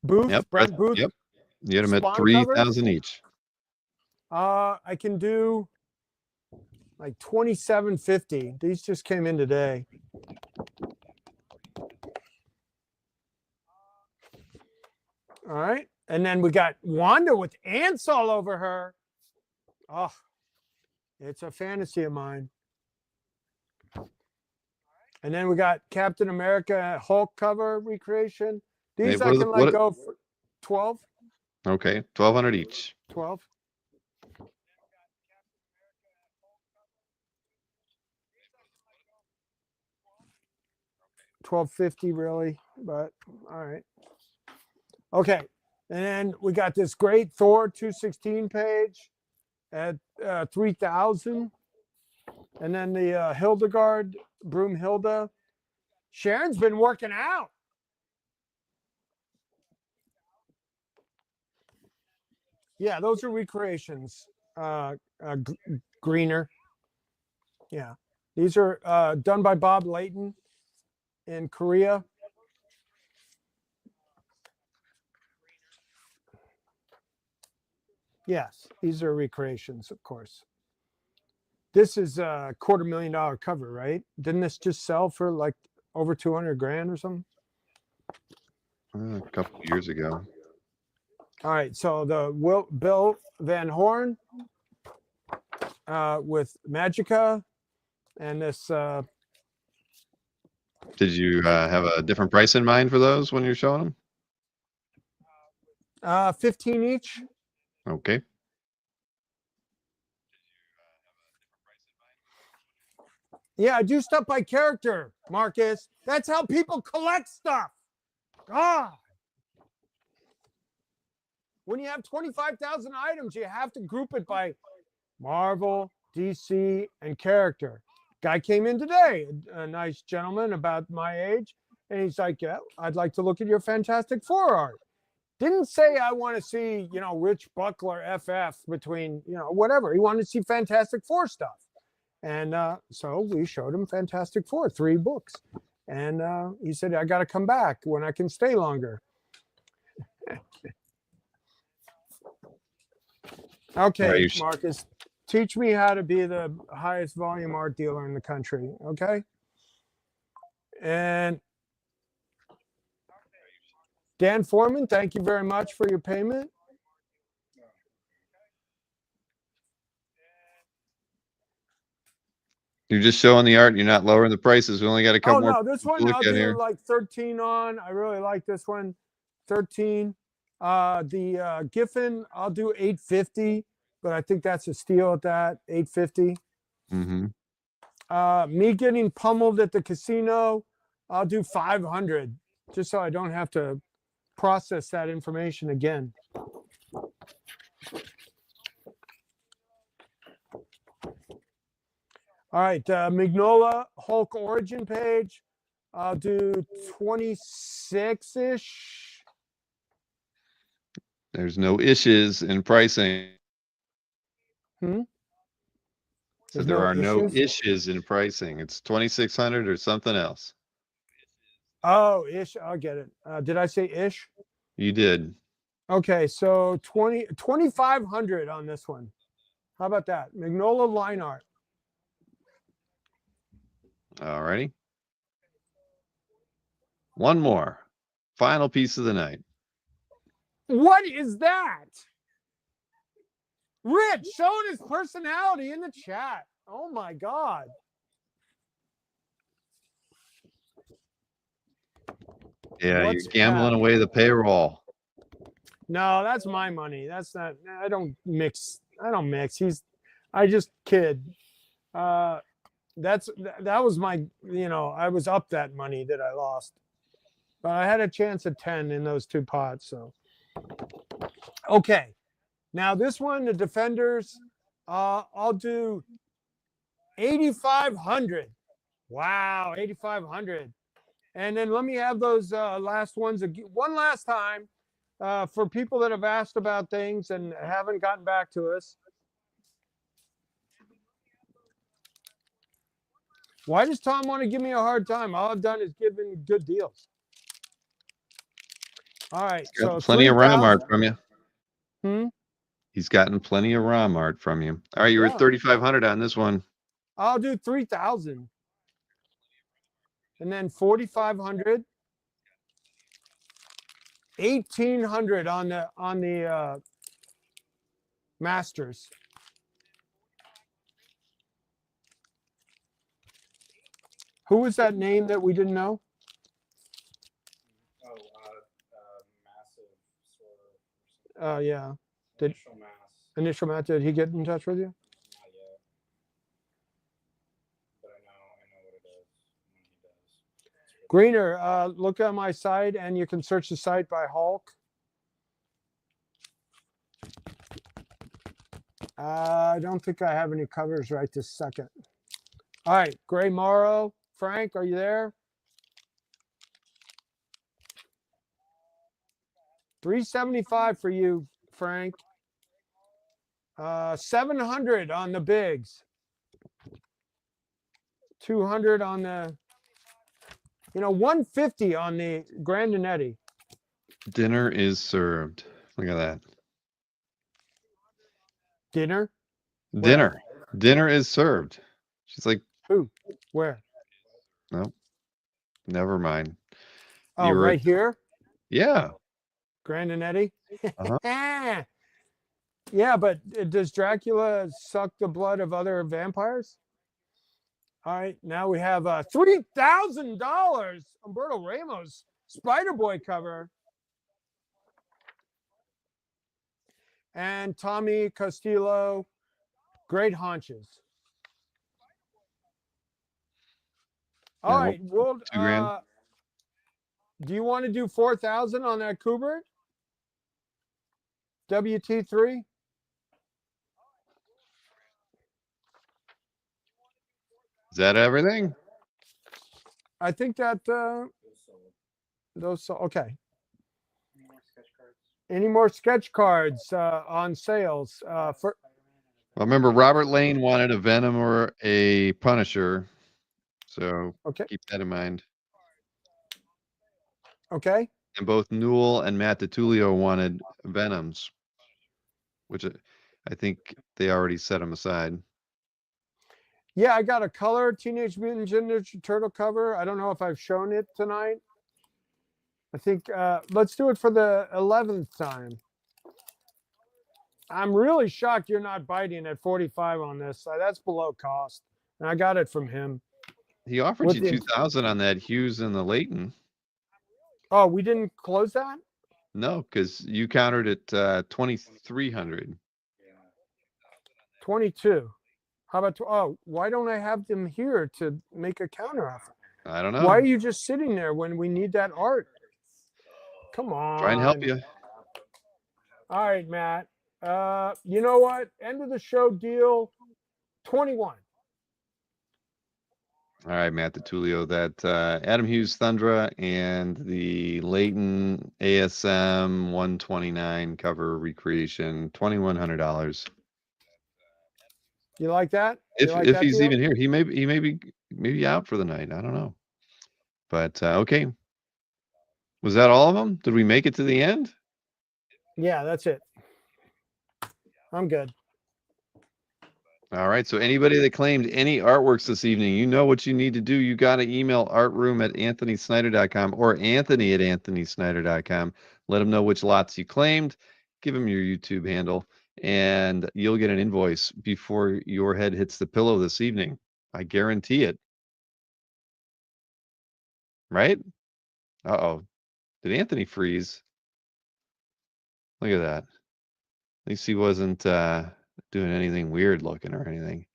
Booth, Yep. Brent Booth. Yep. You had them at Spawn covers? 3,000 each. I can do like 27.50. These just came in today. All right. And then we got Wanda with ants all over her. Oh, it's a fantasy of mine. And then we got Captain America Hulk cover recreation. These Hey, I can like go for 12. Okay, 1,200 each. 12. $12.50 really, but all right. Okay, and then we got this great Thor 216 page at 3,000, and then the Hildegard Broomhilda. Sharon's been working out. Yeah, those are recreations. Greener. Yeah, these are done by Bob Layton in Korea. Yes, these are recreations, of course. This is a $250,000 cover, right? Didn't this just sell for like over 200 grand or something? A couple of years ago. All right, so the Bill Van Horn with Magica and this. Did you have a different price in mind for those when you're showing them? 15 each. Okay. Yeah, I do stuff by character, Marcus. That's how people collect stuff. God. When you have 25,000 items, you have to group it by Marvel, DC, and character. Guy came in today, a nice gentleman about my age, and he's like, yeah, I'd like to look at your Fantastic Four art. Didn't say I want to see, Rich Buckler FF between, whatever. He wanted to see Fantastic Four stuff. And so we showed him Fantastic Four, 3 books. And he said, I got to come back when I can stay longer. Okay, Marcus, teach me how to be the highest volume art dealer in the country. Okay. And Dan Foreman, thank you very much for your payment. You're just showing the art. You're not lowering the prices. We only got a couple more. Oh, no, this one look I'll at do here. like 13 on. I really like this one. 13. The Giffen, I'll do 850, but I think that's a steal at that. 850. Mm-hmm. Me getting pummeled at the casino, I'll do 500, just so I don't have to process that information again. All right, Mignola Hulk origin page. I'll do 26-ish. There's no issues in pricing. So there are no issues in pricing. It's 2,600 or something else. Oh, ish. I'll get it. Did I say ish? You did. Okay, so 2,500 on this one. How about that? Mignola line art. All righty. One more. Final piece of the night. What is that? Rich showing his personality in the chat. Oh my God. Yeah, you're gambling away the payroll. No, that's my money. That's not, I don't mix. I just kid. That was my, I was up that money that I lost. But I had a chance at 10 in those 2 pots. So, okay. Now this one, the Defenders, I'll do 8,500. Wow, 8,500. And then let me have those last ones one last time for people that have asked about things and haven't gotten back to us. Why does Tom want to give me a hard time? All I've done is given good deals. All right. He's got So plenty of ROM 3,000. art from you. Hmm? He's gotten plenty of ROM art from you. All right, you were Yeah. at 3,500 on this one. I'll do 3,000. And then 4,500. 1,800 on the Masters. Who was that name that we didn't know? Oh, massive sort of. Oh, yeah. Did Initial mass. Initial Matt, did he get in touch with you? Not yet. But I know what it is when he does. Greener, look on my site and you can search the site by Hulk. I don't think I have any covers right this second. All right, Gray Morrow. Frank, are you there? 375 for you, Frank. 700 on the bigs. 200 on the, 150 on the Grandinetti. Dinner is served. Look at that. Dinner? Dinner. Dinner is served. She's like, Who? Where? no, never mind. Oh, You were right at- here? Yeah. Grandinetti? Uh-huh. Yeah, but does Dracula suck the blood of other vampires? All right, now we have $3,000 Umberto Ramos Spider-Boy cover. And Tommy Castillo, Great Haunches. All Yeah, right, well, $2,000. do you want to do 4,000 on that Kubert? WT3? Is that everything? I think that those okay. Any more sketch cards on sales for? Well, remember Robert Lane wanted a Venom or a Punisher, so Okay. keep that in mind. Okay. And both Newell and Matt DiTullio wanted Venoms, which I think they already set them aside. Yeah, I got a color Teenage Mutant Ninja Turtle cover. I don't know if I've shown it tonight. I think let's do it for the 11th time. I'm really shocked you're not biting at 45 on this. That's below cost. And I got it from him. He offered With you the- 2,000 on that Hughes and the Leighton. Oh, we didn't close that? No, because you countered at 2,300. 22. How about, why don't I have them here to make a counter offer? I don't know. Why are you just sitting there when we need that art? Come on. Try and help you. All right, Matt. You know what? End of the show deal 21. All right, Matt DiTullio, that Adam Hughes Thundra and the Leighton ASM 129 cover recreation, $2,100. You like that? You If like if that he's deal? even here, he may be out for the night. I don't know. But okay. Was that all of them? Did we make it to the end? Yeah, that's it. I'm good. All right. So anybody that claimed any artworks this evening, you know what you need to do. You got to email artroom@anthonysnyder.com or anthony@anthonysnyder.com. Let them know which lots you claimed. Give them your YouTube handle, and you'll get an invoice before your head hits the pillow this evening. I guarantee it. Right? Uh-oh. Did Anthony freeze? Look at that. At least he wasn't doing anything weird looking or anything.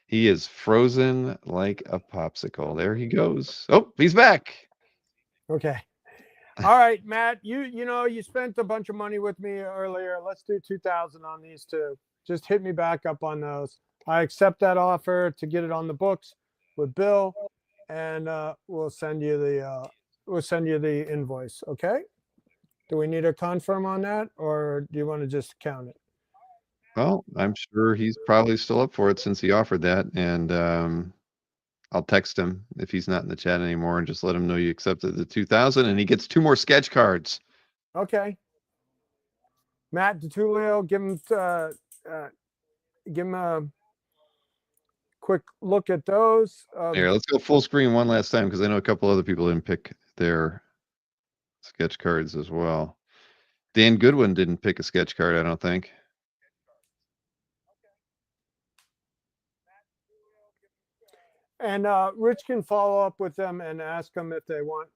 He is frozen like a popsicle. There he goes. Oh, he's back. Okay. All right, Matt, you spent a bunch of money with me earlier. Let's do 2,000 on these two. Just hit me back up on those. I accept that offer to get it on the books with Bill, and we'll send you the invoice. Okay. Do we need to confirm on that, or do you want to just count it? Well, I'm sure he's probably still up for it since he offered that. And I'll text him if he's not in the chat anymore and just let him know you accepted the 2,000 and he gets 2 more sketch cards. Okay. Matt DiTullio, give him a quick look at those. Here, let's go full screen one last time because I know a couple other people didn't pick their sketch cards as well. Dan Goodwin didn't pick a sketch card, I don't think. And Rich can follow up with them and ask them if they want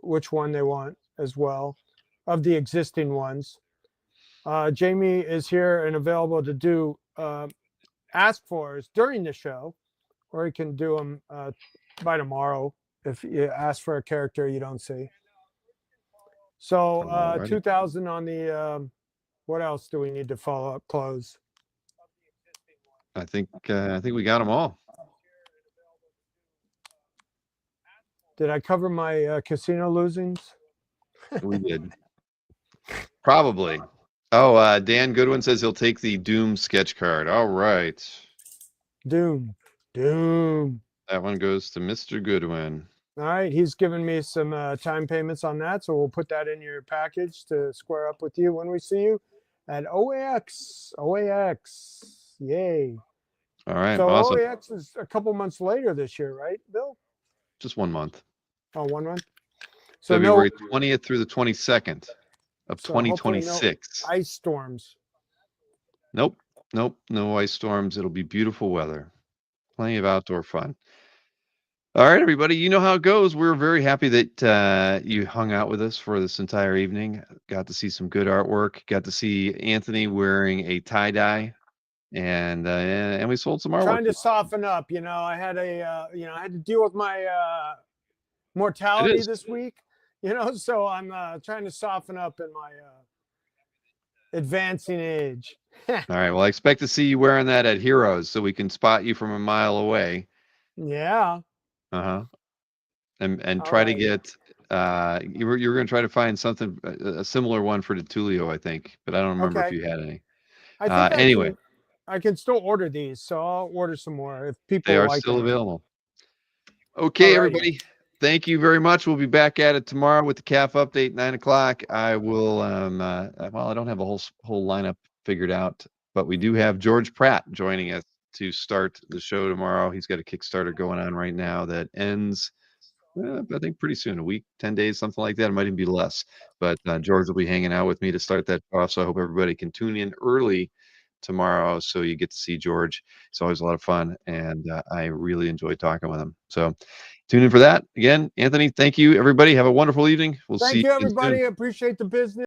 which one they want as well of the existing ones. Jamie is here and available to do ask fors during the show, or he can do them by tomorrow if you ask for a character you don't see. So 2,000 on the what else do we need to follow up close? I think we got them all. Did I cover my casino losings? We did. Probably. Oh, Dan Goodwin says he'll take the Doom sketch card. All right. Doom. That one goes to Mr. Goodwin. All right. He's given me some time payments on that. So we'll put that in your package to square up with you when we see you at OAX. Yay. All right. So awesome. OAX is a couple months later this year, right, Bill? Just 1 month. Oh, 1 month. So February 20th through the 22nd of so hopefully 2026. no ice storms. Nope. No ice storms. It'll be beautiful weather. Plenty of outdoor fun. All right, everybody. You know how it goes. We're very happy that you hung out with us for this entire evening. Got to see some good artwork. Got to see Anthony wearing a tie-dye, and we sold some artwork. Trying to soften up. You know, I had I had to deal with my mortality this week. You know, so I'm trying to soften up in my advancing age. All right. Well, I expect to see you wearing that at Heroes so we can spot you from a mile away. Yeah. Uh-huh. And try to get you were going to try to find something a similar one for DiTullio, I think, but I don't remember if you had any. I think anyway, I can still order these, so I'll order some more if people they are like still them. available. Okay, Alrighty. everybody. Thank you very much. We'll be back at it tomorrow with the CAF update, 9 o'clock. I will, well, I don't have a whole lineup figured out, but we do have George Pratt joining us to start the show tomorrow. He's got a Kickstarter going on right now that ends, I think, pretty soon, a week, 10 days, something like that. It might even be less. But George will be hanging out with me to start that off. So I hope everybody can tune in early tomorrow so you get to see George. It's always a lot of fun, and I really enjoy talking with him. So tune in for that. Again, Anthony, thank you, everybody. Have a wonderful evening. We'll see Thank you, again soon. everybody. Appreciate the business.